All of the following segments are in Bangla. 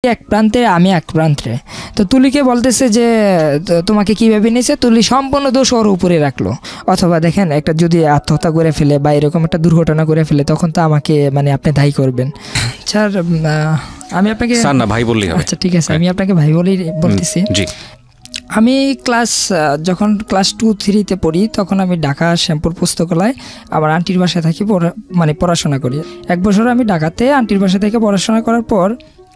এক প্রান্তে আমি এক প্রান্তে। তো তুলিকে বলতেছে যে তোমাকে কীভাবে নিয়েছে, তুলি সম্পূর্ণ দোষ ওর উপরে রাখলো। অথবা দেখেন একটা যদি আত্মহত্যা করে ফেলে বা এরকম একটা দুর্ঘটনা করে ফেলে তখন তো আমাকে মানে আপনি দায়ী করবেন। স্যার আমি আপনাকে স্যার না ভাই বললেই হবে। আচ্ছা ঠিক আছে, আমি আপনাকে ভাই বলেই বলতেছি। জি। আমি যখন ক্লাস 2-3-তে পড়ি তখন আমি ঢাকা শ্যামপুর পুস্তকালয় আমার আন্টির বাসায় থাকি, মানে পড়াশোনা করি। 1 বছর আমি ঢাকাতে আন্টির বাসা থেকে পড়াশোনা করার পর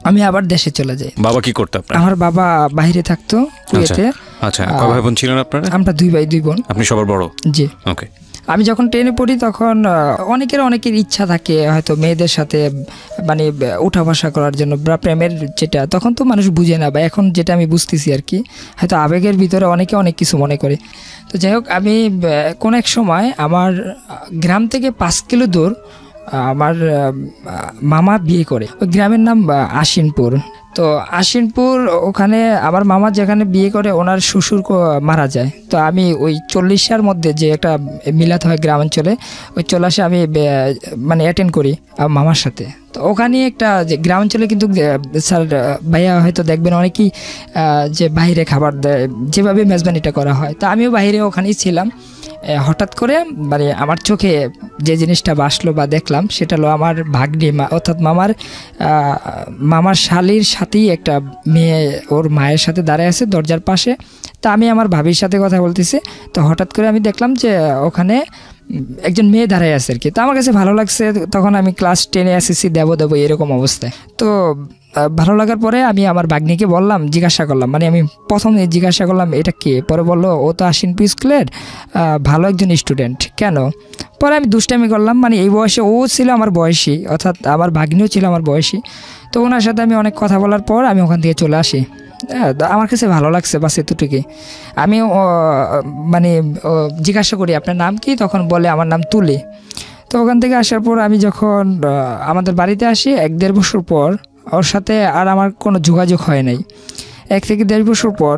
আমি আবার দেশে চলে যাই। বাবা কি করতে আপনার? আমার বাবা বাইরে থাকতো কুয়েতে। আচ্ছা, কয় ভাই বোন ছিলেন আপনারা? আমরা 2 ভাই 2 বোন। আপনি সবার বড়? জি। ওকে। আমি যখন 10-এ পড়ি তখন অনেকের ইচ্ছা থাকে হয়তো মেয়েদের সাথে মানে উঠা বসা করার জন্য বা প্রেমের, যেটা তখন তো মানুষ বুঝে না, বা এখন যেটা আমি বুঝতেছি আর কি, হয়তো আবেগের ভিতরে অনেকে অনেক কিছু মনে করে। তো যাই হোক, আমি কোন এক সময় আমার গ্রাম থেকে 5 কিলো দূর আমার মামা বিয়ে করে। ওই গ্রামের নাম আশিনপুর। তো আশিনপুর, ওখানে আমার মামা যেখানে বিয়ে করে ওনার শ্বশুর মারা যায়। তো আমি ওই 40-এর মধ্যে যে একটা মিলাদ হয় গ্রামাঞ্চলে, ওই 40-এ আমি মানে অ্যাটেন্ড করি মামার সাথে। তো ওখানে একটা যে গ্রামাঞ্চলে কিন্তু স্যার ভাইয়া হয়তো দেখবেন অনেকেই যে বাইরে খাবার দেয়, যেভাবে মেজবানিটা করা হয়। তো আমিও বাইরে ওখানেই ছিলাম। হঠাৎ করে মানে আমার চোখে যে জিনিসটা বাসলো বা দেখলাম সেটা হলো আমার ভাগ্নি, অর্থাৎ মামার শালির সাথেই একটা মেয়ে ওর মায়ের সাথে দাঁড়ায় আছে দরজার পাশে। তা আমি আমার ভাবির সাথে কথা বলতেছি, তো হঠাৎ করে আমি দেখলাম যে ওখানে একজন মেয়ে দাঁড়ায় আছে আর কি। তো আমার কাছে ভালো লাগছে। তখন আমি ক্লাস 10-এ এসেছি, দেবো এরকম অবস্থায়। তো ভালো লাগার পরে আমি আমার ভাগ্নিকে বললাম, জিজ্ঞাসা করলাম, মানে আমি প্রথমে জিজ্ঞাসা করলাম এটা কে। পরে বললো ও তো আশিনপুর স্কুলের ভালো একজন স্টুডেন্ট। কেন? পরে আমি দুষ্টামি করলাম, মানে এই বয়সে ও ছিল আমার বয়সী, অর্থাৎ আমার ভাগ্নিও ছিল আমার বয়সী। তো ওনার সাথে আমি অনেক কথা বলার পর আমি ওখান থেকে চলে আসি। আমার কাছে ভালো লাগছে বাস এতটুকুই। আমি মানে জিজ্ঞাসা করি আপনার নাম কি, তখন বলে আমার নাম তুলি। তো ওখান থেকে আসার পর আমি যখন আমাদের বাড়িতে আসি 1-1.5 বছর পর, ওর সাথে আর আমার কোনো যোগাযোগ হয় নাই। 1 থেকে 1.5 বছর পর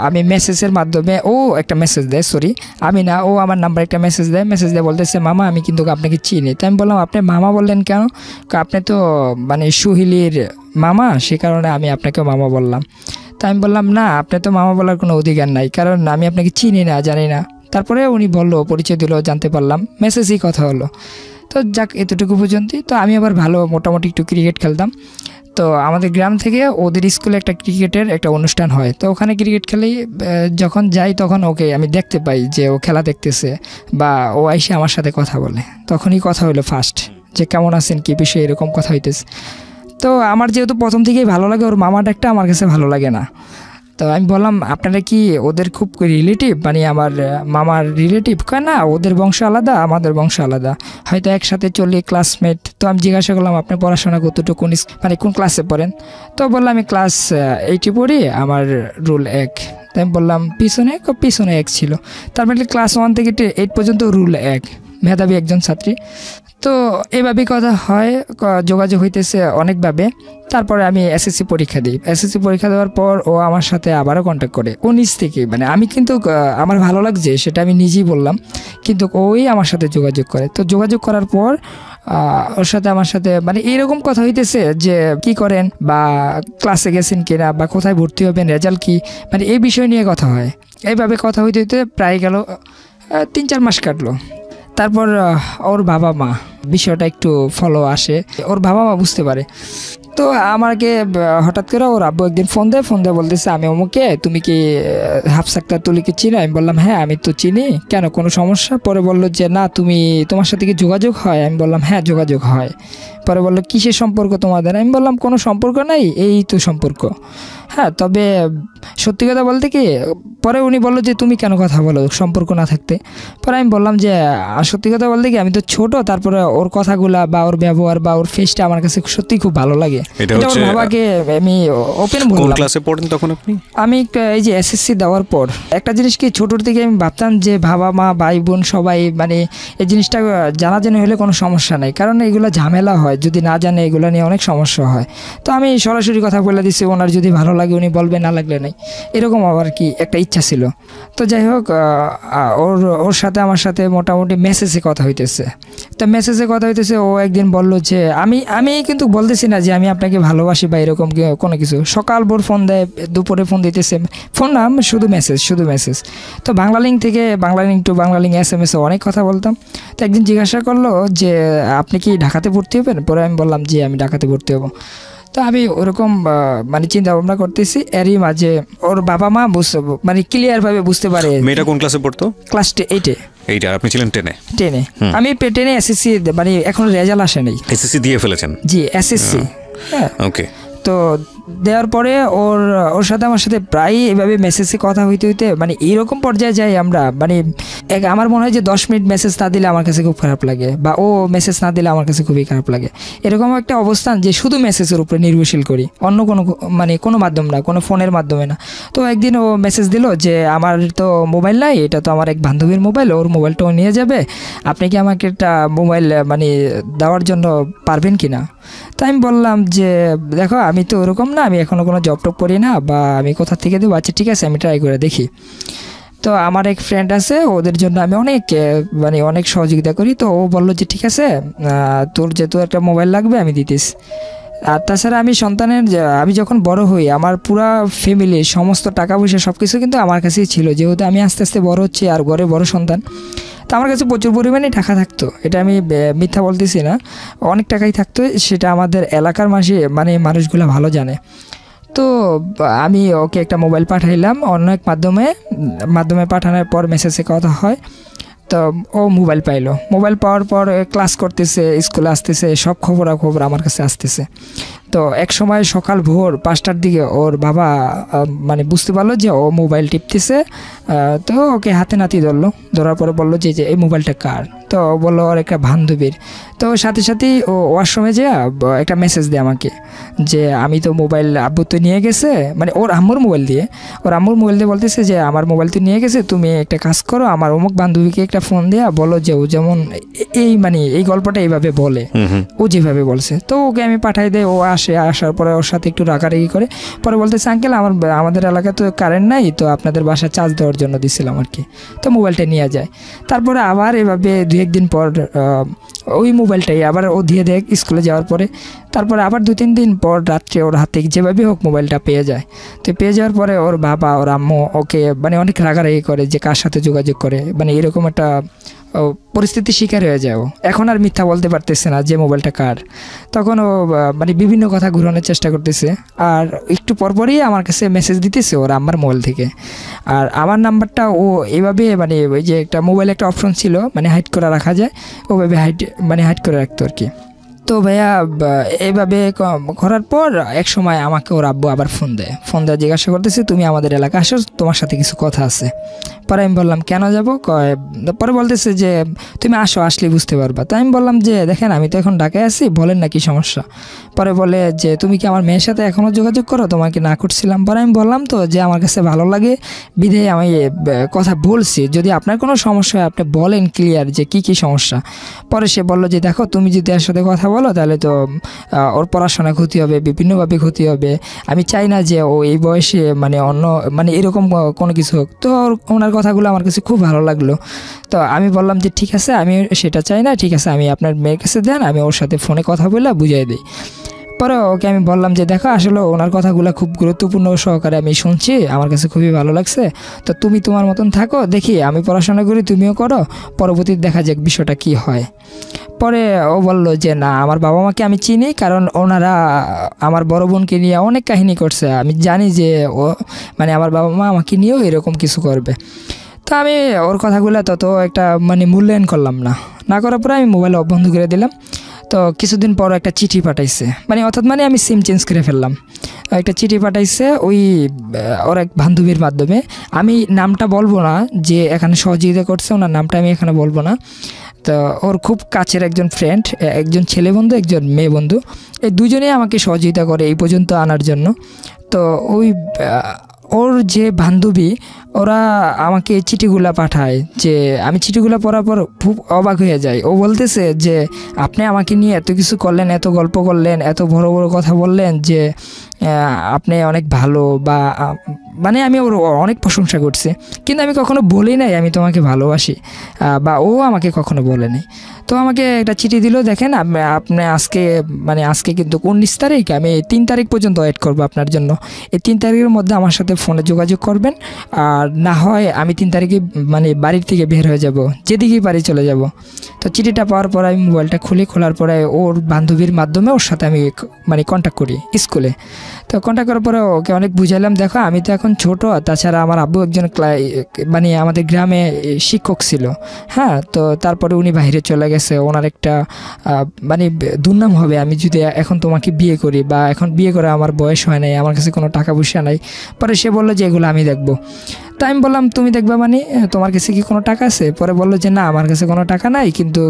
আমি মেসেজের মাধ্যমে, ও একটা মেসেজ দেয়, সরি আমি না, ও আমার নাম্বার একটা মেসেজ দেয় বলতেছে মামা আমি কিন্তু আপনাকে চিনি। তো আমি বললাম আপনি মামা বললেন কেন? আপনি তো মানে সুহিলির মামা, সে কারণে আমি আপনাকেও মামা বললাম। তো আমি বললাম না, আপনি তো মামা বলার কোনো অধিকার নাই, কারণ আমি আপনাকে চিনি না, জানি না। তারপরে উনি বললো, পরিচয় দিল, জানতে পারলাম, মেসেজই কথা হলো। তো যাক, এতটুকু পর্যন্তই। তো আমি আবার ভালো মোটামুটি একটু ক্রিকেট খেলতাম। তো আমাদের গ্রাম থেকে ওদের স্কুলে একটা ক্রিকেটের একটা অনুষ্ঠান হয়। তো ওখানে ক্রিকেট খেলেই যখন যাই তখন ওকে আমি দেখতে পাই যে ও খেলা দেখতেছে, বা ও এসে আমার সাথে কথা বলে। তখনই কথা হলো ফার্স্ট, যে কেমন আছেন, কী বিষয়ে, এরকম কথা হইতেছে। তো আমার যেহেতু প্রথম থেকেই ভালো লাগে, ওর মামা ডাকটা আমার কাছে ভালো লাগে না। তো আমি বললাম আপনারা কি ওদের খুব রিলেটিভ, মানে আমার মামার রিলেটিভ? কয় না, ওদের বংশ আলাদা, আমাদের বংশ আলাদা, হয়তো একসাথে চলি, ক্লাসমেট। তো আমি জিজ্ঞাসা করলাম আপনি পড়াশোনা কতটুকু, মানে কোন ক্লাসে পড়েন? তো বললাম আমি ক্লাস 8-এ পড়ি, আমার রুল 1। তাই আমি বললাম পিছনে 1 ছিল, তার মানে ক্লাস 1 থেকে 8 পর্যন্ত রুল 1, মেধাবী একজন ছাত্রী। তো এভাবেই কথা হয়, যোগাযোগ হইতেছে অনেকভাবে। তারপরে আমি এসএসসি পরীক্ষা দিই। এসএসসি পরীক্ষা দেওয়ার পর ও আমার সাথে আবারও কন্ট্যাক্ট করে, ও নিজ থেকে, মানে আমি কিন্তু আমার ভালো লাগছে সেটা আমি নিজেই বললাম, কিন্তু ওই আমার সাথে যোগাযোগ করে। তো যোগাযোগ করার পর ওর সাথে আমার সাথে মানে এরকম কথা হইতেছে যে কি করেন, বা ক্লাসে গেছেন কিনা, বা কোথায় ভর্তি হবেন, রেজাল্ট কি, মানে এই বিষয় নিয়ে কথা হয়। এইভাবে কথা হইতে হইতে প্রায় গেল 3-4 মাস কাটলো। তারপর ওর বাবা মা বিষয়টা একটু ফলো আসে, ওর বাবা মা বুঝতে পারে। তো আমাকে হঠাৎ করে ওর আব্বু একদিন ফোন দেয় বলতেছে আমি অমুকে, তুমি কি হাফসা আক্তার তুলিকে চিনো? আমি বললাম হ্যাঁ আমি তো চিনি, কেন কোনো সমস্যা? পরে বললো যে না, তোমার সাথে কি যোগাযোগ হয়? আমি বললাম হ্যাঁ যোগাযোগ হয়। পরে বললো কিসের সম্পর্ক তোমাদের? আমি বললাম কোনো সম্পর্ক নাই, এই তো সম্পর্ক। হ্যাঁ, তবে সত্যি কথা বলতে কি, পরে উনি বললো যে তুমি কেন কথা বলো সম্পর্ক না থাকতে? পরে আমি বললাম যে সত্যি কথা বলতে কি, আমি তো ছোট, তারপরে ওর কথাগুলা বা ওর ব্যবহার বা ওর ফেসটা আমার কাছে সত্যি খুব ভালো লাগে। এটা ওর বাবাকে আমি ওপেন বললাম। কোন ক্লাসে পড়েন তখন আপনি? আমি এই যে এসএসসি দেওয়ার পর একটা জিনিস কি, ছোটোর থেকে আমি ভাবতাম যে বাবা মা ভাই বোন সবাই মানে এই জিনিসটা জানাজানি হলে কোনো সমস্যা নেই, কারণ এগুলো ঝামেলা হয়, যদি না জানে এগুলো নিয়ে অনেক সমস্যা হয়। তো আমি সরাসরি কথা বলে দিচ্ছি, ওনার যদি ভালো লাগে উনি বলবে, না লাগলে নাই, এরকম আবার কি একটা ইচ্ছা ছিল। তো যাই হোক, ওর ওর সাথে আমার সাথে মোটামুটি মেসেজে কথা হইতেছে। তো মেসেজে কথা হইতেছে, ও একদিন বললো যে আমি কিন্তু বলতেছি না যে আমি আপনাকে ভালোবাসি বা এরকম কোনো কিছু। সকাল ভোর ফোন দেয়, দুপুরে ফোন দিতেছে, ফোন না, শুধু মেসেজ। তো বাংলা লিঙ্ক থেকে Bangla link to Bangla link SMS-এ অনেক কথা বলতাম। তো একদিন জিজ্ঞাসা করলো যে আপনি কি ঢাকাতে ভর্তি হবেন? পরে আমি বললাম যে আমি ঢাকাতে ভর্তি হব। তো আমি ওরকম মানে চিন্তা ভাবনা করতেছি, এরই মাঝে ওর বাবা মা মানে ক্লিয়ারভাবে বুঝতে পারে। মেয়েটা কোন ক্লাসে পড়তো? ক্লাস 8-এ। এইটা আপনি ছিলেন 10-এ? আমি 10-এ SSC, মানে এখন রেজাল্ট আসে নাই। SSC দিয়ে ফেলেছেন? জি, SSC। হ্যাঁ, ওকে। তো দেওয়ার পরে ওর সাথে আমার সাথে প্রায় এভাবে মেসেজে কথা হইতে মানে এইরকম পর্যায়ে যাই আমরা, মানে আমার মনে হয় যে 10 মিনিট মেসেজ না দিলে আমার কাছে খুব খারাপ লাগে, বা ও মেসেজ না দিলে আমার কাছে খুবই খারাপ লাগে। এরকম একটা অবস্থান যে শুধু মেসেজের উপরে নির্ভরশীল করি, অন্য কোনো মাধ্যম না, কোনো ফোনের মাধ্যমে না। তো একদিন ও মেসেজ দিল যে আমার তো মোবাইল নাই, এটা তো আমার এক বান্ধবীর মোবাইল, ওর মোবাইলটাও নিয়ে যাবে, আপনি কি আমাকে একটা মোবাইল মানে দেওয়ার জন্য পারবেন কি না? তো আমি বললাম যে দেখো, আমি তো ওরকম না, আমি এখনও কোনো জব টপ করি না, বা আমি কোথা থেকে দেবো, আচ্ছা ঠিক আছে আমি ট্রাই করে দেখি। তো আমার এক ফ্রেন্ড আছে, ওদের জন্য আমি অনেক সহযোগিতা করি। তো ও বললো যে ঠিক আছে, তোর যেহেতু একটা মোবাইল লাগবে আমি দিতিস। আর তাছাড়া আমি যখন বড় হই, আমার পুরা ফ্যামিলির সমস্ত টাকা পয়সা সব কিছু কিন্তু আমার কাছেই ছিল, যেহেতু আমি আস্তে আস্তে বড় হচ্ছি আর ঘরে বড় সন্তান। তো আমার কাছে প্রচুর পরিমাণে টাকা থাকতো, এটা আমি মিথ্যা বলতেছি না, অনেক টাকাই থাকতো। সেটা আমাদের এলাকার মানুষগুলো ভালো জানে। তো আমি ওকে একটা মোবাইল পাঠাইলাম অন্য এক মাধ্যমে পাঠানোর পর মেসেজে কথা হয়। তো ও মোবাইল পাইলো, মোবাইল পাওয়ার পর ক্লাস করতেছে, স্কুলে আসতেছে, সব খবরাখবর আমার কাছে আসতেছে। তো এক সময় সকাল ভোর 5টার দিকে ওর বাবা বুঝতে পারলো যে ও মোবাইল টিপতেছে। তো ওকে হাতে নাতি ধরার পরে বললো যে এই মোবাইলটা কার? তো বললো ওর একটা বান্ধবীর। তো সাথে সাথেই ও ওয়াশরুমে যে একটা মেসেজ দেয় আমাকে যে আমি তো মোবাইল আব্বু তো নিয়ে গেছে, মানে ওর আম্মুর মোবাইল দিয়ে বলতেছে যে আমার মোবাইল তো নিয়ে গেছে, তুমি একটা কাজ করো, আমার অমুক বান্ধবীকে একটা ফোন দেয়া বলো যে ও যেমন এই গল্পটা এইভাবে বলে, ও যেভাবে বলছে। তো ওকে আমি পাঠাই দেয়, ও আসার পরে ওর সাথে একটু রাগারাগি করে, পরে বলতেছে আঙ্কেল আমাদের এলাকায় তো কারেন্ট নাই, তো আপনাদের বাসায় চার্জ দেওয়ার জন্য দিছিলাম আর কি। তো মোবাইলটা নিয়ে যায়। তারপরে আবার এভাবে 2-1 দিন পর ওই মোবাইলটাই আবার ও দিয়ে দেয় স্কুলে যাওয়ার পরে। তারপরে আবার 2-3 দিন পর রাত্রে ওর হাতে যেভাবে হোক মোবাইলটা পেয়ে যায়। তো পেয়ে যাওয়ার পরে ওর বাবা ওর আম্মু ওকে অনেক রাগারাগি করে যে কার সাথে যোগাযোগ করে, এরকম একটা পরিস্থিতির শিকার হয়ে যায়। এখন আর মিথ্যা বলতে পারতেছে না যে মোবাইলটা কার। তখন ও বিভিন্ন কথা ঘুরানোর চেষ্টা করতেছে, আর একটু পরপরই আমার কাছে মেসেজ দিতেছে ওর আম্মার মোবাইল থেকে। আর আমার নাম্বারটা ও এইভাবে ওই যে একটা মোবাইলে একটা অপশন ছিল হাইড করে রাখা যায়, ওভাবে হাইড করে রাখতো আর কি। তো ভাইয়া এইভাবে করার পর এক সময় আমাকে ওর আব্বু আবার ফোন দেয় জিজ্ঞাসা করতেছে তুমি আমাদের এলাকা আসো, তোমার সাথে কিছু কথা আছে। পরে আমি বললাম কেন যাব? পরে বলতেছে যে তুমি আসলে বুঝতে পারবা। তাই আমি বললাম যে দেখেন আমি তো এখন ঢাকায় আছি, বলেন না কি সমস্যা। পরে বলে যে তুমি কি আমার মেয়ের সাথে এখনও যোগাযোগ করো? তোমাকে না করছিলাম। পরে আমি বললাম তো যে আমার কাছে ভালো লাগে বিধেয় আমি কথা বলছি, যদি আপনার কোনো সমস্যা হয় আপনি বলেন ক্লিয়ার যে কি সমস্যা। পরে সে বললো যে দেখো তুমি যদি এর সাথে কথা বলো তাহলে তো ওর পড়াশোনা ক্ষতি হবে, বিভিন্নভাবে ক্ষতি হবে। আমি চাই না যে ও এই বয়সে অন্য এরকম কোনো কিছু হোক। তো ওনার কথাগুলো আমার কাছে খুব ভালো লাগলো। তো আমি বললাম যে ঠিক আছে, আমি সেটা চাই না, ঠিক আছে আমি আপনার মেয়ের কাছে দেন, আমি ওর সাথে ফোনে কথা বলে বুঝিয়ে দিই। পরে ওকে আমি বললাম যে দেখো আসলে ওনার কথাগুলো খুব গুরুত্বপূর্ণ সহকারে আমি শুনছি, আমার কাছে খুবই ভালো লাগছে। তো তুমি তোমার মতন থাকো, দেখি আমি পড়াশোনা করি, তুমিও করো, পরবর্তীতে দেখা যাক বিষয়টা কি হয়। পরে ও বলল যে না, আমার বাবা মাকে আমি চিনি, কারণ ওনারা আমার বড় বোনকে নিয়ে অনেক কাহিনী করছে, আমি জানি যে ও আমার বাবা মা আমাকে নিয়েও এরকম কিছু করবে। তো আমি ওর কথাগুলো তত একটা মূল্যায়ন করলাম না করার পরে আমি মোবাইল বন্ধ করে দিলাম। তো কিছুদিন পর একটা চিঠি পাঠাইছে, অর্থাৎ আমি সিম চেঞ্জ করে ফেললাম। একটা চিঠি পাঠাইছে ওই ওর এক বান্ধবীর মাধ্যমে। আমি নামটা বলবো না, যে এখানে সহযোগিতা করছে ওনার নামটা আমি এখানে বলবো না। তো ওর খুব কাছের একজন ফ্রেন্ড, একজন ছেলে বন্ধু, একজন মেয়ে বন্ধু, এই দুজনেই আমাকে সহযোগিতা করে এই পর্যন্ত আনার জন্য। তো ওর যে বান্ধবী ওরা আমাকে চিঠিগুলা পাঠায়, যে আমি চিঠিগুলা পড়ার পর খুব অবাক হয়ে যাই। ও বলতেছে যে আপনি আমাকে নিয়ে এত কিছু করলেন, এত গল্প করলেন, এত বড় বড় কথা বললেন, যে আপনি অনেক ভালো, বা মানে আমি ওর অনেক প্রশংসা করছি, কিন্তু আমি কখনো বলি নাই আমি তোমাকে ভালোবাসি, বা ও আমাকে কখনো বলেনি। তো আমাকে একটা চিঠি দিল, দেখেন আপনি আজকে মানে আজকে কিন্তু 19 তারিখ, আমি 3 তারিখ পর্যন্ত ওয়েট করবো আপনার জন্য। এই 3 তারিখের মধ্যে আমার সাথে ফোনে যোগাযোগ করবেন, আর না হয় আমি 3 তারিখে মানে বাড়ির থেকে বের হয়ে যাব, যেদিকেই পারি চলে যাব। তো চিঠিটা পাওয়ার পর আমি মোবাইলটা খোলার পরে ওর বান্ধবীর মাধ্যমে ওর সাথে আমি মানে কন্ট্যাক্ট করি স্কুলে। তো কন্ট্যাক্ট করার পরে ওকে অনেক বুঝাইলাম, দেখো আমি তো এখন ছোট, তাছাড়া আমার আব্বু একজন মানে আমাদের গ্রামে শিক্ষক ছিল। হ্যাঁ, তো তারপরে উনি বাইরে চলে গেছে, ওনার একটা মানে দুর্নাম হবে আমি যদি এখন তোমাকে বিয়ে করি, বা এখন বিয়ে করে আমার বয়স হয় নাই, আমার কাছে কোনো টাকা পয়সা নাই। পরে সে বললো যে এগুলো আমি দেখবো। তাই আমি বললাম তুমি দেখবা মানে তোমার কাছে কি কোনো টাকা আছে? পরে বললো যে না, আমার কাছে কোনো টাকা নাই, কিন্তু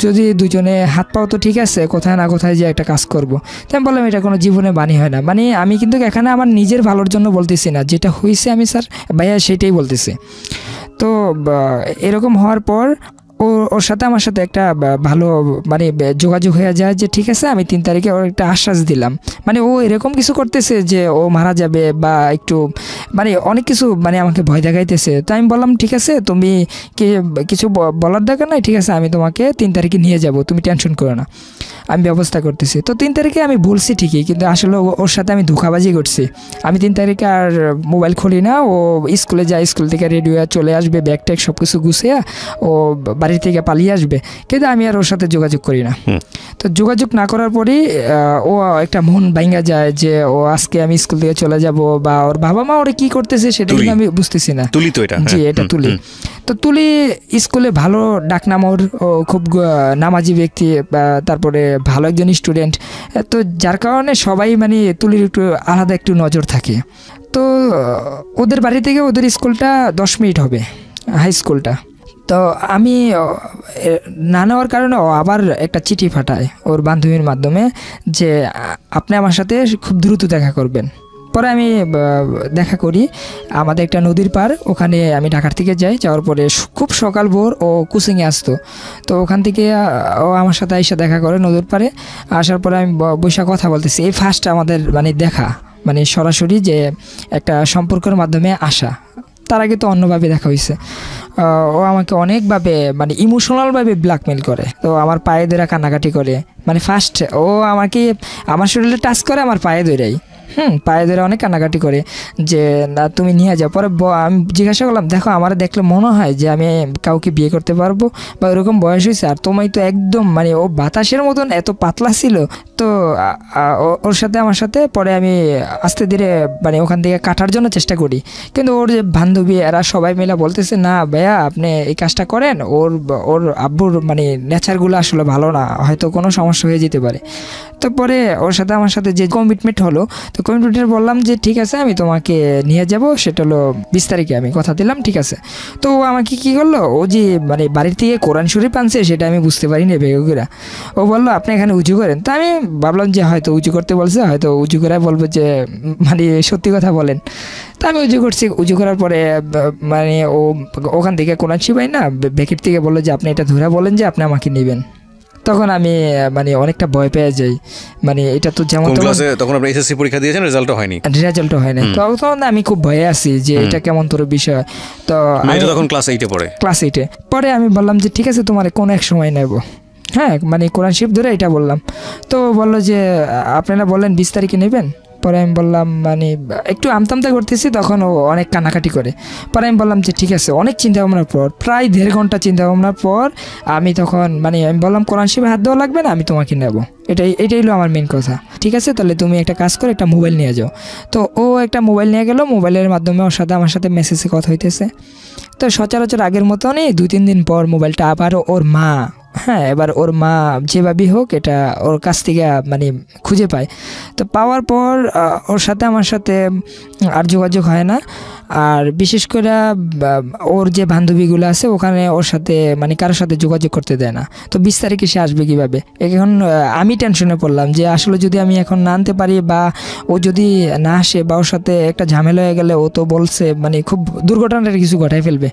যদি দুজনে হাত পাও তো ঠিক আছে, কোথায় না কোথায় যে একটা কাজ করব। তাই আমি বললাম এটা কোনো জীবনে বাণী হয় না, মানে আমি কিন্তু এখানে আমার নিজের ভালোর জন্য বলতেছি না, যেটা হয়েছে আমি স্যার ভাইয়া সেটাই বলতেছি। তো এরকম হওয়ার পর ওর সাথে আমার সাথে একটা ভালো মানে যোগাযোগ হয়ে যায়, যে ঠিক আছে আমি 3 তারিখে ওর একটা আশ্বাস দিলাম। মানে ও এরকম কিছু করতেছে যে ও মারা যাবে, বা একটু মানে অনেক কিছু মানে আমাকে ভয় দেখাইতেছে। তো আমি বললাম ঠিক আছে, তুমি কিছু বলার দরকার নাই, ঠিক আছে আমি তোমাকে 3 তারিখে নিয়ে যাব, তুমি টেনশন করো না, আমি ব্যবস্থা করতেছি। তো 3 তারিখে আমি বলছি ঠিকই, কিন্তু আসলে ওর সাথে আমি ধোঁকাবাজি করছি। আমি 3 তারিখে আর মোবাইল খুলি না, ও স্কুলে যায়, স্কুল থেকে রেডি হয়ে চলে আসবে, ব্যাগ ট্যাগ সব কিছু গুছিয়ে ও বাড়ি থেকে পালিয়ে আসবে, কিন্তু আমি আর ওর সাথে যোগাযোগ করি না। তো যোগাযোগ না করার পরেই ও একটা মন ভাঙা যায় যে ও আজকে আমি স্কুল থেকে চলে যাব, বা ওর বাবা মা ওরে কি করতেছে সেটা কিন্তু আমি বুঝতেছি না। তুলি তো এটা, জি এটা তুলি। তো তুলি স্কুলে ভালো ডাকনাম ওর, ও খুব নামাজি ব্যক্তি, তারপরে ভালো একজন স্টুডেন্ট, তো যার কারণে সবাই মানে তুলির একটু আলাদা একটু নজর থাকে। তো ওদের বাড়ি থেকে ওদের স্কুলটা 10 মিনিট হবে, হাই স্কুলটা। তো আমি না নেওয়ার কারণে ও আবার একটা চিঠি পাঠায় ওর বান্ধবীর মাধ্যমে, যে আপনি আমার সাথে খুব দ্রুত দেখা করবেন। পরে আমি দেখা করি আমাদের একটা নদীর পার, ওখানে আমি ঢাকার থেকে যাওয়ার পরে খুব সকাল ভোর ও কোচিংয়ে আসতো। তো ওখান থেকে ও আমার সাথে এসে দেখা করে নদীর পারে। আসার পরে আমি বসে কথা বলতেছি, এই ফার্স্ট আমাদের মানে দেখা, মানে সরাসরি যে একটা সম্পর্কের মাধ্যমে আসা। তার আগে তো অন্যভাবে দেখা হয়েছে। ও আমাকে অনেকভাবে মানে ইমোশনালভাবে ব্ল্যাকমেল করে, তো আমার পায়ে ধরে কান্নাকাটি করে। মানে ফার্স্ট ও আমাকে আমার শরীরে টাচ করে, আমার পায়ে ধরেই পায়ে ধরে অনেক কান্নাকাটি করে যে না তুমি নিয়ে যাও। পরে আমি জিজ্ঞাসা করলাম, দেখো আমার দেখলে মনে হয় যে আমি কাউকে বিয়ে করতে পারবো, বা ওরকম বয়স হয়েছে, আর তোমায় তো একদম মানে ও বাতাসের মতন এত পাতলা ছিল। তো ওর সাথে আমার সাথে পরে আমি আস্তে ধীরে মানে ওখান থেকে কাটার জন্য চেষ্টা করি, কিন্তু ওর যে বান্ধবী এরা সবাই মিলে বলতেছে না ভাইয়া আপনি এই কাজটা করেন, ওর আব্বুর মানে নেচারগুলো আসলে ভালো না, হয়তো কোনো সমস্যা হয়ে যেতে পারে। তো পরে ওর সাথে আমার সাথে যে কমিটমেন্ট হলো, তো কমিটমেন্টের বললাম যে ঠিক আছে আমি তোমাকে নিয়ে যাব, সেটা হলো 20 তারিখে আমি কথা দিলাম, ঠিক আছে। তো ও আমাকে কী করলো, ও যে মানে বাড়ির থেকে কোরআন শরীফ আনছে সেটা আমি বুঝতে পারিনি বেগুরা। ও বললো আপনি এখানে উঁচু করেন। তা আমি ভাবলাম যে হয়তো উঁচু করতে বলছে, হয়তো উঁচু করে বলবো যে মানে সত্যি কথা বলেন। তা আমি উঁচু করছি, উঁচু করার পরে মানে ও ওখান থেকে কোরআন শিবাই না ব্যাকেট থেকে বললো যে আপনি এটা ধরে বলেন যে আপনি আমাকে নেবেন। তখন আমি মানে অনেকটা ভয় পেয়ে যাই, মানে এটা তো যেমন তখন আপনি এসএসসি পরীক্ষা দিয়েছেন, রেজাল্টও হয়নি। তখন আমি খুব ভয়ে আছি যে এটা কেমন তোর বিষয়। তো আমি তখন ক্লাস 8-এ পড়ে, পরে আমি বললাম যে ঠিক আছে তোমার কোন এক সময় নেব, হ্যাঁ মানে কোরআন শরীফ ধরে এটা বললাম। তো বললো যে আপনারা বললেন 20 তারিখে নেবেন। পরে আমি বললাম মানে একটু আমতামতা করতেছি, তখন ও অনেক কান্নাকাটি করে। পরে আমি বললাম যে ঠিক আছে, অনেক চিন্তা ভাবনার পর, প্রায় 1.5 ঘন্টা চিন্তা ভাবনার পর আমি তখন মানে আমি বললাম কোরআন শরীফে হাত দেওয়া লাগবে না, আমি তোমাকে নেব, এটাই হলো আমার মেন কথা। ঠিক আছে তাহলে তুমি একটা কাজ করো, একটা মোবাইল নিয়ে যাও। তো ও একটা মোবাইল নিয়ে গেল, মোবাইলের মাধ্যমে ওর সাথে আমার সাথে মেসেজে কথা হইতেছে। তো সচরাচর আগের মতনই 2-3 দিন পর মোবাইলটা আবার ওর মা, হ্যাঁ এবার ওর মা যেভাবেই হোক এটা ওর কাছ থেকে মানে খুঁজে পায়। তো পাওয়ার পর ওর সাথে আমার সাথে আর যোগাযোগ হয় না। আর বিশেষ করে ওর যে বান্ধবীগুলো আছে ওখানে ওর সাথে মানে কারোর সাথে যোগাযোগ করতে দেয় না। তো 20 তারিখে সে আসবে কীভাবে? এখন আমি টেনশনে পড়লাম যে আসলে যদি আমি এখন না আনতে পারি বা ও যদি না আসে বা ওর সাথে একটা ঝামেলা হয়ে গেলে ও তো বলছে মানে খুব দুর্ঘটনার কিছু ঘটাই ফেলবে।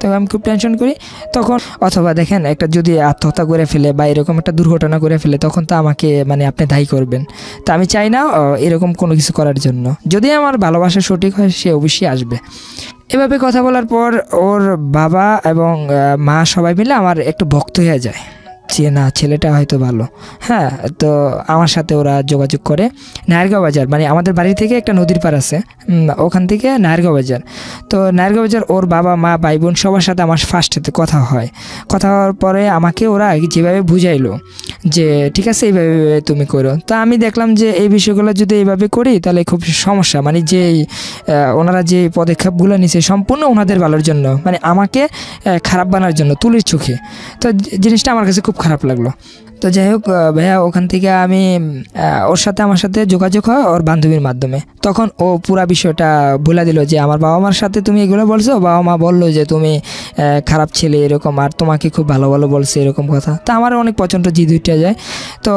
তো আমি খুব টেনশন করি তখন। অথবা দেখেন একটা যদি আত্মহত্যা করে ফেলে বা এরকম একটা দুর্ঘটনা করে ফেলে তখন তো আমাকে মানে আপনি দায়ী করবেন। তো আমি চাই না এরকম কোনো কিছু করার জন্য। যদি আমার ভালোবাসা সঠিক হয় সে অবশ্যই আসবে। এভাবে কথা বলার পর ওর বাবা এবং মা সবাই মিলে আমার একটু ভক্ত হয়ে যায় যে না ছেলেটা হয়তো ভালো। হ্যাঁ, তো আমার সাথে ওরা যোগাযোগ করে নায়ারগাঁও বাজার, মানে আমাদের বাড়ি থেকে একটা নদীর পার আছে, ওখান থেকে নায়ারগাঁও বাজার। তো নায়ারগাঁও বাজার ওর বাবা মা ভাই বোন সবার সাথে আমার ফার্স্টেতে কথা হয়। কথা হওয়ার পরে আমাকে ওরা যেভাবে বুঝাইলো যে ঠিক আছে এইভাবে তুমি করো। তো আমি দেখলাম যে এই বিষয়গুলো যদি এইভাবে করি তাহলে খুব সমস্যা, মানে যেই ওনারা যে পদক্ষেপগুলো নিছে সম্পূর্ণ ওনাদের ভালোর জন্য, মানে আমাকে খারাপ বানার জন্য তুলির চোখে। তো জিনিসটা আমার কাছে খুব খারাপ লাগলো। তো যাই হোক ভাইয়া ওখান থেকে আমি ওর সাথে আমার সাথে যোগাযোগ হয় ওর বান্ধবীর মাধ্যমে। তখন ও পুরা বিষয়টা বলে দিল যে আমার বাবা মার সাথে তুমি এগুলো বলছো, বাবা মা বললো যে তুমি খারাপ ছেলে এরকম, আর তোমাকে খুব ভালো ভালো বলছে এরকম কথা। তো আমার অনেক প্রচণ্ড জিদ উঠে যায়। তো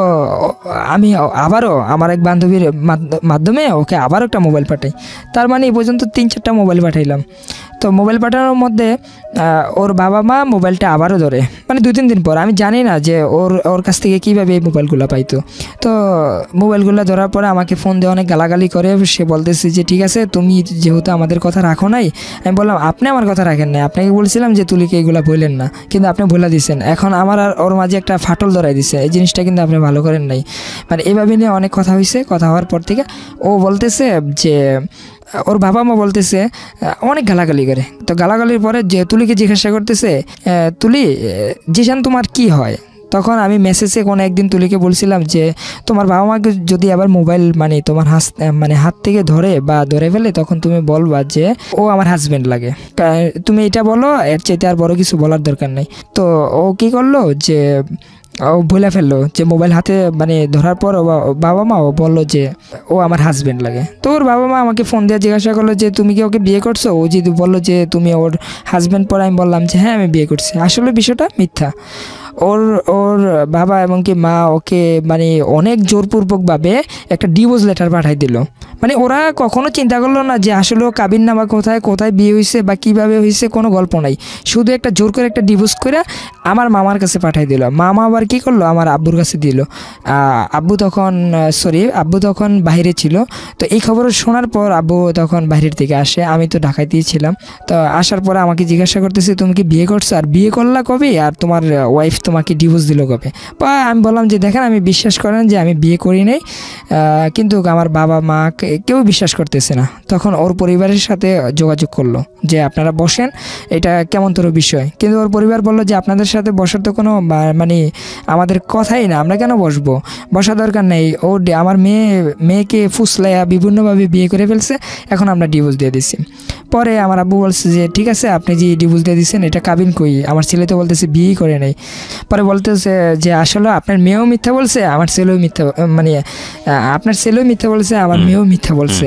আমি আবারও আমার এক বান্ধবীর মাধ্যমে ওকে আবারও একটা মোবাইল পাঠাই। তার মানে এই পর্যন্ত 3-4টা মোবাইল পাঠাইলাম। তো মোবাইল পাঠানোর মধ্যে ওর বাবা মা মোবাইলটা আবারও ধরে, মানে 2-3 দিন পর। আমি জানি না যে ওর কাছ থেকে কীভাবে এই মোবাইলগুলো পাইতো। তো মোবাইলগুলো ধরার পরে আমাকে ফোন দিয়ে অনেক গালাগালি করে। সে বলতেছে যে ঠিক আছে তুমি যেহেতু আমাদের কথা রাখো নাই। আমি বললাম আপনি আমার কথা রাখেন নাই, আপনাকে বলছিলাম যে তুলিকে এগুলো বললেন না, কিন্তু আপনি বলে দিচ্ছেন। এখন আমার আর ওর মাঝে একটা ফাটল ধরাই দিছে, এই জিনিসটা কিন্তু আপনি ভালো করেন নাই। মানে এভাবে নিয়ে অনেক কথা হয়েছে। কথা হওয়ার পর থেকে ও বলতেছে যে ওর বাবা মা বলতেছে অনেক গালাগালি করে। তো গালাগালির পরে যে তুলিকে জিজ্ঞাসা করতেছে তুলি জিশান তোমার কি হয়? তখন আমি মেসেজে কোনো একদিন তুলিকে বলছিলাম যে তোমার বাবা মাকে যদি আবার মোবাইল মানে তোমার হাত থেকে ধরে বা ধরে ফেলে তখন তুমি বলবা যে ও আমার হাজব্যান্ড লাগে। তুমি এটা বলো, এর চাইতে আর বড় কিছু বলার দরকার নেই। তো ও কী করলো যে ও বলে ফেললো যে মোবাইল হাতে মানে ধরার পর বাবা মা ও বললো যে ও আমার হাজব্যান্ড লাগে। তো ওর বাবা মা আমাকে ফোন দিয়ে জিজ্ঞাসা করলো যে তুমি কি ওকে বিয়ে করছো? ও যদি বললো যে তুমি ওর হাজব্যান্ড, পরে আমি বললাম যে হ্যাঁ আমি বিয়ে করছি। আসলে বিষয়টা মিথ্যা। ওর বাবা এবং কি মা ওকে মানে অনেক জোরপূর্বকভাবে একটা ডিভোর্স লেটার পাঠাই দিল। মানে ওরা কখনো চিন্তা করলো না যে আসলে কাবিন নামা কোথায় বিয়ে হয়েছে বা কীভাবে হয়েছে, কোনো গল্প নাই। শুধু একটা জোর করে একটা ডিভোর্স করে আমার মামার কাছে পাঠাই দিল। মামা আবার কী করলো আমার আব্বুর কাছে দিল। আব্বু তখন বাইরে ছিল। তো এই খবর শোনার পর আব্বু তখন বাইরের থেকে আসে, আমি তো ঢাকাতেই ছিলাম। তো আসার পরে আমাকে জিজ্ঞাসা করতেছে তুমি কি বিয়ে করছো, আর বিয়ে করলা কবে, আর তোমার ওয়াইফ তোমাকে ডিভোর্স দিল কবে? বা আমি বললাম যে দেখেন আমি বিশ্বাস করেন যে আমি বিয়ে করি নাই, কিন্তু আমার বাবা মা কেউ বিশ্বাস করতেছে না। তখন ওর পরিবারের সাথে যোগাযোগ করলো যে আপনারা বসেন, এটা কেমন তোর বিষয়। কিন্তু ওর পরিবার বললো যে আপনাদের সাথে বসার তো কোনো মানে আমাদের কথাই না, আমরা কেন বসবো, বসা দরকার নেই। ও আমার মেয়েকে ফুসলাইয়া বিভিন্নভাবে বিয়ে করে ফেলছে, এখন আমরা ডিভোর্স দিয়ে দিচ্ছি। পরে আমার আব্বু বলছে যে ঠিক আছে আপনি যে ডিভোর্স দিয়ে দিচ্ছেন এটা কাবিন কই? আমার ছেলে তো বলতেছে বিয়েই করে নাই। পরে বলতেছে যে আসলে আপনার মেয়েও মিথ্যা বলছে, আমার ছেলেও মিথ্যা, মানে আপনার ছেলেও মিথ্যা বলছে, আমার মেয়েও মিথ্যা বলছে।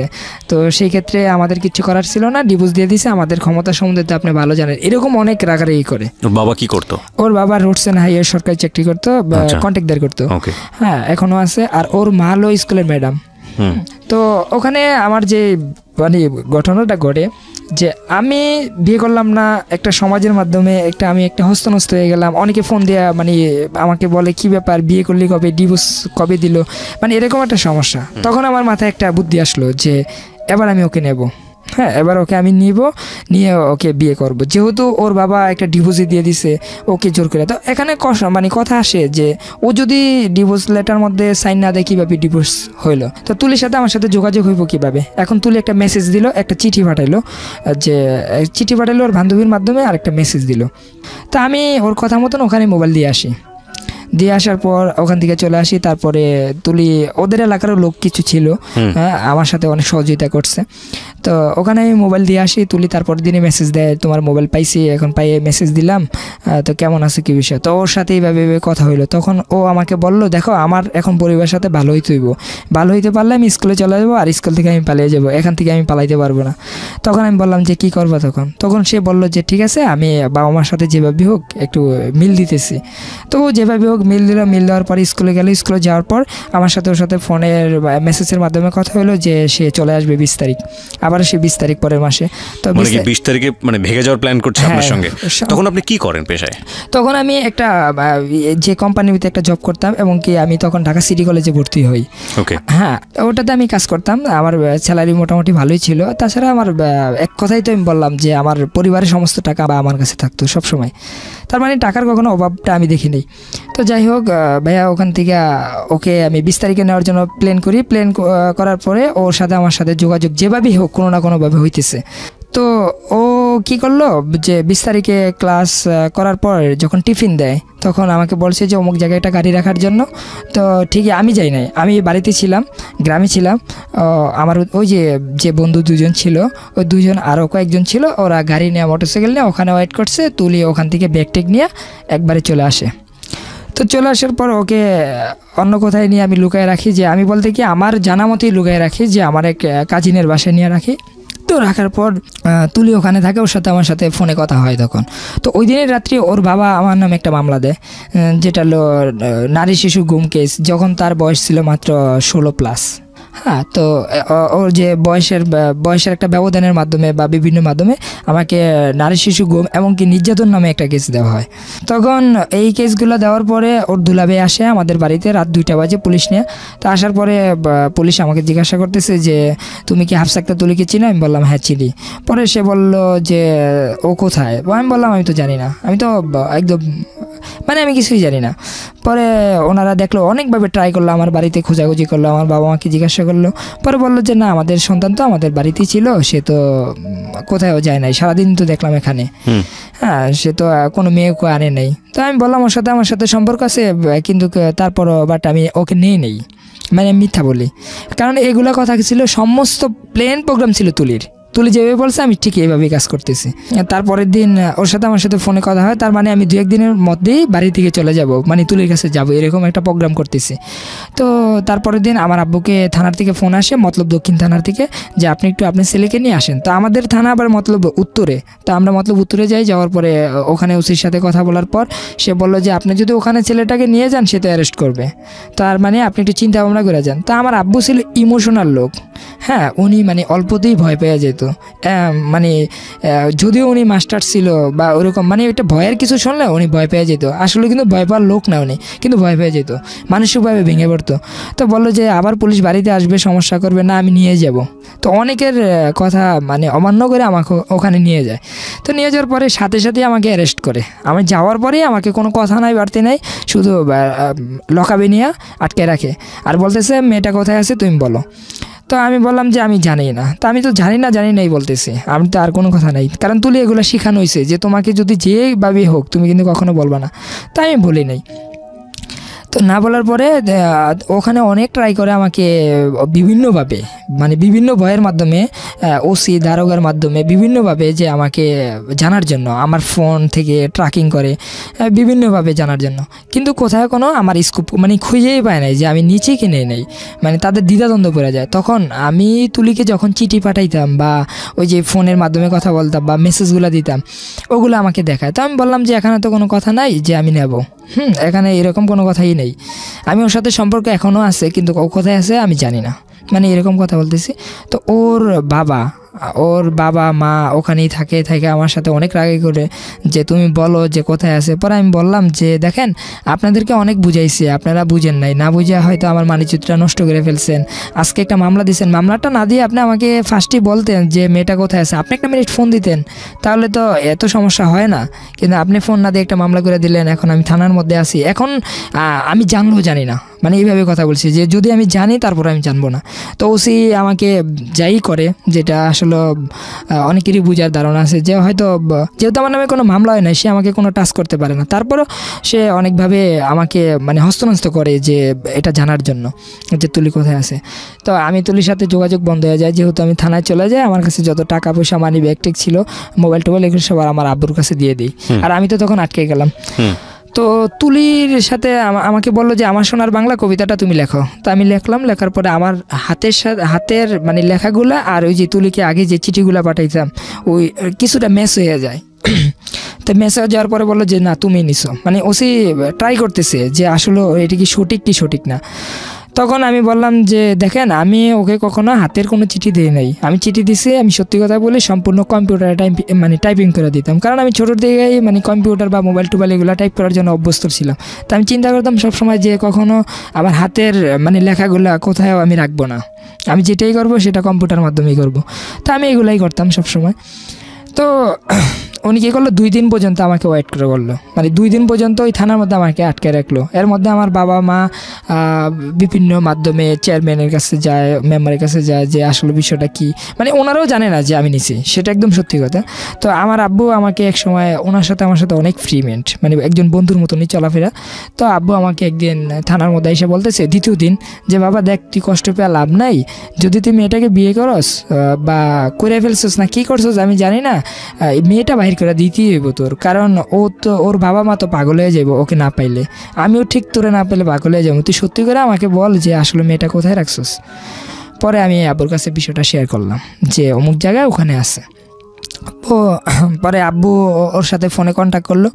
তো সেই ক্ষেত্রে আমাদের কিছু করার ছিল না, ডিভোর্স দিয়ে দিছে। আমাদের ক্ষমতা সম্বন্ধে তো আপনি ভালো জানেন। এরকম অনেক রাগারাগি করে। ওর বাবা কি করতো? ওর বাবা রোডস অ্যান্ড হাইওয়ে সরকারি চাকরি করতো, কন্ট্রাক্টদার করতো। হ্যাঁ এখনো আছে। আর ওর মা হলো স্কুলের ম্যাডাম। তো ওখানে আমার যে মানে ঘটনাটা ঘটে যে আমি বিয়ে করলাম না, একটা সমাজের মাধ্যমে আমি একটা হস্তনস্ত হয়ে গেলাম। অনেকে ফোন দেয়া মানে আমাকে বলে কি ব্যাপার, বিয়ে করলি কবে, ডিভোর্স কবে দিল, মানে এরকম একটা সমস্যা। তখন আমার মাথায় একটা বুদ্ধি আসলো যে এবার আমি ওকে নেব। হ্যাঁ এবার ওকে আমি নিয়ে ওকে বিয়ে করব, যেহেতু ওর বাবা একটা ডিভোর্সই দিয়ে দিছে ওকে জোর করে। তো এখানে মানে কথা আসে যে ও যদি ডিভোর্স লেটার মধ্যে সাইন না দেয় কীভাবে ডিভোর্স হইলো, তো তুলির সাথে আমার সাথে যোগাযোগ হইব কীভাবে? এখন তুলি একটা মেসেজ দিল, একটা চিঠি পাঠাইলো, ওর বান্ধবীর মাধ্যমে আর একটা মেসেজ দিল। তা আমি ওর কথা মতন ওখানে মোবাইল দিয়ে আসার পর ওখান থেকে চলে আসি। তারপরে তুলি ওদের এলাকারও লোক কিছু ছিল, আমার সাথে অনেক সহযোগিতা করছে। তো ওখানে আমি মোবাইল দিয়ে আসি, তুলি, তারপর দিনই মেসেজ দেয় তোমার মোবাইল পাইছি, এখন পাইয়ে মেসেজ দিলাম, তো কেমন আছে কী বিষয়। তো ওর সাথে এইভাবে কথা হইলো। তখন ও আমাকে বললো, দেখো আমার এখন পরিবারের সাথে ভালো হইতে হইব, ভালো হইতে পারলে আমি স্কুলে চলে যাবো, আর স্কুল থেকে আমি পালিয়ে যাবো, এখান থেকে আমি পালাইতে পারবো না। তখন আমি বললাম যে কী করবো তখন সে বললো যে ঠিক আছে, আমি বাবা মার সাথে যেভাবে হোক একটু মিল দিতেছি। তো ও যেভাবে হোক মিল দিল, মিল দেওয়ার পর স্কুলে গেল। স্কুলে যাওয়ার পর আমার সাথে ওর সাথে ফোনের মেসেজের মাধ্যমে কথা হলো যে সে চলে আসবে 20 তারিখ, আবার সে 20 তারিখ পরের মাসে। তো 20 তারিখে মানে ভেগে যাওয়ার প্ল্যান করছে আপনার সঙ্গে। তখন আপনি কি করেন পেশায়? তখন আমি একটা যে কোম্পানিতে একটা জব করতাম, এবং কি আমি তখন ঢাকা সিটি কলেজে ভর্তি হই। ওকে। হ্যাঁ, ওটাতে আমি কাজ করতাম, আমার স্যালারি মোটামুটি ভালোই ছিল। তাছাড়া আমার এক কথাই তো আমি বললাম যে আমার পরিবারের সমস্ত টাকা বা আমার কাছে থাকতো সবসময়, তার মানে টাকার কখনো অভাবটা আমি দেখিনি। তো যাই হোক ভাইয়া, ওখান থেকে ওকে আমি 20 তারিখে নেওয়ার জন্য প্ল্যান করি। প্ল্যান করার পরে ওর সাথে আমার সাথে যোগাযোগ যেভাবেই হোক কোনো না কোনোভাবে হইতেছে। তো ও কি করলো যে 20 তারিখে ক্লাস করার পর যখন টিফিন দেয়, তখন আমাকে বলছে যে অমুক জায়গায় একটা গাড়ি রাখার জন্য। তো ঠিকই আমি যাই নাই, আমি বাড়িতে ছিলাম, গ্রামে ছিলাম। আমার ওই যে বন্ধু দুজন ছিল, ওই দুজন আরও কয়েকজন ছিল, ওরা গাড়ি নিয়ে মোটরসাইকেল নিয়ে ওখানে ওয়েট করছে। তুলি ওখান থেকে ব্যাগ টেক নিয়ে একবারে চলে আসে। তো চলে আসার পর ওকে অন্য কোথায় নিয়ে আমি লুকায় রাখি, যে আমি বলতে কি আমার জানা মতোই লুকায় রাখি, যে আমার এক কাজিনের বাসায় নিয়ে রাখি। তো রাখার পর তুলি ওখানে থাকে, ওর সাথে আমার সাথে ফোনে কথা হয় তখন। তো ওই দিনের রাত্রি ওর বাবা আমার নামে একটা মামলা দেয়, যেটা হলো নারী শিশু গুম কেস, যখন তার বয়স ছিল মাত্র 16+। হ্যাঁ, তো ওর যে বয়সের একটা ব্যবধানের মাধ্যমে বা বিভিন্ন মাধ্যমে আমাকে নারী শিশু গুম এমনকি নির্যাতন নামে একটা কেস দেওয়া হয়। তখন এই কেসগুলো দেওয়ার পরে ওর দুলাভাই আসে আমাদের বাড়িতে রাত 2টা বাজে পুলিশ নিয়ে। তো আসার পরে পুলিশ আমাকে জিজ্ঞাসা করতেছে যে তুমি কি হাফসা আক্তার তুলিকে চিনো? আমি বললাম হ্যাঁ চিনি। পরে সে বলল যে ও কোথায়? আমি বললাম আমি তো জানি না, আমি তো একদম মানে আমি কিছুই জানি না। পরে ওনারা দেখলো, অনেকভাবে ট্রাই করলো, আমার বাড়িতে খোঁজাখুঁজি করলো, আমার বাবা মাকে জিজ্ঞাসা করলো। পরে বললো যে না, আমাদের সন্তান তো আমাদের বাড়িতেই ছিল, সে তো কোথায়ও যায় নাই, সারাদিন তো দেখলাম এখানে। হ্যাঁ, সে তো কোনো মেয়েকে আনে নাই। তো আমি বললাম আমার সাথে সম্পর্ক আছে, কিন্তু তারপরও বাট আমি ওকে নেই, মানে মিথ্যা বলি। কারণ এগুলো কথা ছিল, সমস্ত প্ল্যান প্রোগ্রাম ছিল তুলি যেভাবে বলছে আমি ঠিক এইভাবেই কাজ করতেছি। তারপরের দিন ওর সাথে আমার সাথে ফোনে কথা হয়, তার মানে আমি 2-1 দিনের মধ্যেই বাড়ি থেকে চলে যাব, মানে তুলির কাছে যাব, এরকম একটা প্রোগ্রাম করতেছি। তো তারপরের দিন আমার আব্বুকে থানার থেকে ফোন আসে, মতলব দক্ষিণ থানার থেকে, যে আপনি একটু আপনার ছেলেকে নিয়ে আসেন। তো আমাদের থানা আবার মতলব উত্তরে, তো আমরা মতলব উত্তরে যাই। যাওয়ার পরে ওখানে ওসির সাথে কথা বলার পর সে বললো যে আপনি যদি ওখানে ছেলেটাকে নিয়ে যান সে তো অ্যারেস্ট করবে, তার মানে আপনি একটু চিন্তা ভাবনা করে যান। তো আমার আব্বু ছিল ইমোশনাল লোক। হ্যাঁ, উনি মানে অল্পতেই ভয় পেয়ে যেত, মানে যদিও উনি মাস্টার ছিল বা ওরকম, মানে একটা ভয়ের কিছু শুনলে উনি ভয় পেয়ে যেত। আসলে কিন্তু ভয় পাওয়ার লোক না উনি, কিন্তু ভয় পেয়ে যেত, মানসিকভাবে ভেঙে পড়তো। তো বললো যে আবার পুলিশ বাড়িতে আসবে, সমস্যা করবে না, আমি নিয়ে যাব। তো অনেকের কথা মানে অমান্য করে আমাকে ওখানে নিয়ে যায়। তো নিয়ে যাওয়ার পরে সাথে সাথেই আমাকে অ্যারেস্ট করে। আমি যাওয়ার পরেই আমাকে কোনো কথা নাই, বাড়তে নাই, শুধু লকাবে নিয়ে আটকে রাখে, আর বলতেছে মেয়েটা কোথায় আছে তুমি বলো। তো আমি বললাম যে আমি জানি না। তো আমি তো জানি নাই বলতেছি, আমি তো আর কোনো কথা নাই, কারণ তুলি এগুলো শেখানো হয়েছে যে তোমাকে যদি যেভাবে হোক তুমি কিন্তু কখনো বলবা না। তাই আমি বলি নাই। তো না বলার পরে ওখানে অনেক ট্রাই করে আমাকে বিভিন্নভাবে, মানে বিভিন্ন ভয়ের মাধ্যমে, ওসি দারোগার মাধ্যমে বিভিন্নভাবে যে আমাকে জানার জন্য, আমার ফোন থেকে ট্র্যাকিং করে বিভিন্নভাবে জানার জন্য, কিন্তু কোথায় কোনো আমার স্কোপ মানে খুঁজেই পায় নাই যে আমি নিচে কিনে নেই, মানে তাদের দ্বিধাদ্বন্দ্ব পড়ে যায়। তখন আমি তুলিকে যখন চিঠি পাঠাইতাম বা ওই যে ফোনের মাধ্যমে কথা বলতাম বা মেসেজগুলো দিতাম, ওগুলো আমাকে দেখায়। তো আমি বললাম যে এখানে তো কোনো কথা নাই যে আমি নেব, এখানে এরকম কোনো কথাই নেই, আমি ওর সাথে সম্পর্ক এখনও আছে, কিন্তু ও কোথায় আছে আমি জানি না, মানে এরকম কথা বলতেছি। তো ওর বাবা মা ওখানেই থাকে আমার সাথে অনেক রাগে করে যে তুমি বলো যে কোথায় আছে। পরে আমি বললাম যে দেখেন, আপনাদেরকে অনেক বুঝাইছি, আপনারা বুঝেন নাই, না বুঝে হয়তো আমার মানিচিত্রটা নষ্ট করে ফেলছেন। আজকে একটা মামলা দিয়েছেন, মামলাটা না দিয়ে আপনি আমাকে ফার্স্টই বলতেন যে মেয়েটা কোথায় আছে, আপনি একটা মিনিট ফোন দিতেন, তাহলে তো এত সমস্যা হয় না। কিন্তু আপনি ফোন না দিয়ে একটা মামলা করে দিলেন, এখন আমি থানার মধ্যে আছি, এখন আমি জানলেও জানি না, মানে এইভাবে কথা বলছি যে যদি আমি জানি তারপর আমি জানবো না। তো ওসি আমাকে যাই করে, যেটা আসলে আসলে অনেকেরই বোঝার ধারণা আছে যে হয়তো যেহেতু আমার নামে কোনো মামলা হয় না, সে আমাকে কোনো টাচ করতে পারে না, তারপরও সে অনেকভাবে আমাকে মানে হস্তনস্ত করে যে এটা জানার জন্য যে তুলি কোথায় আছে। তো আমি তুলির সাথে যোগাযোগ বন্ধ হয়ে যায়, যেহেতু আমি থানায় চলে যাই। আমার কাছে যত টাকা পয়সা, মানি ব্যাগ টেক ছিল, মোবাইল টোবাইল, এগুলো সব আমার আব্বুর কাছে দিয়ে দিই। আর আমি তো তখন আটকে গেলাম। তো তুলির সাথে আমাকে বললো যে আমার সোনার বাংলা কবিতাটা তুমি লেখো। তো আমি লিখলাম, লেখার পরে আমার হাতের মানে লেখাগুলা আর ওই যে তুলিকে আগে যে চিঠিগুলা পাঠাইতাম ওই কিছুটা ম্যাচ হয়ে যায়। তো ম্যাচ হয়ে যাওয়ার পরে বললো যে না তুমি নিছো, মানে ওসি ট্রাই করতেছে যে আসলে এটা কি সঠিক না। তখন আমি বললাম যে দেখেন, আমি ওকে কখনো হাতের কোনো চিঠি দিই নাই। আমি চিঠি দিছি, আমি সত্যি কথা বলি, সম্পূর্ণ কম্পিউটারে মানে টাইপিং করে দিতাম, কারণ আমি ছোটোর দিকেই মানে কম্পিউটার বা মোবাইল টোবাইল এগুলো টাইপ করার জন্য অভ্যস্ত ছিলাম। তো আমি চিন্তা করতাম সবসময় যে কখনো আমার হাতের মানে লেখাগুলো কোথাও আমি রাখবো না, আমি যেটাই করবো সেটা কম্পিউটার মাধ্যমেই করব। তো আমি এগুলাই করতাম সবসময়। তো উনি কী করলো, 2 দিন পর্যন্ত আমাকে ওয়েট করে বললো, মানে 2 দিন পর্যন্ত ওই থানার মধ্যে আমাকে আটকে রাখলো। এর মধ্যে আমার বাবা মা বিভিন্ন মাধ্যমে চেয়ারম্যানের কাছে যায়, মেম্বারের কাছে যায় যে আসলে বিষয়টা কি, মানে ওনারাও জানে না যে আমি নিছি, সেটা একদম সত্যি কথা। তো আমার আব্বু আমাকে এক সময় ওনার সাথে আমার সাথে অনেক ফ্রিমেন্ট, মানে একজন বন্ধুর মতনই চলাফেরা। তো আব্বু আমাকে একদিন থানার মধ্যে এসে বলতেছে দ্বিতীয় দিন যে বাবা দেখ, তুই কষ্ট পেয়ে লাভ নাই, যদি তুই মেয়েটাকে বিয়ে করস বা করে ফেলছস না কী করছস আমি জানি না, মেয়েটা বাইরে করে দিতেই হইব তোর, কারণ ও তো ওর বাবা মা তো পাগল হয়ে যাবো ওকে না পাইলে, আমিও ঠিক তোরে না পেলে পাগল হয়ে যাবো, তুই সত্যি করে আমাকে বল যে আসলে মেয়েটা কোথায় রাখছস। পরে আমি আব্বুর কাছে বিষয়টা শেয়ার করলাম যে অমুক জায়গায় ওখানে আছে। ও পরে আব্বু ওর সাথে ফোনে কন্ট্যাক্ট করলো।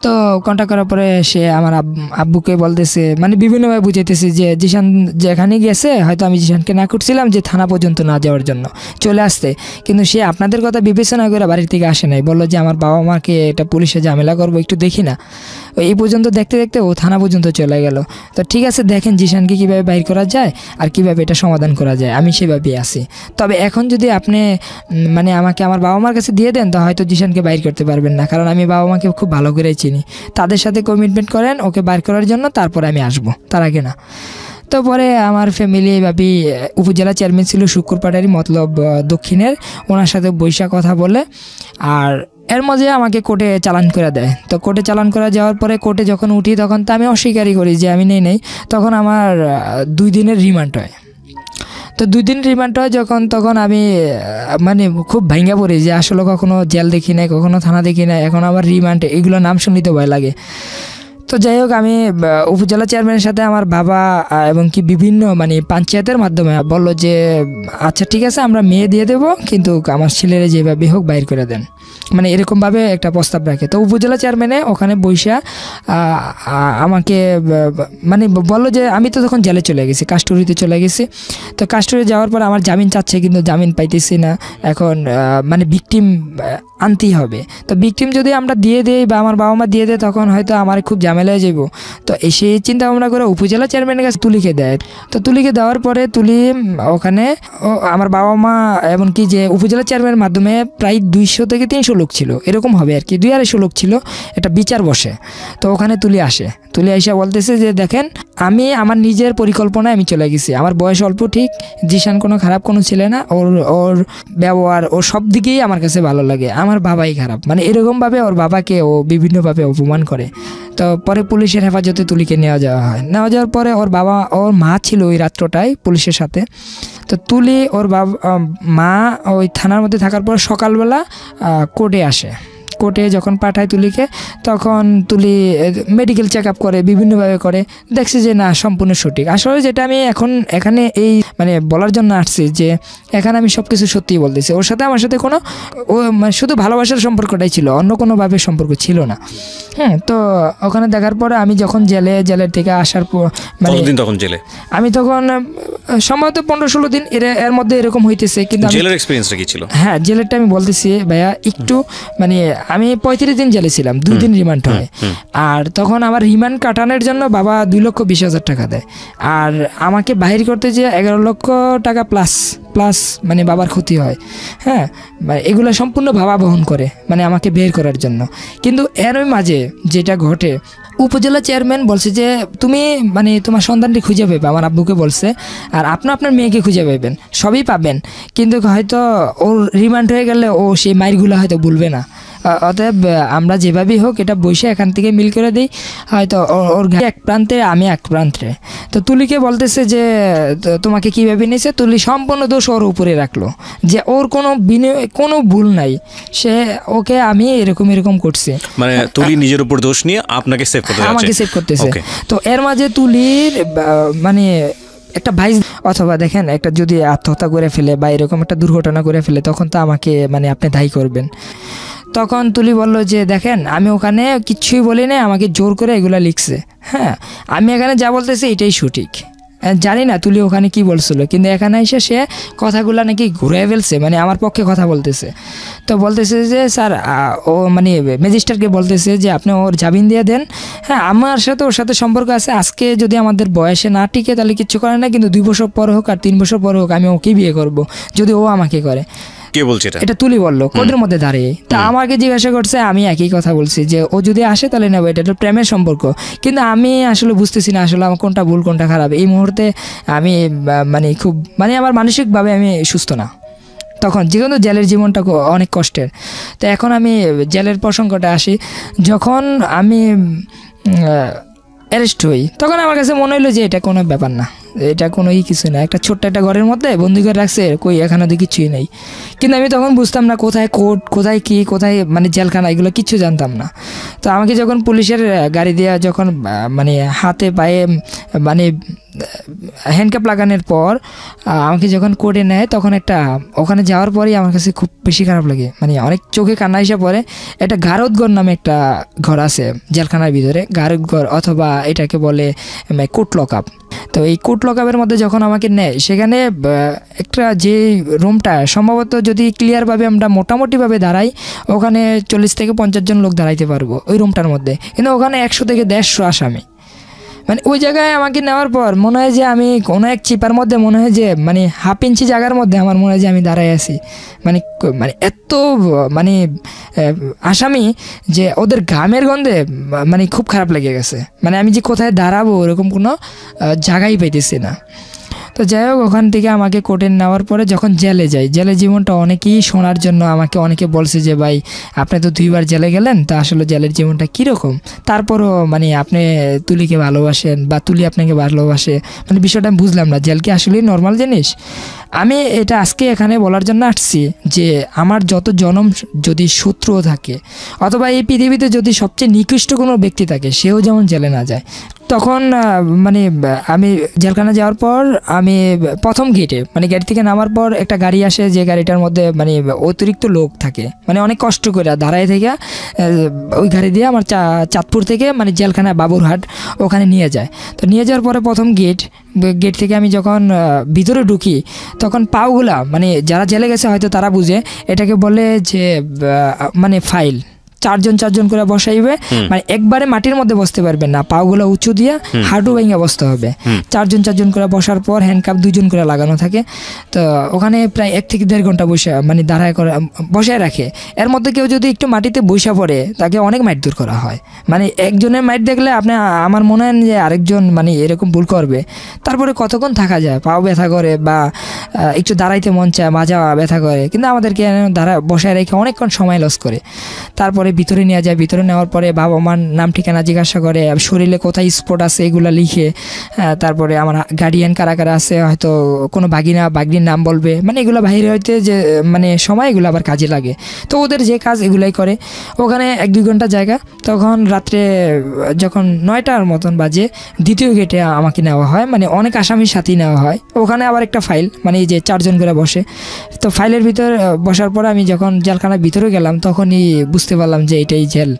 তো কন্ট্যাক্ট করার পরে সে আমার আব্বুকে বলতেছে, মানে বিভিন্নভাবে বুঝাইতেছে যে জিশান যেখানে গেছে, হয়তো আমি জিশানকে না করছিলাম যে থানা পর্যন্ত না যাওয়ার জন্য চলে আসতে, কিন্তু সে আপনাদের কথা বিবেচনা করে বাড়ির থেকে আসে নাই, বললো যে আমার বাবা মাকে এটা পুলিশে ঝামেলা করবো, একটু দেখি না। এই পর্যন্ত দেখতে দেখতে ও থানা পর্যন্ত চলে গেল। তো ঠিক আছে, দেখেন জিশানকে কীভাবে বাইর করা যায় আর কীভাবে এটা সমাধান করা যায়, আমি সেভাবেই আছি। তবে এখন যদি আপনি মানে আমাকে আমার বাবা মার কাছে দিয়ে দেন, তো হয়তো জিশানকে বাইর করতে পারবেন না, কারণ আমি বাবা মাকে খুব ভালো করেই চিনি, তাদের সাথে কমিটমেন্ট করেন ওকে বাইর করার জন্য, তারপরে আমি আসবো, তার আগে না। তো পরে আমার ফ্যামিলি ভাবি উপজেলা চেয়ারম্যান ছিল শুক্রপাড়ারই, মতলব দক্ষিণের, ওনার সাথে বৈশা কথা বলে, আর এর মধ্যে আমাকে কোর্টে চালান করে দেয়। তো কোর্টে চালান করা যাওয়ার পরে কোর্টে যখন উঠি তখন তো আমি অস্বীকারই করি যে আমি নেই, তখন আমার 2 দিনের রিমান্ড হয়। তো 2 দিন রিমান্ড হয় যখন, তখন আমি মানে খুব ভাঙ্গা পড়ি যে আসলে কখনো জেল দেখি নাই, কখনো থানা দেখি নাই, এখন আবার রিমান্ড, এগুলো নাম শুনতে ভয় লাগে। তো যাই হোক, আমি উপজেলা চেয়ারম্যানের সাথে আমার বাবা এবং কি বিভিন্ন মানে পঞ্চায়েতের মাধ্যমে বললো যে আচ্ছা ঠিক আছে, আমরা মেয়ে দিয়ে দেবো, কিন্তু আমার ছেলেরা যেভাবে হোক বাইর করে দেন, মানে এরকমভাবে একটা প্রস্তাব রাখে। তো উপজেলা চেয়ারম্যানে ওখানে বৈশা আমাকে মানে বললো যে আমি তো তখন জেলে চলে গেছি, কাস্টডিতে চলে গেছি। তো কাস্টডি যাওয়ার পর আমার জামিন চাচ্ছে, কিন্তু জামিন পাইতেছি না। এখন মানে ভিকটিম আনতেই হবে। তো ভিকটিম যদি আমরা দিয়ে দিই বা আমার বাবা মা দিয়ে দেয়, তখন হয়তো আমার খুব ঝামেলায় যাব। তো সেই চিন্তা ভাবনা করে উপজেলা চেয়ারম্যানের কাছে তুলিকে দেয়। তো তুলিকে দেওয়ার পরে তুলি ওখানে আমার বাবা মা এমনকি যে উপজেলা চেয়ারম্যানের মাধ্যমে প্রায় 200 থেকে 300 লোক ছিল, এরকম হবে আর কি, 200-250 লোক ছিল, একটা বিচার বসে। তো ওখানে তুলি আসে, তুলি আইসা বলতেছে যে দেখেন, আমি আমার নিজের পরিকল্পনায় আমি চলে গেছি, আমার বয়স অল্প ঠিক, জিশান কোনো খারাপ কোনো ছেলে না, ওর ব্যবহার ওর সব দিকেই আমার কাছে ভালো লাগে, আমার বাবাই খারাপ, মানে এরকমভাবে ওর বাবাকে ও বিভিন্নভাবে অপমান করে। তো পরে পুলিশের হেফাজতে তুলিকে নেওয়া যাওয়ার পরে ওর মা ছিল ওই রাত্রটায় পুলিশের সাথে। তো তুলি ওর মা ওই থানার মধ্যে থাকার পর সকালবেলা কোর্টে আসে। কোর্টে যখন পাঠায় তুলিকে, তখন তুলি মেডিকেল চেক আপ করে, বিভিন্নভাবে করে, দেখছি যে না, সম্পূর্ণ সঠিক। আসলে যেটা আমি এখানে এই মানে বলার জন্য আসছি যে এখানে আমি সব কিছু সত্যিই বলতেছি, ওর সাথে আমার সাথে কোনো মানে শুধু ভালোবাসার সম্পর্কটাই ছিল, অন্য কোনোভাবে সম্পর্ক ছিল না। তো ওখানে দেখার পরে আমি যখন জেলের থেকে আসার পর মানে তখন জেলে আমি তখন সম্ভবত 15-16 দিন এর মধ্যে এরকম হইতেছে। কিন্তু জেলের এক্সপেরিয়েন্সটা কি ছিল? হ্যাঁ, জেলেরটা আমি বলতেছি ভাইয়া একটু, মানে আমি 35 দিন জেলে ছিলাম, 2 দিন রিমান্ড হয়। আর তখন আমার রিমান্ড কাটানোর জন্য বাবা 2,20,000 টাকা দেয়, আর আমাকে বাহির করতে যে 11 লক্ষ টাকা প্লাস মানে বাবার ক্ষতি হয়। হ্যাঁ, মানে এগুলো সম্পূর্ণ বাবা বহন করে, মানে আমাকে বের করার জন্য। কিন্তু এর মাঝে যেটা ঘটে, উপজেলা চেয়ারম্যান বলছে যে তুমি মানে তোমার সন্তানটি খুঁজে পাবে, আমার আব্বুকে বলছে, আর আপনার মেয়েকে খুঁজে পাবেন, সবই পাবেন, কিন্তু হয়তো ওর রিমান্ড হয়ে গেলে ও সেই মাইরগুলো হয়তো ভুলবে না। অতএব আমরা যেভাবেই হোক এটা বসে এখান থেকে মিল করে দিই, হয়তো ওর এক প্রান্তে আমি এক প্রান্তে। তো তুলিকে বলতেছে যে তোমাকে কীভাবে নিয়েছে, তুলি সম্পূর্ণ দোষ ওর উপরে রাখলো, যে ওর কোনো ভুল নাই, সে ওকে আমি এরকম করছি, মানে তুলি নিজের উপর দোষ নিয়ে আপনাকে সেভ করতে যাচ্ছে, আমাকে সেভ করতেছে। তো এর মাঝে তুলির মানে একটা ভাই অথবা দেখেন একটা যদি আত্মহত্যা করে ফেলে বা এরকম একটা দুর্ঘটনা করে ফেলে, তখন তো আমাকে মানে আপনি দায়ী করবেন। তখন তুলি বলল যে দেখেন আমি ওখানে কিচ্ছুই বলি না, আমাকে জোর করে এগুলো লিখছে, হ্যাঁ আমি এখানে যা বলতেছি এটাই সঠিক। জানি না তুলি ওখানে কি বলছিল, কিন্তু এখানে এসে সে কথাগুলো নাকি ঘুরে ফেলছে, মানে আমার পক্ষে কথা বলতেছে। তো বলতেছে যে স্যার ও মানে ম্যাজিস্ট্রেটকে বলতেছে যে আপনি ওর জামিন দিয়ে দেন, হ্যাঁ আমার সাথে ওর সাথে সম্পর্ক আছে, আজকে যদি আমাদের বয়সে না টিকে তাহলে কিচ্ছু করে না, কিন্তু 2 বছর পর হোক আর 3 বছর পর হোক আমি ওকে বিয়ে করব যদি ও আমাকে করে। কে বলছে এটা তুলি বললো কোর্টের মধ্যে দাঁড়িয়ে। তা আমাকে জিজ্ঞাসা করছে, আমি একই কথা বলছি যে ও যদি আসে তাহলে নেবো, এটা তো প্রেমের সম্পর্ক। কিন্তু আমি আসলে বুঝতেছি না আসলে আমার কোনটা ভুল কোনটা খারাপ। এই মুহূর্তে আমি মানে খুব মানে আমার মানসিকভাবে আমি সুস্থ না। তখন যেহেতু জেলের জীবনটা অনেক কষ্টের, তো এখন আমি জেলের প্রসঙ্গটা আসি। যখন আমি অ্যারেস্ট হই তখন আমার কাছে মনে হলো যে এটা কোনো ব্যাপার না, এটা কোনোই কিছু না, একটা ছোট্ট একটা ঘরের মধ্যে বন্দি করে রাখছে, কই এখানে তো কিছুই নেই। কিন্তু আমি তখন বুঝতাম না কোথায় কোর্ট, কোথায় কি, কোথায় মানে জেলখানা, এগুলো কিচ্ছু জানতাম না। তো আমাকে যখন পুলিশের গাড়ি দিয়ে যখন মানে হাতে পায়ে মানে হ্যান্ডকাপ লাগানোর পর আমাকে যখন কোর্টে নেয়, তখন একটা ওখানে যাওয়ার পরেই আমার কাছে খুব বেশি খারাপ লাগে, মানে অনেক চোখে কান্না এসে পড়ে। একটা গারদঘর নামে একটা ঘর আছে জেলখানার ভিতরে, গারদঘর অথবা এটাকে বলে কোর্ট লকআপ। তো এই কোর্ট লকআপের মধ্যে যখন আমাকে নেয়, সেখানে একটা যে রুমটা সম্ভবত যদি ক্লিয়ারভাবে আমরা মোটামুটিভাবে দাঁড়াই, ওখানে 40 থেকে 50 জন লোক দাঁড়াইতে পারবো ওই রুমটার মধ্যে, কিন্তু ওখানে 100 থেকে 150 আসামি। মানে ওই জায়গায় আমাকে নেওয়ার পর মনে হয় যে আমি কোনো এক চিপার মধ্যে, মনে হয় যে মানে হাফ ইঞ্চি জায়গার মধ্যে আমার মনে হয় যে আমি দাঁড়াই আছি। মানে মানে এত মানে আসামি যে ওদের ঘামের গন্ধে মানে খুব খারাপ লেগে গেছে, মানে আমি যে কোথায় দাঁড়াবো ওরকম কোনো জায়গাই পাইতেছি না। তো যাই হোক, ওখান থেকে আমাকে কোর্টে নেওয়ার পরে যখন জেলে যাই, জেলের জীবনটা অনেকেই শোনার জন্য আমাকে অনেকে বলছে যে ভাই আপনি তো 2 বার জেলে গেলেন, তা আসলে জেলের জীবনটা কীরকম, তারপরও মানে আপনি তুলিকে ভালোবাসেন বা তুলি আপনাকে ভালোবাসে, মানে বিষয়টা আমি বুঝলাম না, জেল কি আসলেই নর্মাল জিনিস। আমি এটা আজকে এখানে বলার জন্য আসছি যে আমার যত জনম যদি শত্রুও থাকে, অথবা এই পৃথিবীতে যদি সবচেয়ে নিকৃষ্ট কোনো ব্যক্তি থাকে, সেও যেমন জেলে না যায়। তখন মানে আমি জেলখানা যাওয়ার পর আমি প্রথম গেটে মানে গাড়ি থেকে নামার পর একটা গাড়ি আসে, যে গাড়িটার মধ্যে মানে অতিরিক্ত লোক থাকে, মানে অনেক কষ্ট করে দাঁড়ায় থেকে ওই গাড়ি দিয়ে আমার চাঁদপুর থেকে মানে জেলখানা বাবুরহাট ওখানে নিয়ে যায়। তো নিয়ে যাওয়ার পরে প্রথম গেট থেকে আমি যখন ভিতরে ঢুকি, তখন পাওগুলা মানে যারা জেলে গেছে হয়তো তারা বুঝে, এটাকে বলে যে মানে ফাইল 4 জন করে বসাইবে, মানে একবারে মাটির মধ্যে বসতে পারবেন না, পাগুলো উঁচু দিয়ে হাঁটু ভেঙে বসতে হবে। 4 জন করে বসার পর হ্যান্ডকাপ 2 জন করে লাগানো থাকে। তো ওখানে প্রায় 1 থেকে 1.5 ঘন্টা মানে দাঁড়ায় করে বসায় রাখে। এর মধ্যে কেউ যদি একটু মাটিতে বসা পড়ে, তাকে অনেক মাইট দূর করা হয়। মানে একজনের মাইট দেখলে আপনি আমার মনে হয় যে আরেকজন মানে এরকম ভুল করবে। তারপরে কতক্ষণ থাকা যায়, পাও ব্যথা করে বা একটু দাঁড়াইতে মন চায়, মাজা ব্যথা করে, কিন্তু আমাদেরকে বসায় রেখে অনেকক্ষণ সময় লস করে। তারপরে ভিতরে নিয়ে যায়, ভিতরে নেওয়ার পরে বাবা মার নাম ঠিকানা জিজ্ঞাসা করে, শরীরে কোথায় স্পট আছে এগুলো লিখে, তারপরে আমার গার্ডিয়ান কারা কারা আছে, হয়তো কোনো বাগিনীর নাম বলবে, মানে এগুলো বাইরে হইতে যে মানে সময় এগুলো আবার কাজে লাগে। তো ওদের যে কাজ এগুলাই করে। ওখানে 1-2 ঘন্টা জায়গা। তখন রাত্রে যখন 9টার মতন বাজে দ্বিতীয় গেটে আমাকে নেওয়া হয়, মানে অনেক আসামির সাথেই নেওয়া হয়। ওখানে আবার একটা ফাইল, মানে এই যে 4 জন করে বসে। তো ফাইলের ভিতর বসার পর আমি যখন জেলখানার ভিতরে গেলাম, তখনই বুঝতে পারলাম যে এটাই জেল।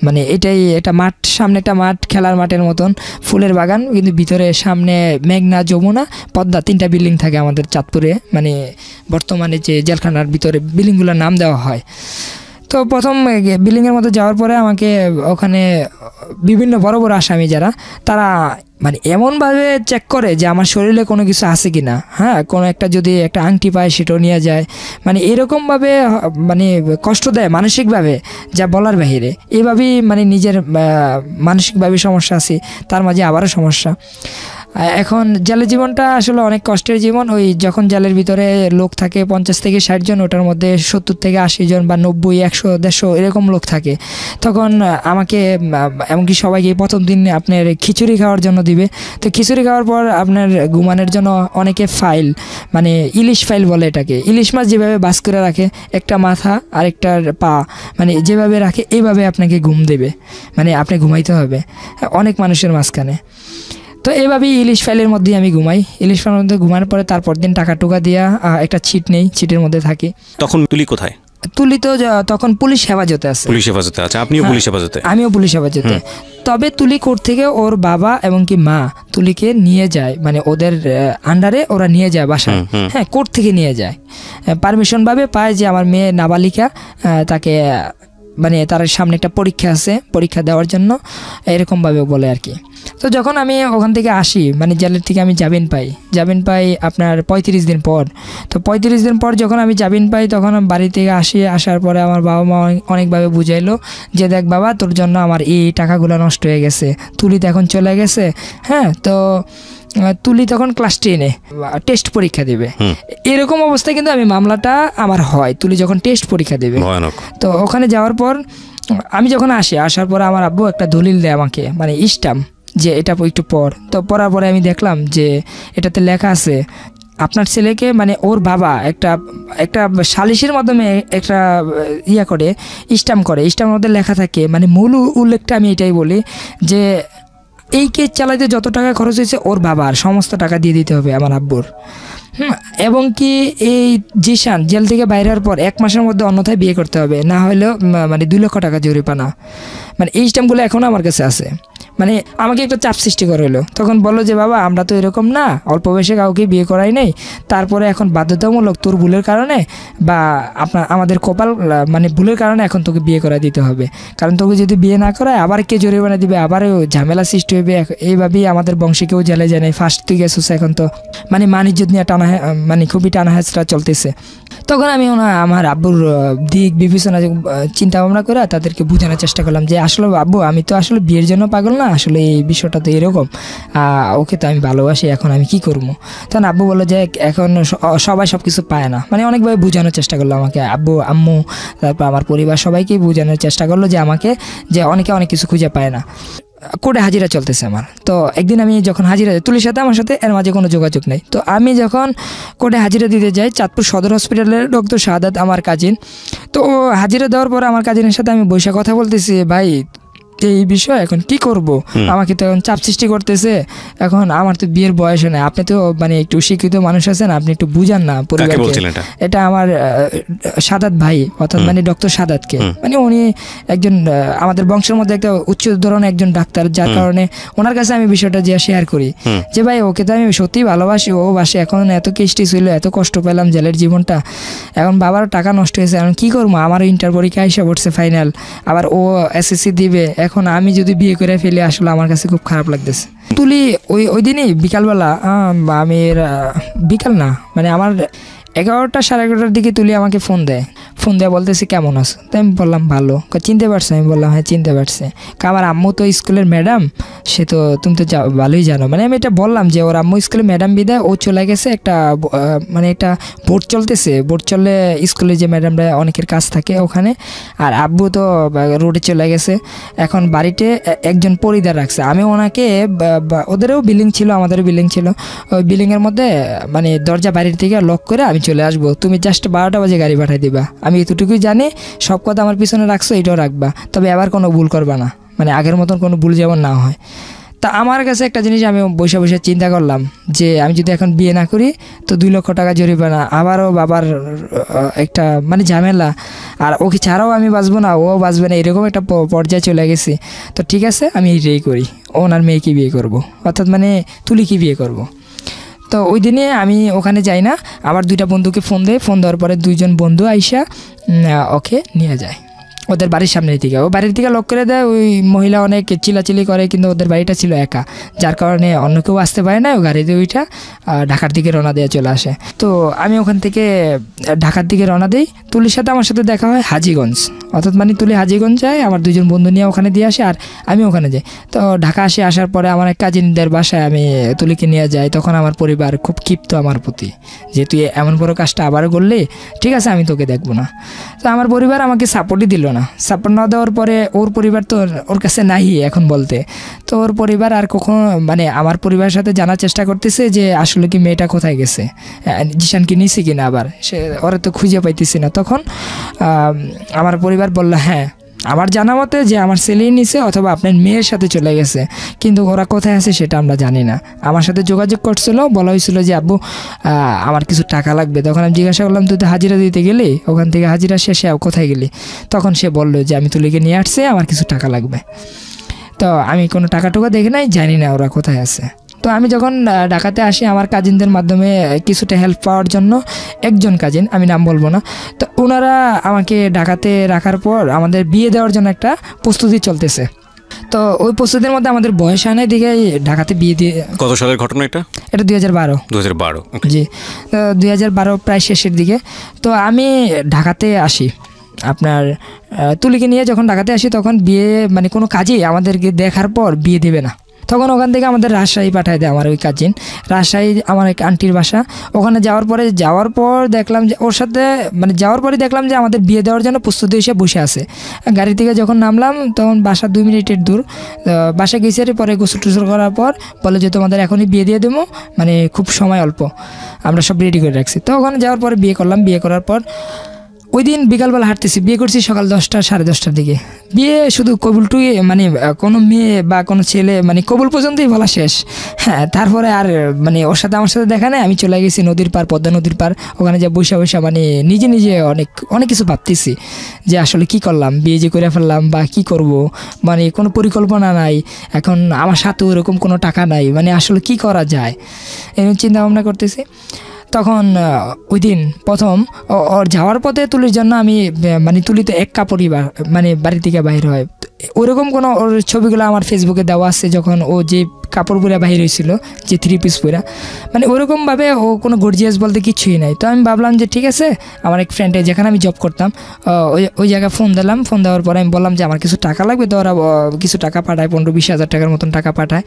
মানে এটাই একটা মাঠ, সামনে একটা মাঠ, খেলার মাঠের মতন, ফুলের বাগান, কিন্তু ভিতরে সামনে মেঘনা, যমুনা, পদ্মা 3টা বিল্ডিং থাকে আমাদের চাঁদপুরে, মানে বর্তমানে যে জেলখানার ভিতরে বিল্ডিংগুলোর নাম দেওয়া হয়। তো তো প্রথম বিল্ডিংয়ের মধ্যে যাওয়ার পরে আমাকে ওখানে বিভিন্ন বড় বড় আসামি যারা তারা মানে এমনভাবে চেক করে যে আমার শরীরে কোনো কিছু আছে কি না, হ্যাঁ, কোনো একটা যদি একটা আংটি পায় সেটাও নিয়ে যায়, মানে এরকমভাবে মানে কষ্ট দেয় মানসিকভাবে যা বলার বাহিরে। এইভাবেই মানে নিজের মানসিকভাবে সমস্যা আছে, তার মাঝে আবারও সমস্যা। এখন জেলের জীবনটা আসলে অনেক কষ্টের জীবন। ওই যখন জেলের ভিতরে লোক থাকে 50 থেকে 60 জন, ওটার মধ্যে 70 থেকে 80 জন বা 90, 100, 150 এরকম লোক থাকে, তখন আমাকে এমনকি সবাইকে প্রথম দিন আপনার খিচুড়ি খাওয়ার জন্য দিবে। তো খিচুড়ি খাওয়ার পর আপনার ঘুমানোর জন্য অনেকে ফাইল, মানে ইলিশ ফাইল বলে এটাকে, ইলিশ মাছ যেভাবে বাস করে রাখে, একটা মাথা আর একটার পা, মানে যেভাবে রাখে এইভাবে আপনাকে ঘুম দেবে, মানে আপনি ঘুমাইতে হবে অনেক মানুষের মাঝখানে। তো এইভাবেই ইলিশ ফাইলের মধ্যেই আমি ঘুমাই। ইলিশ ফাইলের মধ্যে ঘুমানোর পরে তারপর দিন টাকা টুকা দিয়া একটা ছিট নেই, ছিটের মধ্যে থাকি। তখন তুলি কোথায়? তুলি তো তখন পুলিশ হেফাজতে আছে। পুলিশ হেফাজতে আছে, আপনিও পুলিশ হেফাজতে? আমিও পুলিশ হেফাজতে। তবে তুলি কোর্ট থেকে ওর বাবা এবং কি মা তুলিকে নিয়ে যায়, মানে ওদের আন্ডারে ওরা নিয়ে যায় বাসায়, হ্যাঁ, কোর্ট থেকে নিয়ে যায়, পারমিশন ভাবে পায় যে আমার মেয়ে নাবালিকা, তাকে মানে তার সামনে একটা পরীক্ষা আছে, পরীক্ষা দেওয়ার জন্য এরকমভাবে বলে আর কি। তো যখন আমি ওখান থেকে আসি, মানে জেলের থেকে আমি জামিন পাই আপনার 35 দিন পর। তো 35 দিন পর যখন আমি জামিন পাই, তখন আমি বাড়ি থেকে আসার পরে আমার বাবা মা অনেকভাবে বুঝাইলো যে দেখ বাবা, তোর জন্য আমার এই টাকাগুলো নষ্ট হয়ে গেছে, তুলিতে এখন চলে গেছে, হ্যাঁ। তো তুলি তখন ক্লাস 10-এ টেস্ট পরীক্ষা দেবে, এরকম অবস্থায় কিন্তু আমি মামলাটা আমার হয়, তুলি যখন টেস্ট পরীক্ষা দেবে। তো ওখানে যাওয়ার পর আমি যখন আসার পর আমার আব্বু একটা দলিল দেয় আমাকে, মানে স্ট্যাম্প, যে এটা একটু পর। তো পড়ার পরে আমি দেখলাম যে এটাতে লেখা আছে আপনার ছেলেকে, মানে ওর বাবা একটা সালিশের মাধ্যমে একটা করে স্ট্যাম্পের মধ্যে লেখা থাকে, মানে মূল উল্লেখটা আমি এটাই বলি যে এই কেস চালাইতে যত টাকা খরচ হয়েছে ওর বাবার সমস্ত টাকা দিয়ে দিতে হবে আমার আব্বুর। এবং কি এই জিশান জেল থেকে বাইরে হওয়ার পর 1 মাসের মধ্যে অন্যথায় বিয়ে করতে হবে, না হলেও মানে 2 লক্ষ টাকা জরিমানা। মানে এই স্ট্যাম্পগুলো এখনও আমার কাছে আছে। মানে আমাকে একটা চাপ সৃষ্টি করে হলো। তখন বললো যে বাবা, আমরা তো এরকম না, অল্প বয়সে কাউকে বিয়ে করাই নাই, তারপরে এখন বাধ্যতামূলক তোর ভুলের কারণে বা আমাদের কপাল মানে ভুলের কারণে এখন তোকে বিয়ে করা দিতে হবে, কারণ তোকে যদি বিয়ে না করায় আবার কে জরিমানা দিবে, আবারও ঝামেলা সৃষ্টি হবে। এইভাবেই আমাদের বংশে কেউ জেলে যায় নাই, ফার্স্ট তুই গেছিস, এখন তো মানে ইজ্জত নিয়ে মানে খুবই টানাহেঁচড়া চলতেছে। তখন আমি আমার আব্বুর দিক বিবেচনা চিন্তা ভাবনা করে তাদেরকে বোঝানোর চেষ্টা করলাম যে আসলে আব্বু, আমি তো আসলে বিয়ের জন্য পাগল না, আসলে এই বিষয়টা তো এরকম, ওকে তো আমি ভালোবাসি, এখন আমি কি করবো। তখন আব্বু বললো যে এখন সবাই সব কিছু পায় না, মানে অনেকভাবে বোঝানোর চেষ্টা করলো আমাকে, আব্বু আম্মু তারপর আমার পরিবার সবাইকেই বোঝানোর চেষ্টা করলো যে আমাকে, যে অনেকে অনেক কিছু খুঁজে পায় না। কোর্টে হাজিরা চলতেছে আমার। তো একদিন আমি যখন হাজিরা, তুলির সাথে আমার সাথে এর মাঝে কোনো যোগাযোগ নেই, তো আমি যখন কোর্টে হাজিরা দিতে যাই, চাঁদপুর সদর হসপিটালের ডক্টর শাহাদাত আমার কাজিন। তো হাজিরা দেওয়ার পর আমার কাজিনের সাথে আমি বসে কথা বলতেছি, ভাই এই বিষয় এখন কি করব, আমাকে তো এখন চাপ সৃষ্টি করতেছে, এখন আমার তো বিয়ের বয়স নেই, আপনি তো মানে একটু শিক্ষিত মানুষ আছেন, আপনি একটু বুঝান না পরিবারকে। এটা আমার সাদাত ভাই, অর্থাৎ মানে ডক্টর সাদাতকে, মানে উনি একজন আমাদের বংশের মধ্যে একটা উচ্চ ধরনের একজন ডাক্তার, যার কারণে ওনার কাছে আমি বিষয়টা যে শেয়ার করি যে ভাই, ওকে তো আমি সত্যিই ভালোবাসি, ও বাসে, এখন এত কেষ্টি ছিল, এত কষ্ট পেলাম জেলের জীবনটা, এখন বাবার টাকা নষ্ট হয়েছে, এখন কি করবো, আমারও ইন্টার পরীক্ষা এসে পড়ছে ফাইনাল, আবার ও SSC দিবে, এখন আমি যদি বিয়ে করে ফেলি আসলে আমার কাছে খুব খারাপ লাগতেছে। তুলি ওই দিনই বিকালবেলা, আমি বিকাল না মানে আমার 11টা 11:30 দিকে তুলি আমাকে ফোন দেয় বলতেছি কেমন আছো, তো আমি বললাম ভালো। চিনতে পারছো? আমি বললাম হ্যাঁ চিনতে পারছে। আমার আম্মু তো স্কুলের ম্যাডাম, সে তো তুমি তো ভালোই জানো, মানে আমি এটা বললাম যে ওর আম্মু স্কুলের ম্যাডাম বিদায় ও চলে গেছে, একটা মানে একটা বোর্ড চলতেছে, বোর্ড চললে স্কুলে যে ম্যাডামরা অনেকের কাজ থাকে ওখানে, আর আব্বু তো রোডে চলে গেছে, এখন বাড়িতে একজন পরিদার রাখছে। আমি ওনাকে, ওদেরও বিল্ডিং ছিল আমাদেরও বিল্ডিং ছিল, ওই বিল্ডিংয়ের মধ্যে মানে দরজা বাড়ির থেকে লক করে আমি চলে আসবো, তুমি জাস্ট 12টা বাজে গাড়ি পাঠিয়ে দিবা, আমি এতটুকুই জানি, সব কথা আমার পিছনে রাখছো, এটাও রাখবা, তবে আবার কোনো ভুল করবা না, মানে আগের মতন কোনো ভুল যেমন না হয়। তা আমার কাছে একটা জিনিস আমি বসে বসে চিন্তা করলাম যে আমি যদি এখন বিয়ে না করি তো 2 লক্ষ টাকা জরিমানা, আবারও বাবার একটা মানে ঝামেলা, আর ওকে ছাড়াও আমি বাঁচবো না, ও বাঁচবে না, এরকম একটা পর্যায়ে চলে গেছি। তো ঠিক আছে, আমি এইটাই করি, ওনার মেয়েকে বিয়ে করব, অর্থাৎ মানে তুলিকে বিয়ে করব। তো ওই দিনে আমি ওখানে যাই না, আবার 2টা বন্ধুকে ফোন দেয়, ফোন দেওয়ার পরে 2জন বন্ধু আইসা ওকে নিয়ে যায়। ওদের বাড়ির সামনের দিকে, ও বাড়ির দিকে লক করে দেয়। ওই মহিলা অনেক চিলাচিলি করে, কিন্তু ওদের বাড়িটা ছিল একা, যার কারণে অন্য কেউ আসতে পারে না। ও গাড়িতে ওইটা ঢাকার দিকে রওনা দিয়ে চলে আসে। তো আমি ওখান থেকে ঢাকার দিকে রওনা দিই। তুলির সাথে আমার সাথে দেখা হয় হাজীগঞ্জ, অর্থাৎ মানে তুলি হাজীগঞ্জ যায়, আমার 2জন বন্ধু নিয়ে ওখানে দিয়ে আসে আর আমি ওখানে যাই। তো ঢাকা আসার পরে আমার এক কাজিনদের বাসায় আমি তুলিকে নিয়ে যাই। তখন আমার পরিবার খুব ক্ষিপ্ত আমার প্রতি, যে তুই এমন বড় কাজটা আবার করলি, ঠিক আছে আমি তোকে দেখবো না। তো আমার পরিবার আমাকে সাপোর্টই দিল না। সাপোর্ট না দেওয়ার পরে ওর পরিবার তো ওর কাছে নাই এখন বলতে, তো ওর পরিবার আর কখনো মানে আমার পরিবারের সাথে জানার চেষ্টা করতেছে যে আসলে কি মেয়েটা কোথায় গেছে, জিশান কি নিছি কিনা, আবার সে ওরা তো খুঁজে পাইতেছি না। তখন আমার পরিবার বলল হ্যাঁ আমার জানা মতে যে আমার ছেলেই নিছে অথবা আপনার মেয়ের সাথে চলে গেছে, কিন্তু ওরা কোথায় আছে সেটা আমরা জানি না। আমার সাথে যোগাযোগ করছিল, বলা হয়েছিল যে আব্বু আমার কিছু টাকা লাগবে। তখন আমি জিজ্ঞাসা করলাম তুই তো হাজিরা দিতে গেলি, ওখান থেকে হাজিরা শেষে কোথায় গেলি? তখন সে বললো যে আমি তুলিকে নিয়ে আসছি, আমার কিছু টাকা লাগবে। তো আমি কোনো টাকা টুকা দেখি নাই, জানি না ওরা কোথায় আছে। তো আমি যখন ঢাকাতে আসি আমার কাজিনদের মাধ্যমে কিছুটা হেল্প পাওয়ার জন্য, একজন কাজিন আমি নাম বলবো না, তো ওনারা আমাকে ঢাকাতে রাখার পর আমাদের বিয়ে দেওয়ার জন্য একটা প্রস্তুতি চলতেছে। তো ওই প্রস্তুতির মধ্যে আমাদের বয়স আনার দিকে ঢাকাতে বিয়ে দিয়ে। কত সালের ঘটনা এটা? এটা 2012। 2012 জি, 2012 প্রায় শেষের দিকে। তো আমি ঢাকাতে আসি আপনার তুলিকে নিয়ে। যখন ঢাকাতে আসি তখন বিয়ে মানে কোনো কাজই আমাদেরকে দেখার পর বিয়ে দেবে না। তখন ওখান থেকে আমাদের রাজশাহী পাঠায় দেয় আমার ওই কাজিন। রাজশাহী আমার এক আন্টির বাসা, ওখানে যাওয়ার পর দেখলাম যে ওর সাথে মানে যাওয়ার পরে দেখলাম যে আমাদের বিয়ে দেওয়ার জন্য প্রস্তুতি হিসেবে বসে আছে। গাড়ি থেকে যখন নামলাম তখন বাসা 2 মিনিটের দূর। বাসা গেছে পরে গোসল টোসল করার পর বলে যে তোমাদের এখনই বিয়ে দিয়ে দেবো, মানে খুব সময় অল্প, আমরা সব রেডি করে রাখছি। তো ওখানে যাওয়ার পরে বিয়ে করলাম। বিয়ে করার পর ওই দিন বিকালবেলা হাঁটতেছি, বিয়ে করছি সকাল 10টা 10:30টার দিকে। বিয়ে শুধু কবুলটুই মানে কোনো মেয়ে বা কোনো ছেলে মানে কবুল পর্যন্তই বলা শেষ। হ্যাঁ, তারপরে আর মানে ওর সাথে আমার সাথে দেখা নেই। আমি চলে গেছি নদীর পার, পদ্মা নদীর পার। ওখানে যা বৈশা মানে নিজে অনেক কিছু ভাবতেছি যে আসলে কি করলাম, বিয়ে যে করে ফেললাম বা কি করব, মানে কোনো পরিকল্পনা নাই। এখন আমার সাথে ওরকম কোনো টাকা নাই, মানে আসলে কি করা যায় এরকম চিন্তা ভাবনা করতেছি। তখন ওই দিন প্রথম ওর যাওয়ার পথে তুলির জন্য আমি মানে তুলি তো এক কাপড়ই মানে বাড়ি থেকে বাইর হয়, ওরকম কোনো ওর ছবিগুলো আমার ফেসবুকে দেওয়া আছে। যখন ও যে কাপড় পরে বাহির হয়েছিল, যে 3 পিস পরা, মানে ওরকমভাবে ও কোনো গর্জিয়াস বলতে কিছুই নাই। তো আমি ভাবলাম যে ঠিক আছে, আমার এক ফ্রেন্ডে যেখানে আমি জব করতাম ওই জায়গায় ফোন দিলাম। ফোন দেওয়ার পরে আমি বললাম যে আমার কিছু টাকা লাগবে। তো ওরা কিছু টাকা পাঠায়, 15-20 হাজার টাকার মতন টাকা পাঠায়।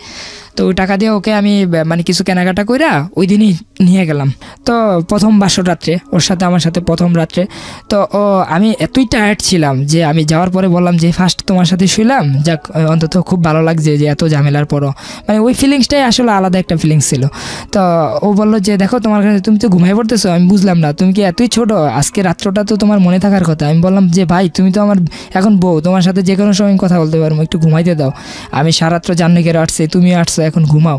তো ওই টাকা দিয়ে ওকে আমি মানে কিছু কেনাকাটা কইরা ওই দিনই নিয়ে গেলাম। তো প্রথম বাসর রাত্রে ওর সাথে আমার সাথে প্রথম রাত্রে। তো আমি এতই টায়ার্ড ছিলাম যে আমি যাওয়ার পরে বললাম যে ফার্স্ট তোমার সাথে শুইলাম, যাক অন্তত খুব ভালো লাগছে যে এত ঝামেলার পরও, মানে ওই ফিলিংসটাই আসলে আলাদা একটা ফিলিংস ছিল। তো ও বললো যে দেখো তোমার কাছে তুমি তো ঘুমাই পড়তেছো। আমি বুঝলাম না, তুমি কি এতই ছোট, আজকে রাত্রটা তো তোমার মনে থাকার কথা। আমি বললাম যে ভাই তুমি তো আমার এখন বউ, তোমার সাথে যে কোনো সময় কথা বলতে পারবো, একটু ঘুমাইতে দাও। আমি সারাত্র জান্নি করে আসছি, তুমি আসছো, এখন ঘুমাও,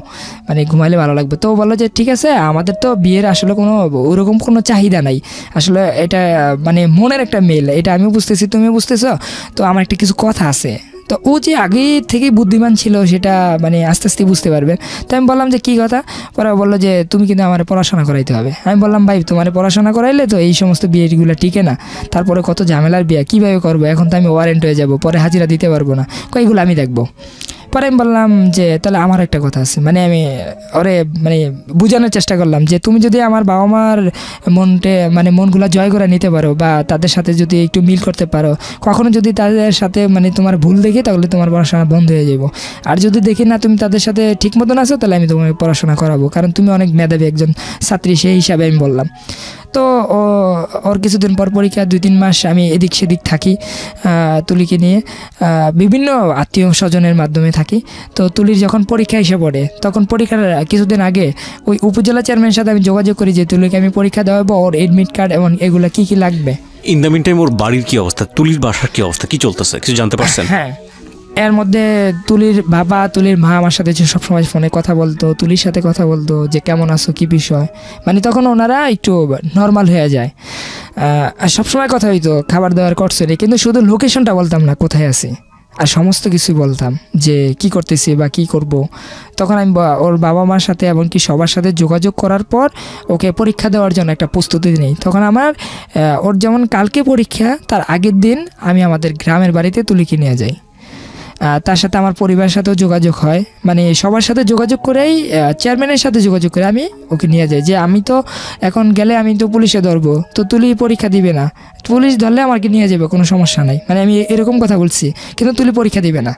মানে ঘুমাইলে ভালো লাগবে। তো ও বললো যে ঠিক আছে, আমাদের তো বিয়ের আসলে কোনো ওরকম কোনো চাহিদা নাই, আসলে এটা মানে মনের একটা মেল, এটা আমিও বুঝতেছি তুমিও বুঝতেছো, তো আমার একটা কিছু কথা আছে। তো ও যে আগে থেকেই বুদ্ধিমান ছিল সেটা মানে আস্তে আস্তে বুঝতে পারবে। তো আমি বললাম যে কী কথা? পরে বললো যে তুমি কিন্তু আমার পড়াশোনা করাইতে হবে। আমি বললাম ভাই তোমার পড়াশোনা করাইলে তো এই সমস্ত বিয়েগুলো টিকে না, তারপরে কত ঝামেলার বিয়ে, কীভাবে করবো, এখন তো আমি ওয়ারেন্ট হয়ে যাব, পরে হাজিরা দিতে পারবো না, কইগুলো আমি দেখবো। পরে আমি বললাম যে তাহলে আমার একটা কথা আছে, মানে আমি ওরে মানে বোঝানোর চেষ্টা করলাম যে তুমি যদি আমার বাবা মার মনগুলো জয় করে নিতে পারো বা তাদের সাথে যদি একটু মিল করতে পারো, কখনো যদি তাদের সাথে মানে তোমার ভুল দেখি তাহলে তোমার পড়াশোনা বন্ধ হয়ে যাবো, আর যদি দেখি না তুমি তাদের সাথে ঠিক মতন আছো তাহলে আমি তোমাকে পড়াশোনা করাবো, কারণ তুমি অনেক মেধাবী একজন ছাত্রী, সেই হিসাবে আমি বললাম। তো ওর কিছুদিন পর পরীক্ষা, 2-3 মাস আমি এদিক সেদিক থাকি তুলিকে নিয়ে, বিভিন্ন আত্মীয় স্বজনের মাধ্যমে থাকি। তো তুলির যখন পরীক্ষা এসে পড়ে তখন পরীক্ষার কিছুদিন আগে ওই উপজেলা চেয়ারম্যানের সাথে আমি যোগাযোগ করি যে তুলিকে আমি পরীক্ষা দেওয়াবো, ওর এডমিট কার্ড এবং এগুলো কী কী লাগবে। ইন দ্য মিন টাইম ওর বাড়ির কী অবস্থা, তুলির বাসার কী অবস্থা, কী চলতেছে কিছু জানতে পারছেন? হ্যাঁ, এর মধ্যে তুলির বাবা তুলির মা আমার সাথে যে সবসময় ফোনে কথা বলতো, তুলির সাথে কথা বলতো যে কেমন আছো, কী বিষয়, মানে তখন ওনারা একটু নর্মাল হয়ে যায়। সবসময় কথা হইতো, খাবার দাবার করছে রে, কিন্তু শুধু লোকেশনটা বলতাম না কোথায় আছি। আর সমস্ত কিছু বলতাম যে কি করতেছি বা কি করব। তখন আমি ওর বাবা মার সাথে এমনকি সবার সাথে যোগাযোগ করার পর ওকে পরীক্ষা দেওয়ার জন্য একটা প্রস্তুতি নিই। তখন আমার ওর যেমন কালকে পরীক্ষা, তার আগের দিন আমি আমাদের গ্রামের বাড়িতে তুলিকে নিয়ে যাই। তার সাথে আমার পরিবারের সাথেও যোগাযোগ হয়, মানে সবার সাথে যোগাযোগ করেই চেয়ারম্যানের সাথে যোগাযোগ করে আমি ওকে নিয়ে যাই যে আমি তো এখন গেলে আমি তো পুলিশে ধরবো, তো তুলি পরীক্ষা দিবে না, পুলিশ ধরলে আমাকে নিয়ে যাবে, কোনো সমস্যা নাই, মানে আমি এরকম কথা বলছি, কিন্তু তুলি পরীক্ষা দিবে না।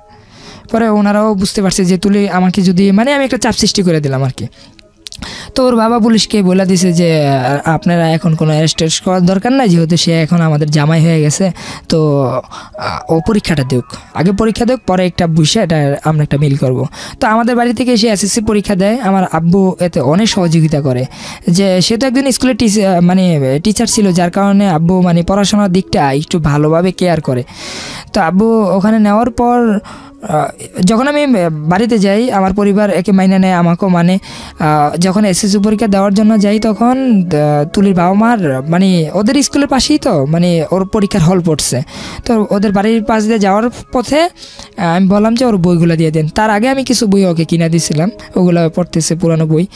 পরে ওনারাও বুঝতে পারছে যে তুলি আমাকে যদি, মানে আমি একটা চাপ সৃষ্টি করে দিলাম আর কি। তো ওর বাবা পুলিশকে বলে দিছে যে আপনারা এখন কোনো অ্যারেস্ট করার দরকার নাই, যেহেতু সে এখন আমাদের জামাই হয়ে গেছে, তো ও পরীক্ষাটা দেখ, আগে পরীক্ষা দেখ, পরে একটা বিষয় এটা আমরা একটা মিল করব। তো আমাদের বাড়ি থেকে সে এসএসসি পরীক্ষা দেয়। আমার আব্বু এতে অনেক সহযোগিতা করে, যে সে তো একজন স্কুলের মানে টিচার ছিল, যার কারণে আব্বু মানে পড়াশোনার দিকটা একটু ভালোভাবে কেয়ার করে। তো আব্বু ওখানে নেওয়ার পর যখন আমি বাড়িতে যাই, আমার পরিবার একে মাইনে নেয়, আমাকেও মানে। যখন এসএসসি পরীক্ষা দেওয়ার জন্য যাই, তখন তুলির বাবা মার মানে ওদের স্কুলের পাশেই তো মানে ওর পরীক্ষার হল পড়ছে, তো ওদের বাড়ির পাশ দিয়ে যাওয়ার পথে আমি বললাম যে ওর বইগুলো দিয়ে দেন। তার আগে আমি কিছু বই ওকে কিনে দিয়েছিলাম, ওগুলো পড়তেছে, পুরানো বই।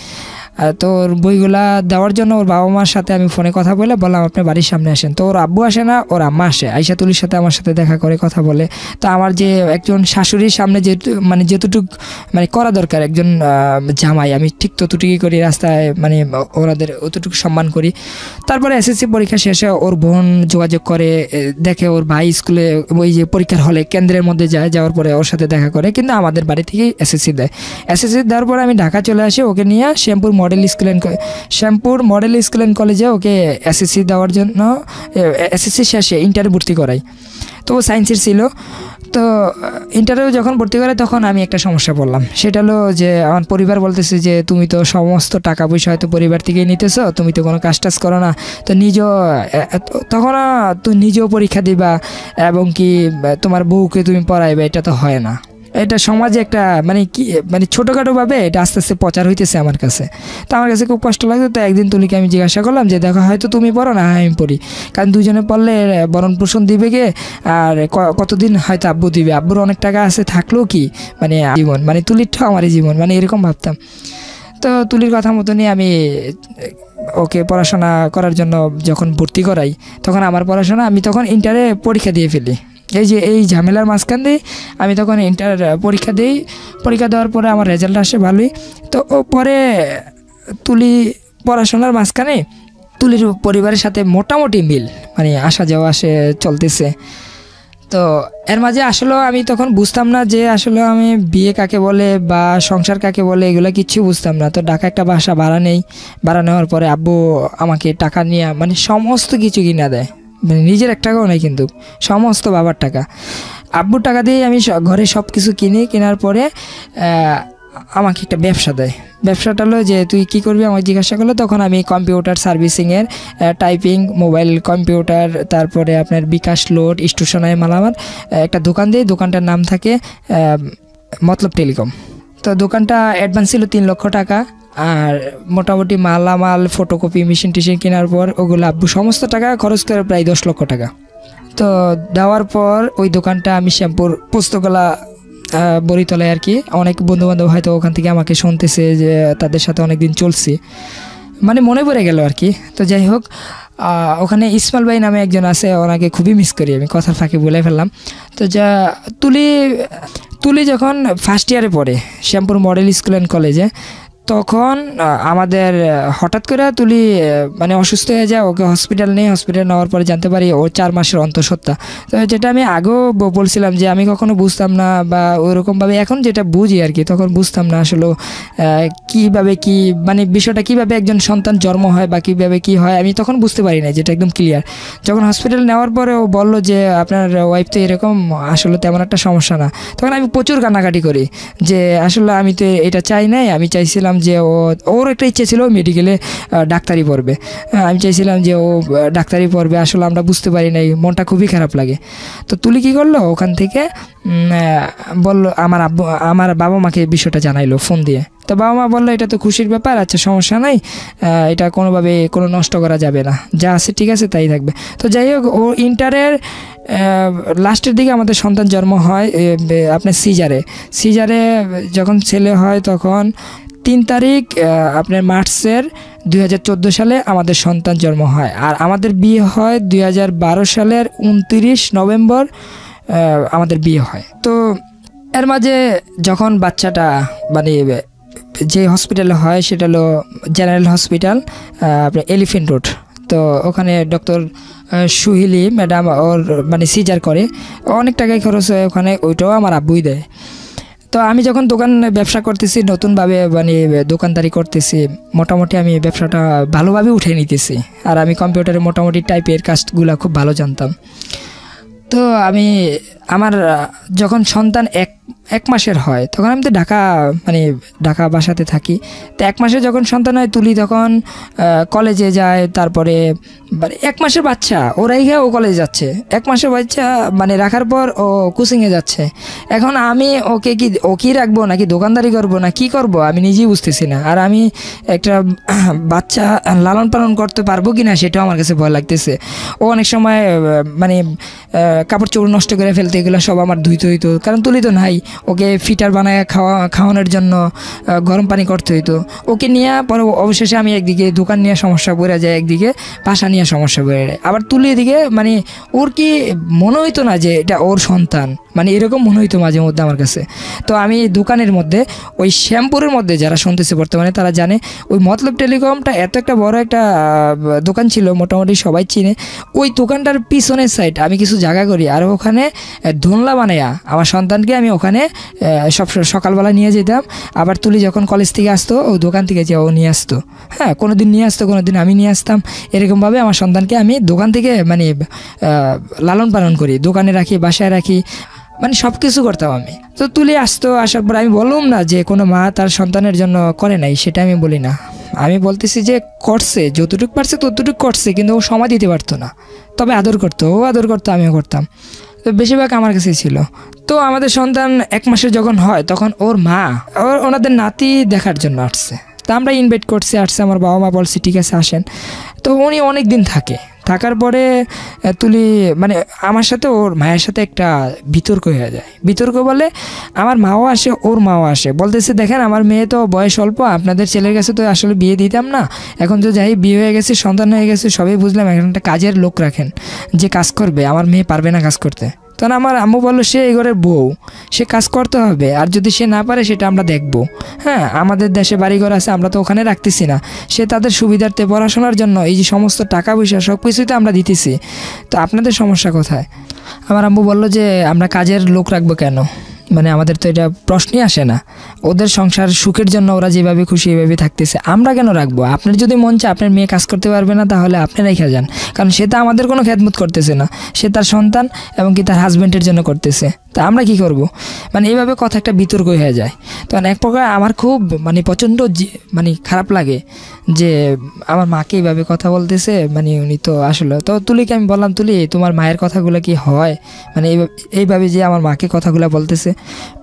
তো ওর বইগুলা দেওয়ার জন্য ওর বাবা মার সাথে আমি ফোনে কথা বলে বললাম আপনি বাড়ির সামনে আসেন। তো ওর আব্বু আসে না, ওর আম্মা আসে, আইসা তুলির সাথে আমার সাথে দেখা করে কথা বলে। তো আমার যে একজন শাশুড়ির সামনে মানে যেতটুক মানে করা দরকার একজন জামাই, আমি ঠিক ততটুকুই করি রাস্তায়, মানে ওনাদের অতটুকু সম্মান করি। তারপরে এসএসসি পরীক্ষা শেষে ওর বোন যোগাযোগ করে, দেখে ওর ভাই স্কুলে ওই যে পরীক্ষার হলে কেন্দ্রের মধ্যে যায়, যাওয়ার পরে ওর সাথে দেখা করে, কিন্তু আমাদের বাড়ি থেকেই এসএসসি দেয়। এসএসসি দেওয়ার পরে আমি ঢাকা চলে আসি, ওকে নিয়ে শ্যামপুর মডেল স্কুল অ্যান্ড কলেজে ওকে এসএসসি দেওয়ার জন্য, এসএসসি শেষে ইন্টারে ভর্তি করাই। তো ও সায়েন্সের ছিল। তো ইন্টারভিউ যখন ভর্তি করে তখন আমি একটা সমস্যা পড়লাম, সেটা হলো যে আমার পরিবার বলতেছে যে তুমি তো সমস্ত টাকা পয়সা হয়তো পরিবার থেকেই নিতেছো, তুমি তো কোনো কাজ টাজ করো না, তো তখন তুমি নিজেও পরীক্ষা দিবা এবং কি তোমার বউকে তুমি পড়াইবে, এটা তো হয় না। এটা সমাজে একটা মানে কি মানে ছোটোখাটোভাবে এটা আস্তে আস্তে প্রচার হইতেছে আমার কাছে। তো আমার কাছে খুব কষ্ট লাগতো। তো একদিন তুলিকে আমি জিজ্ঞাসা করলাম যে দেখো হয়তো তুমি পড়ো না, আমি পড়ি, কারণ দুজনে পড়লে ভরণ পোষণ দিবে গে, আর কতদিন হয়তো আব্বু দিবে, আব্বুর অনেক টাকা আছে, থাকলেও কি মানে জীবন, মানে তুলিরটাও আমারই জীবন, মানে এরকম ভাবতাম। তো তুলির কথা মতনই আমি ওকে পড়াশোনা করার জন্য যখন ভর্তি করাই, তখন আমার পড়াশোনা আমি তখন ইন্টারে পরীক্ষা দিয়ে ফেলি। এই ঝামেলার মাঝখান দিয়ে আমি তখন ইন্টার পরীক্ষা দিই। পরীক্ষা দেওয়ার পরে আমার রেজাল্ট আসে ভালোই। তো পরে তুলি পড়াশোনার মাঝখানে তুলির পরিবারের সাথে মোটামুটি মিল, মানে আসা যাওয়া চলতেছে। তো এর মাঝে আসলে আমি তখন বুঝতাম না যে আসলে আমি বিয়ে কাকে বলে বা সংসার কাকে বলে, এগুলো কিচ্ছু বুঝতাম না। তো ঢাকা একটা বাসা ভাড়া নেওয়ার পরে আব্বু আমাকে টাকা নিয়ে মানে সমস্ত কিছু কিনা দেয়, মানে নিজের এক টাকাও নেই, কিন্তু সমস্ত বাবার টাকা, আব্বুর টাকা দিয়ে আমি ঘরে সব কিছু কেনার পরে আমাকে একটা ব্যবসা দেয়। ব্যবসাটা হলো যে তুই কী করবি আমাকে জিজ্ঞাসা করলো, তখন আমি কম্পিউটার সার্ভিসিংয়ের, টাইপিং, মোবাইল কম্পিউটার, তারপরে আপনার বিকাশ লোড, স্টেশনারি মালামাল একটা দোকান দিই। দোকানটার নাম থাকে মতলব টেলিকম। তো দোকানটা অ্যাডভান্স ছিল 3 লক্ষ টাকা, আর মোটামুটি মালামাল ফটোকপি মেশিন টেশিন কেনার পর ওগুলো আব্বু সমস্ত টাকা খরচ করে প্রায় 10 লক্ষ টাকা। তো দেওয়ার পর ওই দোকানটা আমি শ্যামপুর পোস্তগোলা বড়িতলায় আর কি, অনেক বন্ধুবান্ধব হয়তো ওখান থেকে আমাকে শুনতেছে যে তাদের সাথে অনেক দিন চলছি, মানে মনে পড়ে গেল আর কি। তো যাই হোক, ওখানে ইসমাইল ভাই নামে একজন আছে, ওনাকে খুবই মিস করি আমি, কথার ফাঁকে বলে ফেললাম। তো তুলি যখন ফার্স্ট ইয়ারে পড়ে শ্যামপুর মডেল স্কুল অ্যান্ড কলেজে, তখন আমাদের হঠাৎ করে তুলি মানে অসুস্থ হয়ে যায়, ওকে হসপিটাল নেওয়ার পরে জানতে পারি ও 4 মাসের অন্তঃসত্ত্বা। তো যেটা আমি আগেও বলছিলাম যে আমি কখনো বুঝতাম না বা ওইরকমভাবে, এখন যেটা বুঝি আর কি, তখন বুঝতাম না আসলে কীভাবে কি মানে বিষয়টা কীভাবে একজন সন্তান জন্ম হয় বা কীভাবে কী হয়, আমি তখন বুঝতে পারি না, যেটা একদম ক্লিয়ার। যখন হসপিটাল নেওয়ার পরে ও বললো যে আপনার ওয়াইফ তো এরকম, আসলে তেমন একটা সমস্যা না, তখন আমি প্রচুর কান্নাকাটি করি যে আসলে আমি তো এটা চাই নাই, আমি চাইছিলাম চাইছিলাম যে ওর একটা ইচ্ছে ছিল মেডিকেলে ডাক্তারি পড়বে। আমি চাইছিলাম যে ও ডাক্তারি পড়বে, আসলে আমরা বুঝতে পারি নাই, মনটা খুবই খারাপ লাগে। তো তুলি কী করলো, ওখান থেকে বললো আমার বাবা মাকে বিষয়টা জানাইলো ফোন দিয়ে। তো বাবা মা বললো এটা তো খুশির ব্যাপার, আচ্ছা সমস্যা নাই, এটা কোনোভাবে কোনো নষ্ট করা যাবে না, যা আছে ঠিক আছে তাই থাকবে। তো যাই হোক, ও ইন্টারের লাস্টের দিকে আমাদের সন্তান জন্ম হয় আপনার সিজারে যখন ছেলে হয় তখন 3 তারিখ আপনার মার্চের 2014 সালে আমাদের সন্তান জন্ম হয়। আর আমাদের বিয়ে হয় 2012 সালের 29 নভেম্বর আমাদের বিয়ে হয়। তো এর মাঝে যখন বাচ্চাটা মানে যে হসপিটালে হয় সেটা হলো জেনারেল হসপিটাল আপনার এলিফেন্ট রোড। তো ওখানে ডক্টর সুহিলি ম্যাডাম ওর মানে সিজার করে, অনেক টাকাই খরচ হয় ওখানে, ওইটাও আমার আব্বুই দেয়। তো আমি যখন দোকান ব্যবসা করতেছি, নতুনভাবে মানে দোকানদারি করতেছি, মোটামুটি আমি ব্যবসাটা ভালোভাবে উঠে নিতেছি। আর আমি কম্পিউটারে মোটামুটি টাইপের কাজগুলো খুব ভালো জানতাম। তো আমি আমার যখন সন্তান এক মাসের হয় তখন আমি তো ঢাকা বাসাতে থাকি। তো 1 মাসে যখন সন্তান হয় তুলি তখন কলেজে যায়। তারপরে 1 মাসের বাচ্চা ওরাই ও কলেজে যাচ্ছে, 1 মাসের বাচ্চা মানে রাখার পর ও কোচিংয়ে যাচ্ছে। এখন আমি ওকে রাখবো নাকি দোকানদারি করবো না কি করব আমি নিজেই বুঝতেছি না। আর আমি একটা বাচ্চা লালন পালন করতে পারবো কি না সেটাও আমার কাছে ভয় লাগতেছে। ও অনেক সময় মানে কাপড় চোপড় নষ্ট করে ফেলতে, এগুলো সব আমার ধুইতে হইতো, কারণ তুলি তো নাই। ওকে ফিটার বানায় খাওয়ানোর জন্য গরম পানি করতে হইতো। ওকে নিয়ে পরে অবশেষে আমি একদিকে দোকান নিয়ে সমস্যা পড়ে যায়, একদিকে বাসা নিয়ে সমস্যা পড়ে যায়। আবার তুলি এদিকে মানে ওর কি মনে হইতো না যে এটা ওর সন্তান, মানে এরকম মনে হইতো মাঝে মধ্যে আমার কাছে। তো আমি দোকানের মধ্যে ওই শ্যামপুরের মধ্যে যারা শুনতেছে বর্তমানে তারা জানে, ওই মতলব টেলিকমটা এত একটা বড় একটা দোকান ছিল, মোটামুটি সবাই চিনে। ওই দোকানটার পিছনের সাইড আমি কিছু জায়গা করি, আর ওখানে ধোনলা বানাইয়া আমার সন্তানকে আমি ওখানে সব সকালবেলা নিয়ে যেতাম। আবার তুলি যখন কলেজ থেকে আসতো ওই দোকান থেকে যে ও নিয়ে আসতো, হ্যাঁ কোনো দিন নিয়ে আসতো, কোনো দিন আমি নিয়ে আসতাম। এরকমভাবে আমার সন্তানকে আমি দোকান থেকে মানে লালন পালন করি, দোকানে রাখি, বাসায় রাখি, মানে সব কিছু করতাম আমি। তো তুলি আসতো, আসার পর আমি বললাম না যে কোনো মা তার সন্তানের জন্য করে নাই, সেটা আমি বলি না। আমি বলতেছি যে করছে, যতটুকু পারছে ততটুকু করছে, কিন্তু ও সময় দিতে পারতো না, তবে আদর করতো, ও আদর করতো, আমিও করতাম। তো বেশিরভাগ আমার কাছেই ছিল। তো আমাদের সন্তান 1 মাসের যখন হয় তখন ওর মা ওনাদের নাতি দেখার জন্য আসছে। তা আমরা ইনভাইট করছি, আসছে, আমার বাবা মা বলছে ঠিক আছে আসেন। তো উনি অনেক দিন থাকার পরে তুলি মানে আমার সাথে ওর মায়ের সাথে একটা বিতর্ক হয়ে যায়। বিতর্ক বলে আমার মাও আসে, ওর মাও আসে, বলতেছে দেখেন আমার মেয়ে তো বয়স অল্প, আপনাদের ছেলের কাছে তো আসলে বিয়ে দিতাম না, এখন তো যাই বিয়ে হয়ে গেছে, সন্তান হয়ে গেছে, সবই বুঝলাম, এখন একটা কাজের লোক রাখেন যে কাজ করবে, আমার মেয়ে পারবে না কাজ করতে। তখন আমার আম্মু বললো সে এই ঘরের বউ, সে কাজ করতে হবে, আর যদি সে না পারে সেটা আমরা দেখব। হ্যাঁ আমাদের দেশে বাড়িঘর আছে, আমরা তো ওখানে রাখতেছি না, সে তাদের সুবিধার্থে পড়াশোনার জন্য এই যে সমস্ত টাকা পয়সা সব কিছুই তো আমরা দিতেছি, তো আপনাদের সমস্যা কোথায়? আমার আম্মু বললো যে আমরা কাজের লোক রাখবো কেন, মানে আমাদের তো এটা প্রশ্নই আসে না, ওদের সংসার সুখের জন্য ওরা যেভাবে খুশি এভাবে থাকতেছে, আমরা কেন রাখবো? আপনার যদি মন চায় আপনার মেয়ে কাজ করতে পারবে না তাহলে আপনি রেখে যান, কারণ সে তো আমাদের কোনো খেদমত করতেছে না, সে তার সন্তান এবং কি তার হাজব্যান্ডের জন্য করতেছে, তা আমরা কি করব? মানে এইভাবে কথা একটা বিতর্ক হয়ে যায়। তখন এক প্রকার আমার খুব মানে প্রচণ্ড মানে খারাপ লাগে যে আমার মাকে এইভাবে কথা বলতেছে, মানে উনি তো আসলে। তো তুলিকে আমি বললাম তুলি তোমার মায়ের কথাগুলো কি হয়, মানে এইভাবে যে আমার মাকে কথাগুলো বলতেছে।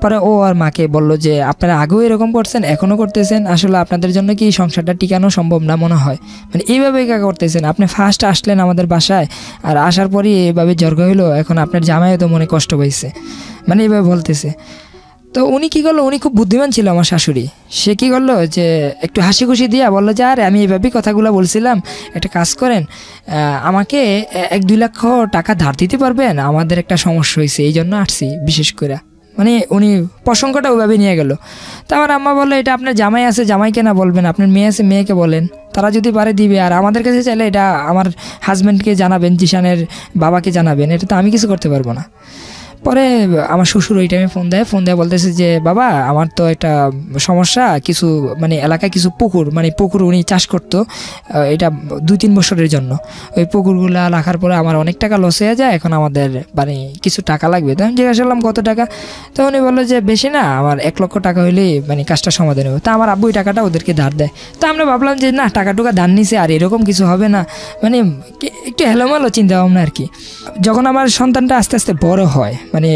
পরে ও আর মাকে বললো যে আপনারা আগেও এরকম করছেন, এখনও করতেছেন, আসলে আপনাদের জন্য কি সংসারটা টিকানো সম্ভব না মনে হয়, মানে এইভাবেই করতেছেন, আপনি ফার্স্ট আসলেন আমাদের বাসায়, আর আসার পরই এইভাবে ঝগড়া হইলো, এখন আপনার জামাইও তো মনে কষ্ট পাইছে, মানে এইভাবে বলতেছে। তো উনি কী করলো, উনি খুব বুদ্ধিমান ছিল আমার শাশুড়ি, সে কী করলো যে একটু হাসি খুশি দিয়া বললো যে আরে আমি এইভাবেই কথাগুলো বলছিলাম, একটা কাজ করেন আমাকে 1-2 লক্ষ টাকা ধার দিতে পারবেন, আমাদের একটা সমস্যা হয়েছে এই জন্য আসছি বিশেষ করে, মানে উনি প্রসঙ্গটা ওইভাবে নিয়ে গেল। তো আমার আম্মা বললো এটা আপনার জামাই আছে, জামাইকে না বলবেন, আপনার মেয়ে আছে, মেয়েকে বলেন, তারা যদি পারে দিবে, আর আমাদের কাছে চাইলে এটা আমার হাজব্যান্ডকে জানাবেন, জিশানের বাবাকে জানাবেন, এটা তো আমি কিছু করতে পারবো না। পরে আমার শ্বশুর ওই টাইমে ফোন দেয় বলতেছে যে বাবা আমার তো একটা সমস্যা, কিছু মানে এলাকায় কিছু পুকুর, মানে পুকুর উনি চাষ করতো এটা 2-3 বছরের জন্য। ওই পুকুরগুলা রাখার পরে আমার অনেক টাকা লস হয়ে যায়, এখন আমাদের মানে কিছু টাকা লাগবে। তো আমি জিজ্ঞাসা করলাম কত টাকা, তো উনি বললো যে বেশি না, আমার 1 লক্ষ টাকা হলেই মানে কাজটা সমাধান হবে। তা আমার আব্বু ওই টাকাটা ওদেরকে ধার দেয়। তো আমরা ভাবলাম যে না, টাকা টুকা ধার নিছে আর এরকম কিছু হবে না, মানে একটু হেলোমেলো চিন্তা ভাবনা আর কি। যখন আমার সন্তানটা আস্তে আস্তে বড় হয়, মানে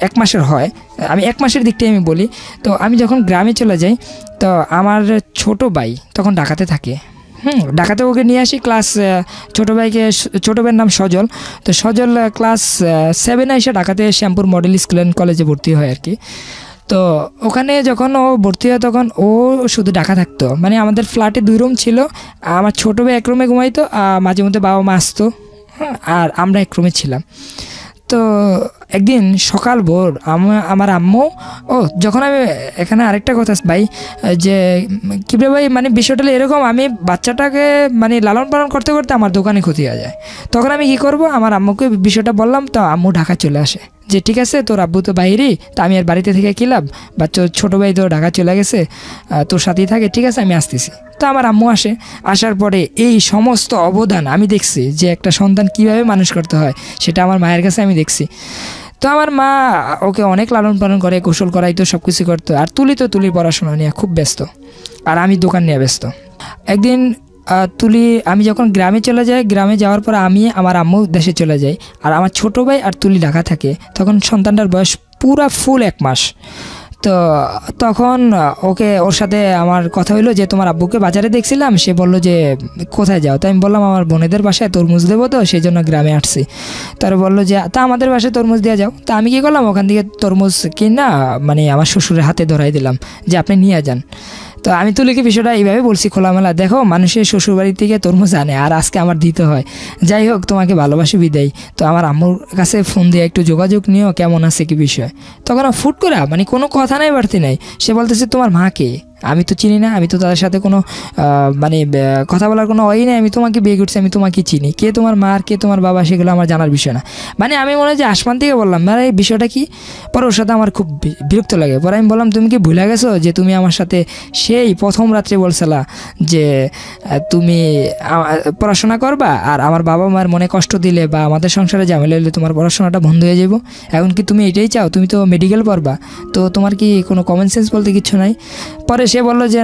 1 মাসের হয়, আমি 1 মাসের দিকটাই আমি বলি, তো আমি যখন গ্রামে চলে যাই, তো আমার ছোট ভাই তখন ঢাকাতে থাকে। ঢাকাতে ওকে নিয়ে আসি ক্লাস, ছোটো ভাইয়ের নাম সজল। তো সজল ক্লাস 7 এসে ঢাকাতে শ্যামপুর মডেল স্কুল অ্যান্ড কলেজে ভর্তি হয় আর কি। তো ওখানে যখন ও ভর্তি হয় তখন ও শুধু ঢাকা থাকতো, মানে আমাদের ফ্ল্যাটে 2 রুম ছিল, আমার ছোটো ভাই 1 রুমে ঘুমাইতো, মাঝে মধ্যে বাবা মা আসতো, আর আমরা 1 রুমে ছিলাম। তো একদিন সকাল ভোর আমার আম্মু, যখন আমি এখানে আরেকটা কথা ভাই, যে কিভাবে ভাই মানে বিষয়টা এরকম, আমি বাচ্চাটাকে মানে লালন পালন করতে করতে আমার দোকানে ক্ষতি হয়ে যায়। তখন আমি কী করব, আমার আম্মুকে বিষয়টা বললাম, তো আম্মু ঢাকা চলে আসে যে ঠিক আছে তোর আব্বু তো বাইরেই, তা আমি আর বাড়িতে থেকে কী লাভ, বাচ্চা ছোটো ভাই তো ঢাকা চলে গেছে, তোর সাথেই থাকে, ঠিক আছে আমি আসতেছি। তো আমার আম্মু আসে, আসার পরে এই সমস্ত অবদান আমি দেখছি যে একটা সন্তান কীভাবে মানুষ করতে হয়, সেটা আমার মায়ের কাছে আমি দেখছি। তো আমার মা ওকে অনেক লালন পালন করে, গোসল করাইতো, সব কিছু করতো। আর তুলির পড়াশোনা নিয়ে খুব ব্যস্ত, আর আমি দোকান নিয়ে ব্যস্ত। একদিন আমি যখন গ্রামে চলে যাই, গ্রামে যাওয়ার পর আমি আমার আম্মু দেশে চলে যাই, আর আমার ছোটো ভাই আর তুলি ঢাকা থাকে। তখন সন্তানটার বয়স পুরা ফুল 1 মাস। তো তখন ওর সাথে আমার কথা হইলো যে তোমার আব্বুকে বাজারে দেখছিলাম, সে বললো যে কোথায় যাও, তাই আমি বললাম আমার বোনেদের বাসায় তরমুজ দেবো, তো সেই জন্য গ্রামে আসছি। তারা বললো যে তা আমাদের বাসায় তরমুজ দেওয়া যাও। তা আমি কী করলাম, ওখান থেকে তরমুজ কিনা মানে আমার শ্বশুরের হাতে ধরাই দিলাম যে আপনি নিয়ে যান। তো আমি তুলিকে বিষয়টা এইভাবে বলছি খোলামেলা, দেখো মানুষের শ্বশুরবাড়ি থেকে তরমুজ আনে আর আজকে আমার দিতে হয়, যাই হোক তোমাকে ভালোবাসি বিদায়। তো আমার আম্মুর কাছে ফোন দিয়ে একটু যোগাযোগ নিও, কেমন আছে কি বিষয়। তখন ফুট করে মানে কোনো কথা নাই বাড়তি নাই, সে বলতেছে তোমার মাকে আমি তো চিনি না, আমি তো তাদের সাথে কোনো মানে কথা বলার কোনো ওই নেই, আমি তোমাকে বিয়ে করছি, আমি তোমাকে চিনি, কে তোমার মা আর কে তোমার বাবা সেগুলো আমার জানার বিষয় না। মানে আমি মনে হয় যে আসমান থেকে বললাম মানে এই বিষয়টা কি। পরে ওর সাথে আমার খুব বিরক্ত লাগে। পরে আমি বললাম তুমি কি ভুলে গেছো যে তুমি আমার সাথে সেই প্রথম রাত্রে বলছিলা যে তুমি পড়াশোনা করবা, আর আমার বাবা মার মনে কষ্ট দিলে বা আমাদের সংসারে ঝামেলা হলে তোমার পড়াশোনাটা বন্ধ হয়ে যাব। এখন কি তুমি এটাই চাও, তুমি তো মেডিকেল পড়বা, তো তোমার কি কোনো কমন সেন্স বলতে কিছু নাই। পরে সে বললো যে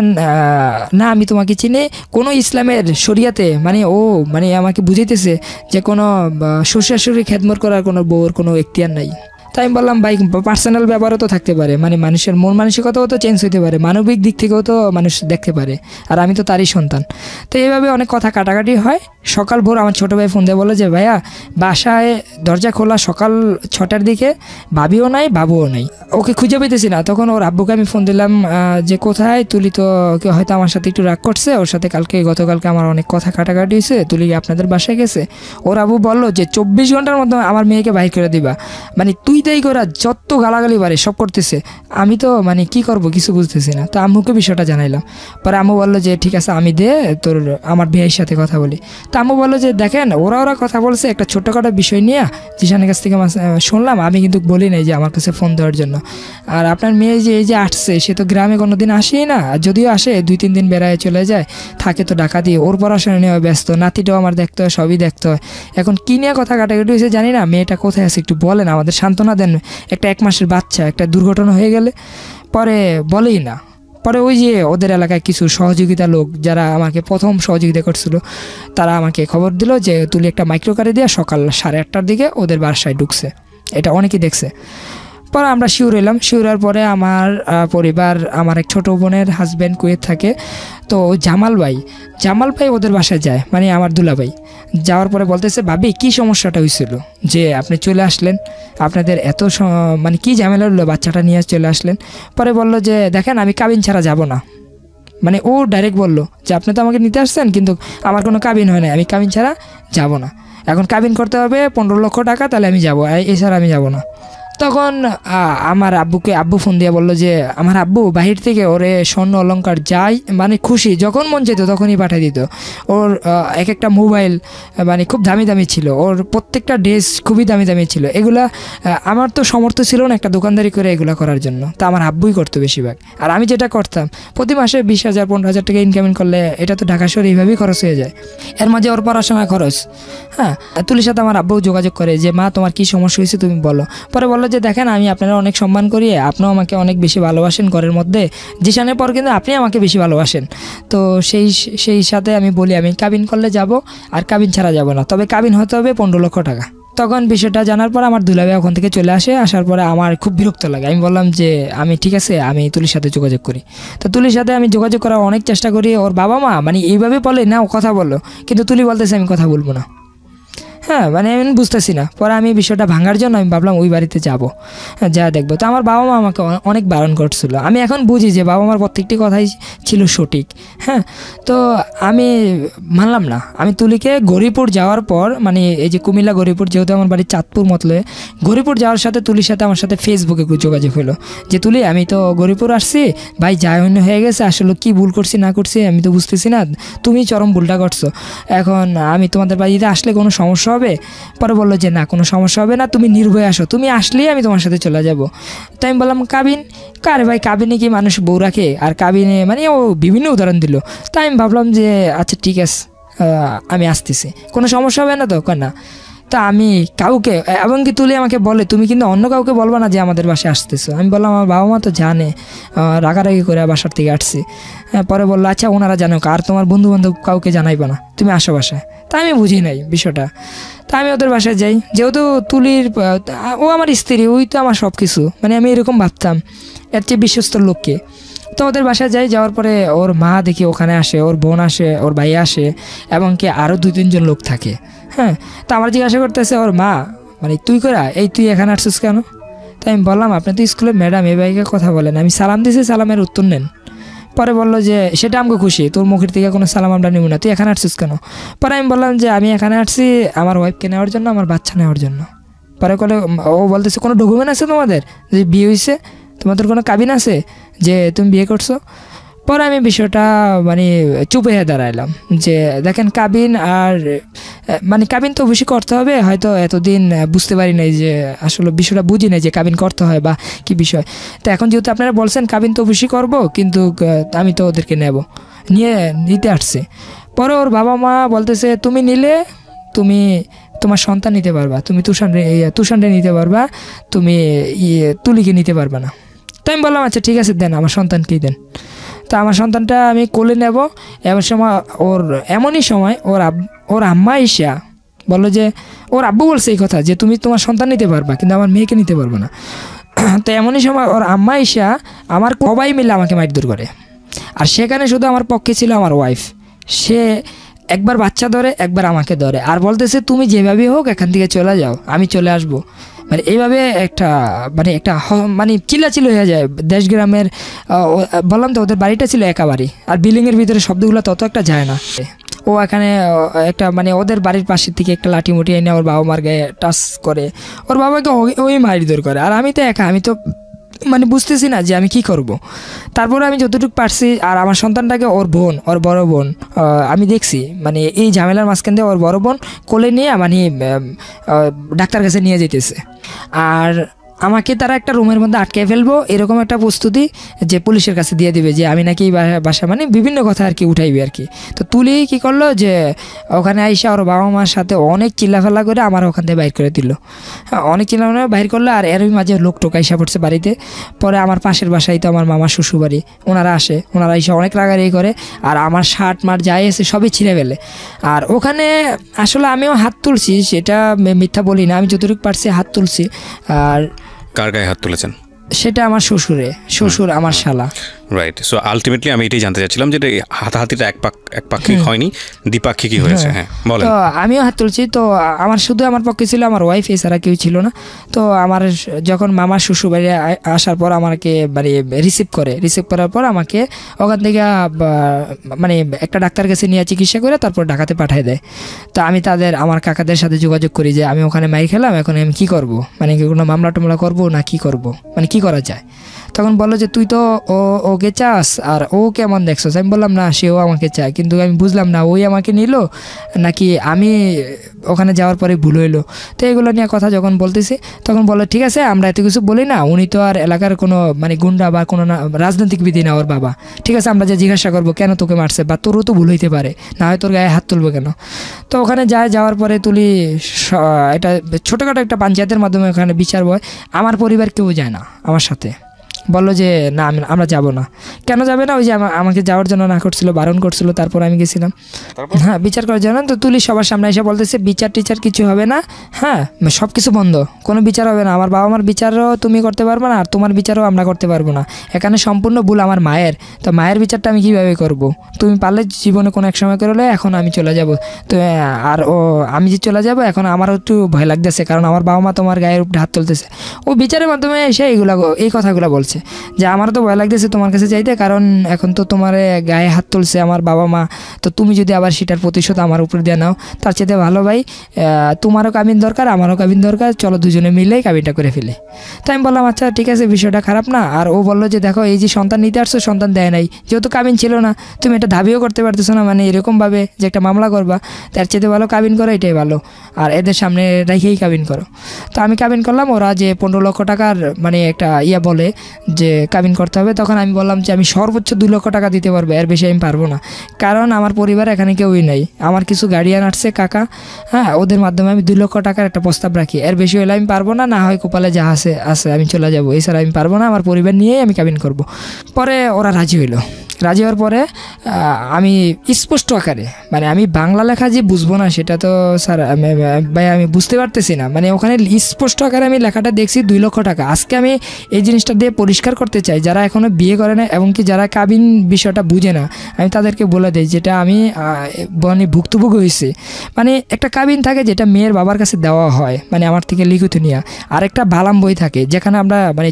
না আমি তোমাকে চিনি, কোনো ইসলামের শরিয়াতে মানে আমাকে বুঝাইতেছে যে কোনো শ্বশুর খেদমত করার কোনো বউর কোনো এখতিয়ার নাই। তাই আমি বললাম ভাই পার্সোনাল ব্যাপারও তো থাকতে পারে, মানে মানুষের মন মানসিকতাও তো চেঞ্জ হতে পারে, মানবিক দিক থেকেও তো মানুষ দেখতে পারে, আর আমি তো তারই সন্তান। তো এইভাবে অনেক কথা কাটাকাটি হয়। সকাল ভোর আমার ছোটো ভাই ফোন দিয়ে বললো যে ভাইয়া বাসায় দরজা খোলা, সকাল 6টার দিকে ভাবিও নাই বাবুও নাই, ওকে খুঁজে পেতেছি না। তখন ওর আব্বুকে আমি ফোন দিলাম যে কোথায়, তুলি তো হয়তো আমার সাথে একটু রাগ করছে, ওর সাথে গতকালকে আমার অনেক কথা কাটাকাটি হয়েছে, তুলি আপনাদের বাসায় গেছে। ওর আব্বু বললো যে 24 ঘন্টার মধ্যে আমার মেয়েকে বাইর করে দিবা, মানে তুই তাই করা যত গালাগালি বাড়ে সব করতেছে। আমি তো মানে কি করব কিছু বুঝতেছি না। তো আম্মুকে বিষয়টা জানাইলাম। পরে আম্মু বললো যে ঠিক আছে আমি আমার ভাইয়ের সাথে কথা বলি। তো আম্মু বললো যে দেখেন ওরা কথা বলছে একটা ছোট্টখাটো বিষয় নিয়ে, জিশানের কাছ থেকে শুনলাম, আমি কিন্তু বলি নাই যে আমার কাছে ফোন দেওয়ার জন্য। আর আপনার মেয়ে যে এই যে আসছে, সে তো গ্রামে কোনো দিন আসেই না, যদিও আসে 2-3 দিন বেড়ায় চলে যায়, থাকে তো ঢাকা দিয়ে, ওর পড়াশোনা নিয়ে ব্যস্ত, নাতিটাও আমার দেখতে হয়, সবই দেখতে হয়। এখন কী নিয়ে কথা কাটাকাটি হয়েছে জানি না, মেয়েটা কোথায় আছে একটু বলেন, আমাদের সান্ত্বনা দেন। একটা 1 মাসের বাচ্চা একটা দুর্ঘটনা হয়ে গেলে পরে বলেই না। পরে ওই যে ওদের এলাকায় কিছু সহযোগিতা লোক যারা আমাকে প্রথম সহযোগিতা করছিল, তারা আমাকে খবর দিল যে তুলি একটা মাইক্রো কারে দিয়ে সকাল 8:30টার দিকে ওদের বাসায় ঢুকছে, এটা অনেকেই দেখছে। পরে আমরা শিওর এলাম। শিওরার পরে আমার পরিবার, আমার এক ছোটো বোনের হাজব্যান্ড কুয়েত থাকে, তো জামাল ভাই ওদের বাসায় যায়, মানে আমার দুলাভাই। যাওয়ার পরে বলতেছে ভাবি কী সমস্যাটা হয়েছিল যে আপনি চলে আসলেন, আপনাদের এত মানে কী ঝামেলা হলো, বাচ্চাটা নিয়ে চলে আসলেন। পরে বলল যে দেখেন আমি কাবিন ছাড়া যাব না, মানে ও ডাইরেক্ট বললো যে আপনি তো আমাকে নিতে আসছেন কিন্তু আমার কোনো কাবিন হয় না, আমি কাবিন ছাড়া যাব না, এখন কাবিন করতে হবে 15 লক্ষ টাকা, তাহলে আমি যাবো, এছাড়া আমি যাব না। তখন আমার আব্বু ফোন দিয়ে বললো যে আমার আব্বু বাহির থেকে ওরে স্বর্ণ অলংকার যাই মানে খুশি যখন মন যেত তখনই পাঠিয়ে দিত। ওর এক একটা মোবাইল মানে খুব দামি দামি ছিল, ওর প্রত্যেকটা ড্রেস খুবই দামি দামি ছিল। এগুলা আমার তো সামর্থ্য ছিল না একটা দোকানদারি করে এগুলো করার জন্য, তা আমার আব্বুই করতো বেশিরভাগ। আর আমি যেটা করতাম প্রতি মাসে 20,000 15,000 টাকা ইনকামিং করলে এটা তো ঢাকা শহরে এইভাবেই খরচ হয়ে যায়। এর মাঝে ওর পড়াশোনা খরচ। হ্যাঁ, তুলির সাথে আমার আব্বু যোগাযোগ করে যে মা তোমার কী সমস্যা হয়েছে তুমি বলো। পরে বললো যে দেখেন আমি আপনারা অনেক সম্মান করি, আপনিও আমাকে অনেক বেশি ভালোবাসেন ঘরের মধ্যে, জিশানের পর কিন্তু আপনি আমাকে বেশি ভালোবাসেন। তো সেই সাথে আমি বলি আমি কাবিন করলে যাব, আর কাবিন ছাড়া যাব না, তবে কাবিন হতে হবে 15 লক্ষ টাকা। তখন বিষয়টা জানার পর আমার দুলাভাই ওখান থেকে চলে আসে। আসার পরে আমার খুব বিরক্ত লাগে। আমি বললাম যে আমি ঠিক আছে আমি তুলির সাথে যোগাযোগ করি। তো তুলির সাথে আমি যোগাযোগ করার অনেক চেষ্টা করি। ওর বাবা মা মানে এইভাবে বলে না ও কথা বলো, কিন্তু তুলি বলতেছে আমি কথা বলবো না। হ্যাঁ, মানে আমি বুঝতেছি না। পরে আমি বিষয়টা ভাঙার জন্য আমি ভাবলাম ওই বাড়িতে যাবো, যা দেখবো। তো আমার বাবা মা আমাকে অনেক বারণ করছিল। আমি এখন বুঝি যে বাবা মার প্রত্যেকটি কথাই ছিল সঠিক। হ্যাঁ, তো আমি মানলাম না। আমি তুলিকে গরিপুর যাওয়ার পর মানে এই যে কুমিল্লা গরিপুর, যেহেতু আমার বাড়ি চাঁদপুর মতলে, গরিপুর যাওয়ার সাথে তুলির সাথে আমার সাথে ফেসবুকে যোগাযোগ হলো যে তুলি আমি তো গরিপুর আসছি ভাই, যা অন্য হয়ে গেছে, আসলে কি ভুল করছি না করছি আমি তো বুঝতেছি না, তুমি চরম ভুলটা করছো। এখন আমি তোমাদের বাড়িতে আসলে কোনো সমস্যা হবে? পরে বললো যে না কোনো সমস্যা হবে না, তুমি নির্ভয়ে আসো, তুমি আসলেই আমি তোমার সাথে চলে যাব। তাই আমি বললাম কাবিন কারে ভাই, কাবিনে কি মানুষ বউ রাখে? আর কাবিনে মানে ও বিভিন্ন উদাহরণ দিল। তাই আমি ভাবলাম যে আচ্ছা ঠিক আছে আমি আসতেছি, কোনো সমস্যা হবে না তো? না। তা আমি কাউকে, এবং কি তুলি আমাকে বলে তুমি কিন্তু অন্য কাউকে বলবা না যে আমাদের বাসায় আসতেছো। আমি বললাম আমার বাবা মা তো জানে, রাগারাগি করে বাসার থেকে আসছি। পরে বললো আচ্ছা ওনারা জানো, আর তোমার বন্ধু বান্ধব কাউকে জানাইবা না, তুমি আসো বাসায়। তা আমি বুঝি নাই বিষয়টা। তা আমি ওদের বাসায় যাই, যেহেতু তুলির ও আমার স্ত্রী, ওই তো আমার সব কিছু, মানে আমি এরকম ভাবতাম এর চেয়ে বিশ্বস্ত লোককে। তো ওদের বাসায় যাই, যাওয়ার পরে ওর মা দেখি ওখানে আসে, ওর বোন আসে, ওর ভাই আসে, এবং কি আরও 2-3 জন লোক থাকে। হ্যাঁ, তো আমার জিজ্ঞাসা করতেছে ওর মা মানে তুই তুই এখানে আসছিস কেন? তাই আমি বললাম আপনি তো স্কুলের ম্যাডাম, এই ভাইকে কথা বলেন, আমি সালাম দিয়েছি, সালামের উত্তর নেন। পরে বললো যে সেটা আমাকে খুশি, তোর মুখের থেকে কোনো সালাম আমরা নিব না, তুই এখানে আসছিস কেন? পরে আমি বললাম যে আমি এখানে আসছি আমার ওয়াইফকে নেওয়ার জন্য, আমার বাচ্চা নেওয়ার জন্য। পরে ও বলতেছে কোনো ডকুমেন্ট আছে তোমাদের যে বিয়ে হয়েছে? তোমাদের কোনো কাবিন আছে যে তুমি বিয়ে করছো? পরে আমি বিষয়টা মানে চুপ হয়ে দাঁড়াইলাম যে দেখেন কাবিন আর মানে কাবিন তো অবশ্যই করতে হবে, হয়তো এতদিন বুঝতে পারি নাই যে আসলে বিষয়টা বুঝি নাই যে কাবিন করতে হয় বা কি বিষয়। তো এখন যেহেতু আপনারা বলছেন কাবিন তো অবশ্যই করবো, কিন্তু আমি তো ওদেরকে নিতে আসছি। পরে ওর বাবা মা বলতেছে তুমি নিলে তুমি তোমার সন্তান নিতে পারবা, তুমি তুষানরে নিতে পারবা, তুমি তুলিকে নিতে পারবা না। তো আমি বললাম আচ্ছা ঠিক আছে দেন, আমার সন্তানকেই দেন। তো আমার সন্তানটা আমি কোলে নেব। এমন সময় এমনই সময় ওর আম্মা ইসা বললো যে ওর আব্বু বলছে এই কথা যে তুমি তোমার সন্তান নিতে পারবা কিন্তু আমার মেয়েকে নিতে পারবো না। তো এমনই সময় ওর আম্মা ইসা আমার সবাই মিলে আমাকে মারধর করে। আর সেখানে শুধু আমার পক্ষে ছিল আমার ওয়াইফ। সে একবার বাচ্চা ধরে, একবার আমাকে ধরে, আর বলতেছে তুমি যেভাবেই হোক এখান থেকে চলে যাও, আমি চলে আসবো। মানে এইভাবে একটা চিল্লাচিল্লি হয়ে যায় দেশ গ্রামের। বললাম তো ওদের বাড়িটা ছিল একা বাড়ি, আর বিল্ডিংয়ের ভিতরে শব্দগুলো তত একটা যায় না। ও এখানে একটা মানে ওদের বাড়ির পাশের থেকে একটা লাঠি মুঠি এনে ওর বাবা মার গায়ে টাচ করে, ওর বাবাকে ওই মারধর করে। আর আমি তো একা, আমি তো মানে বুঝতেছি না যে আমি কি করব। তারপরে আমি যতটুকু পারছি, আর আমার সন্তানটাকে ওর বড় বোন আমি দেখছি মানে এই ঝামেলার মাঝখান দিয়ে ওর বড় বোন কোলে নিয়ে মানে ডাক্তার কাছে নিয়ে যেতেছে। আর আমাকে তারা একটা রুমের মধ্যে আটকে ফেলবো এরকম একটা প্রস্তুতি যে পুলিশের কাছে দিয়ে দিবে যে আমি নাকি বাসা মানে বিভিন্ন কথা আর কি উঠাইবে আর কি। তো তুলি কি করলো যে ওখানে আইসা ওর বাবা মার সাথে অনেক চিল্লাফেলা করে আমার ওখান থেকে বাইর করে দিল। অনেক চিল্লাফেলা বাইর করলো। আর এরই মাঝে লোক টোক আইসা পড়ছে বাড়িতে। পরে আমার পাশের বাসায় তো আমার মামার শ্বশুর বাড়ি, ওনারা আসে, ওনারা এসে অনেক রাগারাগি করে আর আমার শার্ট মার যাই এসে সবই ছিঁড়ে ফেলে। আর ওখানে আসলে আমিও হাত তুলছি, সেটা মিথ্যা বলি না, আমি যতটুকু পারছি হাত তুলছি। আর কার গায়ে হাত তুলেছেন? সেটা আমার শ্বশুর আমার শালা। রাইট। সো আলটিমেটলি আমি এটাই জানতে চাচ্ছিলাম যে হাতাহাতিটা একপাক্ষিক হয়নি, দ্বিপাক্ষিকই হয়েছে। হ্যাঁ বলেন। তো আমিও হাত তুলছি, তো আমার শুধু আমার পক্ষে ছিল আমার ওয়াইফ, এছাড়া কেউ ছিল না। তো আমার যখন মামার শ্বশুর বাড়ি আসার পর আমাকে মানে রিসিভ করার পর আমাকে ওখান থেকে মানে একটা ডাক্তার কাছে নিয়ে চিকিৎসা করে তারপর ঢাকাতে পাঠিয়ে দেয়। তো আমি আমার কাকাদের সাথে যোগাযোগ করি যে আমি ওখানে মাইর খেলাম, এখন আমি কী করবো, মানে কোনো মামলা টামলা করবো না কি করব, মানে কি করা যায়। তখন বললো যে তুই তো ওকে চাস আর ও কেমন দেখছস। আমি বললাম না, সেও আমাকে চায়, কিন্তু আমি বুঝলাম না ওই আমাকে নিল নাকি আমি ওখানে যাওয়ার পরে ভুল হইলো। তো এগুলো নিয়ে কথা যখন বলতেছি তখন বললো ঠিক আছে আমরা এত কিছু বলি না, উনি তো আর এলাকার কোনো মানে গুন্ডা বা কোনো রাজনৈতিক বিধি না ওর বাবা, ঠিক আছে আমরা যে জিজ্ঞাসা করবো কেন তোকে মারছে, বা তোরও তো ভুল হইতে পারে, না হয় তোর গায়ে হাত তুলবো কেন। তো ওখানে যাওয়ার পরে তুলি এটা ছোটোখাটো একটা পঞ্চায়েতের মাধ্যমে ওখানে বিচার হয়। আমার পরিবার কেউ যায় না আমার সাথে, বললো যে না আমরা যাব না। কেন যাবে না, ওই যে আমাকে যাওয়ার জন্য না করছিল, বারণ করছিল, তারপর আমি গেছিলাম। হ্যাঁ বিচার করার জন্য। তো তুলি সবার সামনে এসে বলতেছে বিচার টিচার কিছু হবে না, হ্যাঁ সব কিছু বন্ধ, কোনো বিচার হবে না, আমার বাবা মার বিচারও তুমি করতে পারবো না আর তোমার বিচারও আমরা করতে পারবো না, এখানে সম্পূর্ণ ভুল আমার মায়ের। তো মায়ের বিচারটা আমি কীভাবে করব, তুমি পারলে জীবনে কোনো এক সময় করলে, এখন আমি চলে যাব। তো আর আমি যে চলে যাব এখন আমারও একটু ভয় লাগতেছে, কারণ আমার বাবা মা তোমার গায়ের উপরে হাত তুলতেছে। ও বিচারের মাধ্যমে এসে এই কথাগুলো বলছে যে আমারও তো ভয় লাগতেছে তোমার কাছে যাইতে, কারণ এখন তো তোমার গায়ে হাত তুলছে আমার বাবা মা, তো তুমি যদি আবার সেটার প্রতিশোধ আমার উপর দিয়ে নাও, তার চেয়ে ভালো ভাই তোমারও কাবিন দরকার আমারও কাবিন দরকার, চলো দুজনে মিলেই কাবিনটা করে ফেলে। তো আমি বললাম আচ্ছা ঠিক আছে, বিষয়টা খারাপ না। আর ও বললো যে দেখো এই যে সন্তান নিতে আসছো, সন্তান দেয় নাই, যেহেতু কাবিন ছিল না তুমি এটা দাবিও করতে পারতেছো না, মানে এরকমভাবে যে একটা মামলা করবা, তার চেয়ে ভালো কাবিন করো, এটাই ভালো, আর এদের সামনে রেখেই কাবিন করো। তো আমি কাবিন করলাম। ওরা যে 15 লক্ষ টাকার মানে একটা বলে যে কাবিন করতে হবে, তখন আমি বললাম যে আমি সর্বোচ্চ 2 লক্ষ টাকা দিতে পারবো, এর বেশি আমি পারবো না, কারণ আমার পরিবার এখানে কেউই নেই, আমার কিছু গার্ডিয়ান আসছে কাকা, হ্যাঁ ওদের মাধ্যমে আমি 2 লক্ষ টাকার একটা প্রস্তাব রাখি, এর বেশি হলে আমি পারবো না, না হয় কপালে যা আছে আমি চলে যাবো, এছাড়া আমি পারবো না, আমার পরিবার নিয়েই আমি কাবিন করব। পরে ওরা রাজি হইলো। রাজি হওয়ার পরে আমি স্পষ্ট আকারে, মানে আমি বাংলা লেখা যে বুঝবো না সেটা তো স্যার ভাই আমি বুঝতে পারতেছি না, মানে ওখানে স্পষ্ট আকারে আমি লেখাটা দেখছি 2 লক্ষ টাকা। আজকে আমি এই জিনিসটা দিয়ে পরিষ্কার করতে চাই, যারা এখনও বিয়ে করে না এবং কি যারা কাবিন বিষয়টা বুঝে না, আমি তাদেরকে বলে দিই যেটা আমি মানে ভুক্তভোগী হয়েছি। মানে একটা কাবিন থাকে যেটা মেয়ের বাবার কাছে দেওয়া হয়, মানে আমার থেকে লিখিত নিয়ে, আর একটা বালাম বই থাকে যেখানে আমরা মানে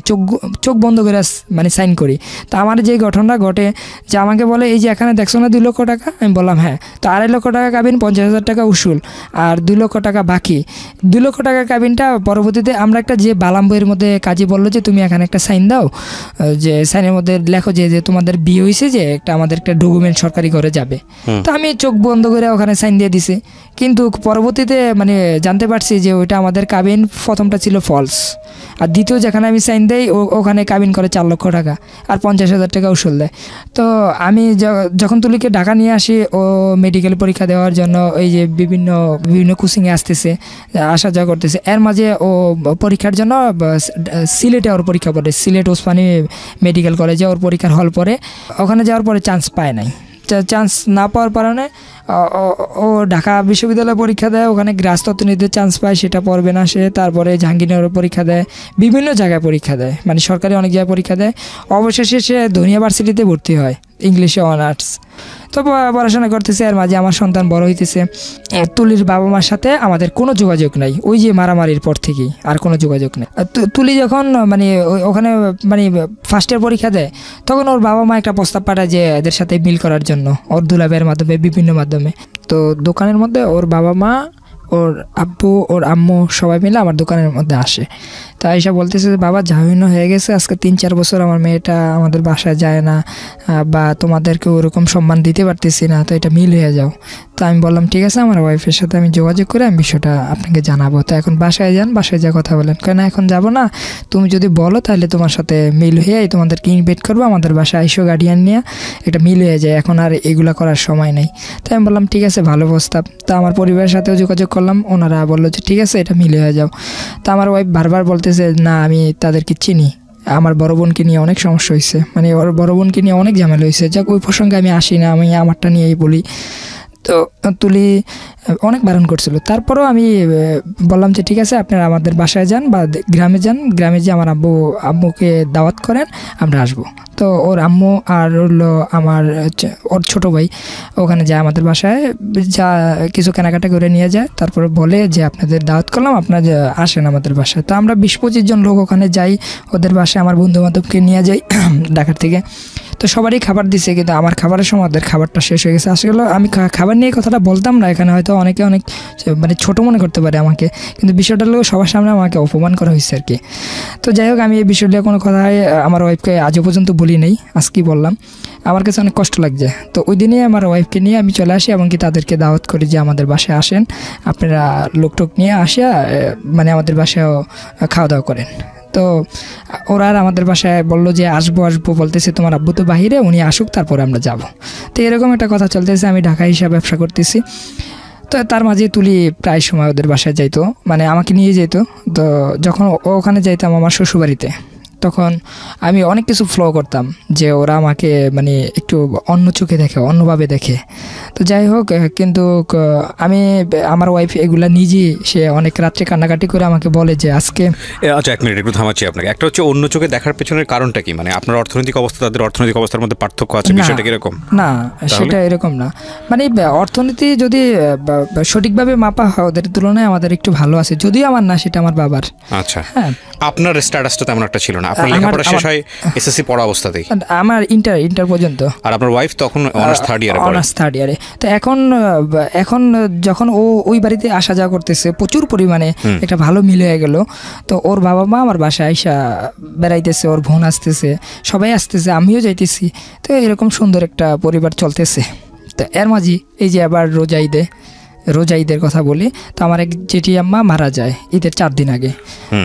চোখ বন্ধ করে মানে সাইন করি। তো আমার যে ঘটনাটা ঘটে যে আমাকে বলে এই যে এখানে দেখছো না 2 লক্ষ টাকা, আমি বললাম হ্যাঁ, তো 2.5 লক্ষ টাকা কাবিন, 50,000 টাকা উসুল আর 2 লক্ষ টাকা বাকি। 2 লক্ষ টাকা কাবিনটা পরবর্তীতে আমরা একটা যে বালাম বইয়ের মধ্যে কাজী বললো যে তুমি এখানে একটা সাইন দাও, যে সাইনের মধ্যে লেখো যে তোমাদের বিয়ে হয়েছে, যে একটা আমাদের একটা ডকুমেন্ট সরকারি করে যাবে। তো আমি চোখ বন্ধ করে ওখানে সাইন দিয়ে দিছি, কিন্তু পরবর্তীতে মানে জানতে পারছি যে ওইটা আমাদের কাবিন প্রথমটা ছিল ফলস, আর দ্বিতীয় যেখানে আমি সাইন দেই ওখানে কাবিন করে 4 লক্ষ টাকা আর 50,000 টাকা উসুল দেয়। তো আমি যখন তুলিকে ঢাকা নিয়ে আসি ও মেডিকেল পরীক্ষা দেওয়ার জন্য, এই যে বিভিন্ন কোচিংয়ে আসতেছে, আসা যাওয়া করতেছে, এর মাঝে ও পরীক্ষার জন্য সিলেটে ওর পরীক্ষা পড়ে, সিলেট ওসমানী মেডিকেল কলেজে ওর পরীক্ষার হল পরে, ওখানে যাওয়ার পরে চান্স পায় নাই। চান্স না পাওয়ার কারণে ও ঢাকা বিশ্ববিদ্যালয়ে পরীক্ষা দেয়, ওখানে গ্রাস্তত্ত্বনীতিতে চান্স পায়, সেটা পড়বে না সে। তারপরে জাহাঙ্গীরনগরে পরীক্ষা দেয়, বিভিন্ন জায়গায় পরীক্ষা দেয়, মানে সরকারি অনেক জায়গায় পরীক্ষা দেয়। অবশেষে সে ধনিয়া ভার্সিটিতে ভর্তি হয় ইংলিশে অনার্স। তো পড়াশোনা করতেছে, এর মাঝে আমার সন্তান বড় হইতেছে। তুলির বাবা মার সাথে আমাদের কোনো যোগাযোগ নাই, ওই যে মারামারির পর থেকেই আর কোনো যোগাযোগ নেই। তুলি যখন মানে ওখানে মানে ফার্স্ট ইয়ার পরীক্ষা দেয়, তখন ওর বাবা মা একটা প্রস্তাব পাঠায় যে এদের সাথে মিল করার জন্য, ওর দুলাবের মাধ্যমে, বিভিন্ন মাধ্যমে। তো দোকানের মধ্যে ওর বাবা মা, ওর আব্বু, ওর আম্মু সবাই মিলে আমার দোকানের মধ্যে আসে। তা এসে বলতেছে যে বাবা জামিনও হয়ে গেছে, আজকে 3-4 বছর আমার মেয়েটা আমাদের বাসায় যায় না, বা তোমাদেরকে ওরকম সম্মান দিতে পারতেছি না, তো এটা মিল হয়ে যাও। তো আমি বললাম ঠিক আছে, আমার ওয়াইফের সাথে আমি যোগাযোগ করে আমি বিষয়টা আপনাকে জানাবো। তো এখন বাসায় যান, বাসায় যা কথা বলেন। কেন এখন যাব না, তুমি যদি বলো তাহলে তোমার সাথে মিল হয়ে তোমাদেরকে ইনভাইট করবো আমাদের বাসায়, আইসো গার্ডিয়ান নিয়ে, এটা মিল হয়ে যায়, এখন আর এগুলা করার সময় নেই। তো আমি বললাম ঠিক আছে, ভালো প্রস্তাব। তো আমার পরিবারের সাথেও যোগাযোগ করলাম, ওনারা বললো যে ঠিক আছে এটা মিল হয়ে যাও। তো আমার ওয়াইফ বারবার বলতেছে না আমি তাদেরকে চিনি, আমার বড় বোনকে নিয়ে অনেক সমস্যা হয়েছে, মানে ওর বড় বোনকে নিয়ে অনেক ঝামেলা হয়েছে, যাক ওই প্রসঙ্গে আমি আসি না, আমি আমারটা নিয়েই বলি। তো তুলি অনেক বারণ করছিল, তারপরেও আমি বললাম যে ঠিক আছে আপনারা আমাদের বাসায় যান বা গ্রামে যান, গ্রামে যে আমার আম্মুকে দাওয়াত করেন, আমরা আসবো। তো ওর আম্মু আর হলো আমার ওর ছোটো ভাই ওখানে যায় আমাদের বাসায়, যা কিছু কেনাকাটা করে নিয়ে যায়, তারপরে বলে যে আপনাদের দাওয়াত করলাম, আপনারা আসেন আমাদের বাসায়। তো আমরা 20-25 জন লোক ওখানে যাই ওদের বাসায়, আমার বন্ধুবান্ধবকে নিয়ে যাই ঢাকার থেকে। তো সবারই খাবার দিছে, কিন্তু আমার খাবারের সময় ওদের খাবারটা শেষ হয়ে গেছে। আসলে আমি খাবার নিয়ে কথাটা বলতাম না এখানে, হয়তো অনেকে অনেক মানে ছোটো মনে করতে পারে আমাকে, কিন্তু বিষয়টা হলো সবার সামনে আমাকে অপমান করা হয়েছে আর কি। তো যাই হোক, আমি এই বিষয়টা কোনো কথায় আমার ওয়াইফকে আজও পর্যন্ত বলি নাই, আজকেই বললাম, আমার কাছে অনেক কষ্ট লাগছে। তো ওই দিনই আমার ওয়াইফকে নিয়ে আমি চলে আসি, এমনকি তাদেরকে দাওয়াত করি যে আমাদের বাসায় আসেন, আপনারা লোকটোক নিয়ে আসিয়া মানে আমাদের বাসায়ও খাওয়া দাওয়া করেন। তো ওরা আর আমাদের বাসায় বললো যে আসবো বলতেছে, তোমার আব্বু তো বাহিরে, উনি আসুক তারপরে আমরা যাব। তো এরকম একটা কথা চলতেছে, আমি ঢাকা হিসাবে ব্যবসা করতেছি। তো তার মাঝে তুলি প্রায় সময় ওদের বাসায় যাইতো, মানে আমাকে নিয়ে যেত। তো যখন ওখানে যাইতাম আমার শ্বশুরবাড়িতে, তখন আমি অনেক কিছু ফ্লো করতাম যে ওরা আমাকে মানে একটু অন্য চোখে দেখে, অন্যভাবে দেখে। তো যাই হোক, কিন্তু আমি আমার ওয়াইফ এগুলা নিজেই, সে অনেক রাত্রে কান্নাকাটি করে আমাকে বলে যে আজকে। আচ্ছা, 1 মিনিট একটু থামাচ্ছি আপনাকে। একটা হচ্ছে অন্য চোখে দেখার পেছনের কারণটা কি, মানে আপনার অর্থনৈতিক অবস্থা তাদের অর্থনৈতিক অবস্থার মধ্যে পার্থক্য আছে, বিষয়টা কিরকম? না, সেটা এরকম না, মানে অর্থনীতি যদি সঠিকভাবে মাপা হয় ওদের তুলনায় আমাদের একটু ভালো আছে, যদিও আমার না, সেটা আমার বাবার। আচ্ছা, হ্যাঁ, আপনার স্ট্যাটাসটা তেমন একটা ছিল না, আপনার লেখাপড়া শেষ হয় এসএসসি পড়া অবস্থাতেই, আমার ইন্টার পর্যন্ত, আর আপনার ওয়াইফ তখন অনার্স থার্ড ইয়ারে। তো এখন যখন ও ওই বাড়িতে আসা যাওয়া করতেছে প্রচুর পরিমাণে, একটা ভালো মিল হয়ে গেল। তো ওর বাবা মা আমার বাসায় আইসা বেড়াইতেছে, ওর বোন আসতেছে, সবাই আসতেছে, আমিও যাইতেছি। তো এরকম সুন্দর একটা পরিবার চলতেছে। তো এর মাঝে এই যে আবার রোজা ঈদের কথা বলি, তো আমার এক জেঠি আম্মা মারা যায় ঈদের 4 দিন আগে।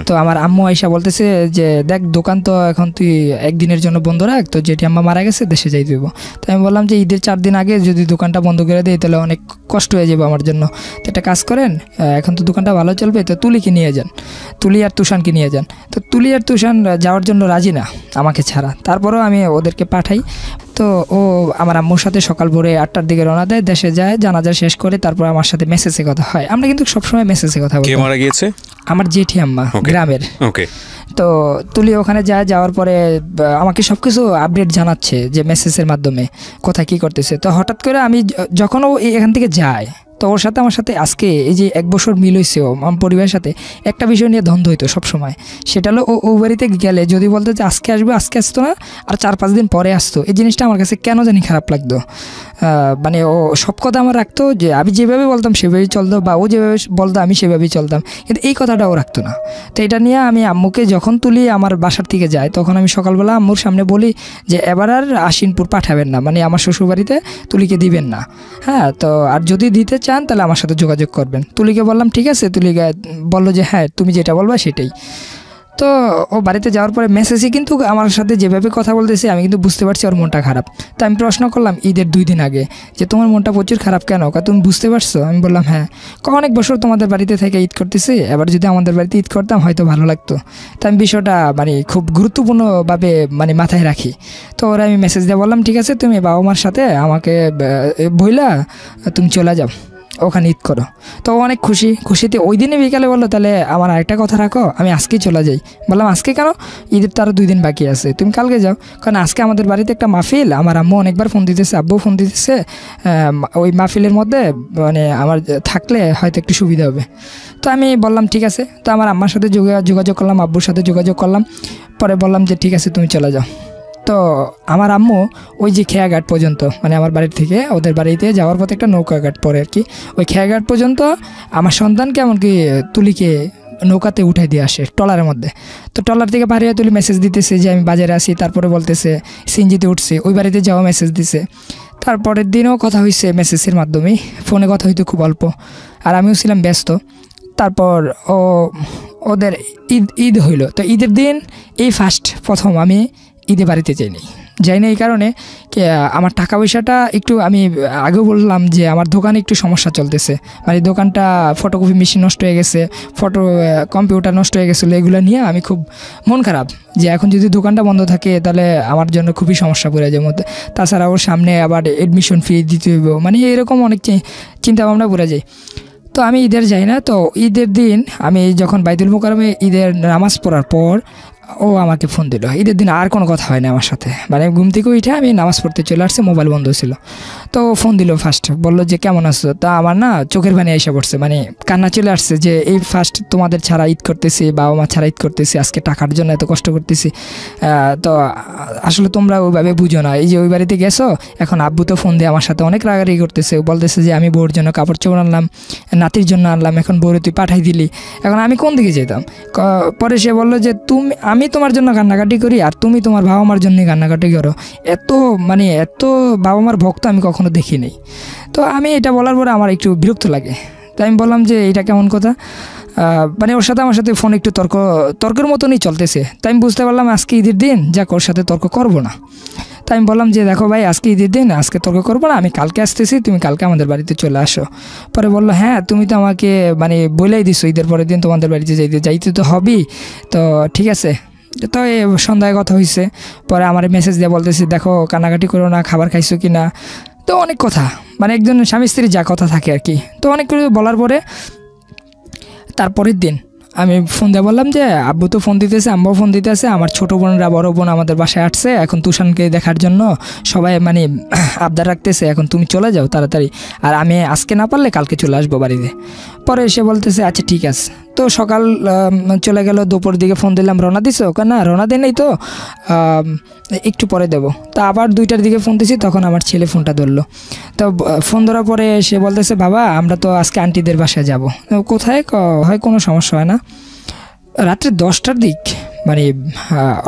তো আমার আম্মু আইসা বলতেছে যে দেখ, দোকান তো এখন তুই একদিনের জন্য বন্ধ রাখ, তো জেঠি আম্মা মারা গেছে, দেশে যাই দিব। তো আমি বললাম যে ঈদের 4 দিন আগে যদি দোকানটা বন্ধ করে দেয় তাহলে অনেক কষ্ট হয়ে যাবে আমার জন্য। তো একটা কাজ করেন, এখন তো দোকানটা ভালো চলবে, তো তুলিকে নিয়ে যান, তুলি আর তুষানকে নিয়ে যান। তো তুলি আর তুষান যাওয়ার জন্য রাজি না আমাকে ছাড়া, তারপরেও আমি ওদেরকে পাঠাই। তো ও আমার আম্মুর সাথে সকাল ভোরে 8টার দিকে রওনা দেয়, দেশে যায়, জানাজা শেষ করে তারপর আমার সাথে মেসেজে কথা হয়। আমরা কিন্তু সবসময় মেসেজে কথা বলি। কে মারা গিয়েছে? আমার জেঠি আম্মা, গ্রামের। ওকে। তো তুলি ওখানে যাওয়ার পরে আমাকে সব কিছু আপডেট জানাচ্ছে যে মেসেজের মাধ্যমে কোথায় কী করতেছে। তো হঠাৎ করে আমি যখন ও এখান থেকে যায়, তো ওর সাথে আমার সাথে আজকে এই যে 1 বছর মিল হয়েছে, ও আমার পরিবারের সাথে একটা বিষয় নিয়ে দ্বন্দ্ব হইতো সবসময়। সেটা হলো ও বাড়িতে গেলে যদি বলতো যে আজকে আসবে, আজকে আসতো না, আর 4-5 দিন পরে আসতো। এই জিনিসটা আমার কাছে কেন জানি খারাপ লাগতো। মানে ও সব কথা আমার রাখতো, যে আমি যেভাবে বলতাম সেভাবেই চলতো, বা ও যেভাবে বলতো আমি সেভাবেই চলতাম, কিন্তু এই কথাটা ও রাখতো না। তো এটা নিয়ে আমি আম্মুকে যখন তুলি আমার বাসার থেকে যায়, তখন আমি সকালবেলা আম্মুর সামনে বলি যে এবার আর আশিনপুর পাঠাবেন না, মানে আমার শ্বশুরবাড়িতে তুলিকে দিবেন না। হ্যাঁ, তো আর যদি দিতে চান তাহলে আমার সাথে যোগাযোগ করবেন। তুলিকে বললাম ঠিক আছে, তুলিকে বললো যে হ্যাঁ তুমি যেটা বলবা সেটাই। তো ও বাড়িতে যাওয়ার পরে মেসেজে কিন্তু আমার সাথে যেভাবে কথা বলতেছে আমি কিন্তু বুঝতে পারছি ওর মনটা খারাপ। তো আমি প্রশ্ন করলাম ঈদের 2 দিন আগে যে তোমার মনটা প্রচুর খারাপ কেন? তুমি বুঝতে পারছো? আমি বললাম হ্যাঁ। অনেক বছর তোমাদের বাড়িতে থেকে ঈদ করতেছি, এবার যদি আমাদের বাড়িতে ঈদ করতাম হয়তো ভালো লাগতো। তো আমি বিষয়টা মানে খুব গুরুত্বপূর্ণভাবে মানে মাথায় রাখি। তো ওরা আমি মেসেজ দিয়ে বললাম ঠিক আছে, তুমি বাবা মার সাথে আমাকে বইলা তুমি চলে যাও, ওখানে ঈদ করো। তো অনেক খুশিতে ওই দিনে বিকালে বললো তাহলে আমার আরেকটা কথা রাখো, আমি আজকেই চলে যাই। বললাম আজকে কেন? ঈদের তো আরও 2 দিন বাকি আছে, তুমি কালকে যাও, কারণ আজকে আমাদের বাড়িতে একটা মাহফিল। আমার আম্মু অনেকবার ফোন দিতেছে, আব্বু ফোন দিতেছে, ওই মাহফিলের মধ্যে মানে আমার থাকলে হয়তো একটু সুবিধা হবে। তো আমি বললাম ঠিক আছে। তো আমার আম্মার সাথে যোগাযোগ করলাম, আব্বুর সাথে যোগাযোগ করলাম, পরে বললাম যে ঠিক আছে তুমি চলে যাও। তো আমার আম্মু ওই যে খেয়াঘাট পর্যন্ত, মানে আমার বাড়ির থেকে ওদের বাড়িতে যাওয়ার পথে একটা নৌকাঘাট পড়ে আর কি, ওই খেয়াঘাট পর্যন্ত আমার সন্তানকে এমনকি তুলিকে নৌকাতে উঠাই দিয়ে আসে ট্রলারের মধ্যে। তো ট্রলার থেকে পাড়িয়ে তুলি মেসেজ দিতেছে যে আমি বাজারে আসি, তারপরে বলতেছে সিএনজিতে উঠছে, ওই বাড়িতে যাওয়া মেসেজ দিছে। তারপরের দিনও কথা হয়েছে মেসেজের মাধ্যমেই, ফোনে কথা হইতো খুব অল্প, আর আমিও ছিলাম ব্যস্ত। তারপর ওদের ঈদ হইলো। তো ঈদের দিন এই প্রথম আমি ঈদে বাড়িতে যাইনি, যাই না এই কারণে আমার টাকা পয়সাটা একটু, আমি আগেও বললাম যে আমার দোকানে একটু সমস্যা চলতেছে, মানে দোকানটা ফটোকপি মেশিন নষ্ট হয়ে গেছে, কম্পিউটার নষ্ট হয়ে গেছিলো, এগুলো নিয়ে আমি খুব মন খারাপ যে এখন যদি দোকানটা বন্ধ থাকে তাহলে আমার জন্য খুবই সমস্যা পড়ে যায় মধ্যে। তাছাড়া ওর সামনে আবার অ্যাডমিশন ফি দিতে হইব, মানে এরকম অনেক চিন্তা ভাবনা পড়ে যায়। তো আমি ঈদের যাই না। তো ঈদের দিন আমি যখন বাইতুল মোকাররমে ঈদের নামাজ পড়ার পর ও আমাকে ফোন দিল। ঈদের দিন আর কোনো কথা হয় না আমার সাথে, মানে ঘুম থেকে উঠে আমি নামাজ পড়তে চলে আসছি, মোবাইল বন্ধ ছিল। তো ফোন দিল ফার্স্ট, বললো যে কেমন আছো। তা আমার না চোখের পানি এসে পড়ছে, মানে কান্না চলে আসছে যে এই ফার্স্ট তোমাদের ছাড়া ঈদ করতেছি, বাবা মা ছাড়া ঈদ করতেছি, আজকে টাকার জন্য এত কষ্ট করতেছি। তো আসলে তোমরা ওইভাবে বুঝো না, এই যে ওই বাড়িতে গেছো, এখন আব্বু তো ফোন দিয়ে আমার সাথে অনেক রাগারাগি করতেছে, বলতেছে যে আমি বউর জন্য কাপড় চোপড় আনলাম, নাতির জন্য আনলাম, এখন বউরে তুই পাঠাই দিলি, এখন আমি কোন দিকে যেতাম। পরে সে বললো যে আমি তোমার জন্য কান্নাকাটি করি আর তুমি তোমার বাবা মার জন্যই কান্নাকাটি করো, এত বাবা মার ভক্ত আমি কখনো দেখিনি। তো আমি এটা বলার পরে আমার একটু বিরক্ত লাগে। তাই আমি বললাম যে এটা কেমন কথা, মানে ওর সাথে আমার সাথে ফোন একটু তর্কের মতনই চলতেছে। তাই আমি বুঝতে পারলাম আজকে ঈদের দিন, যাক ওর সাথে তর্ক করবো না। তাই আমি বললাম যে দেখো ভাই, আজকে ঈদের দিন, আজকে তর্ক করবো না, আমি কালকে আসতেছি, তুমি কালকে আমাদের বাড়িতে চলে আসো। পরে বললো হ্যাঁ তুমি তো আমাকে মানে বলেই দিছো ঈদের পরের দিন তোমাদের বাড়িতে যাইতে তো হবেই, তো ঠিক আছে। তো সন্ধ্যায় কথা হয়েছে। পরে আমার মেসেজ দিয়ে বলতেছি দেখো কান্নাকাটি করো না, খাবার খাইছো কি না, তো অনেক কথা, মানে একজন স্বামী স্ত্রীর যা কথা থাকে আর কি। তো অনেক কিছু বলার পরে তারপরের দিন আমি ফোন দিয়ে বললাম যে আব্বু তো ফোন দিতেছে, আম্মাও ফোন দিতেছে, আমার ছোটো বোনরা বড় বোন আমাদের বাসায় আসছে এখন তুষানকে দেখার জন্য, সবাই মানে আবদার রাখতেছে, এখন তুমি চলে যাও তাড়াতাড়ি, আর আমি আজকে না পারলে কালকে চলে আসবো বাড়িতে। পরে এসে বলতেছে আচ্ছা ঠিক আছে। তো সকাল চলে গেল, দুপুর দিকে ফোন দিলাম রওনা দিছো, না রওনা দেয় নেই তো একটু পরে দেবো। তা আবার 2টার দিকে ফোন দিছি, তখন আমার ছেলে ফোনটা ধরলো। তো ফোন ধরার পরে সে বলতেছে বাবা আমরা তো আজকে আন্টিদের বাসায় যাব। কোথায়? হয় কোনো সমস্যা হয় না। রাত্রে 10টার দিক মানে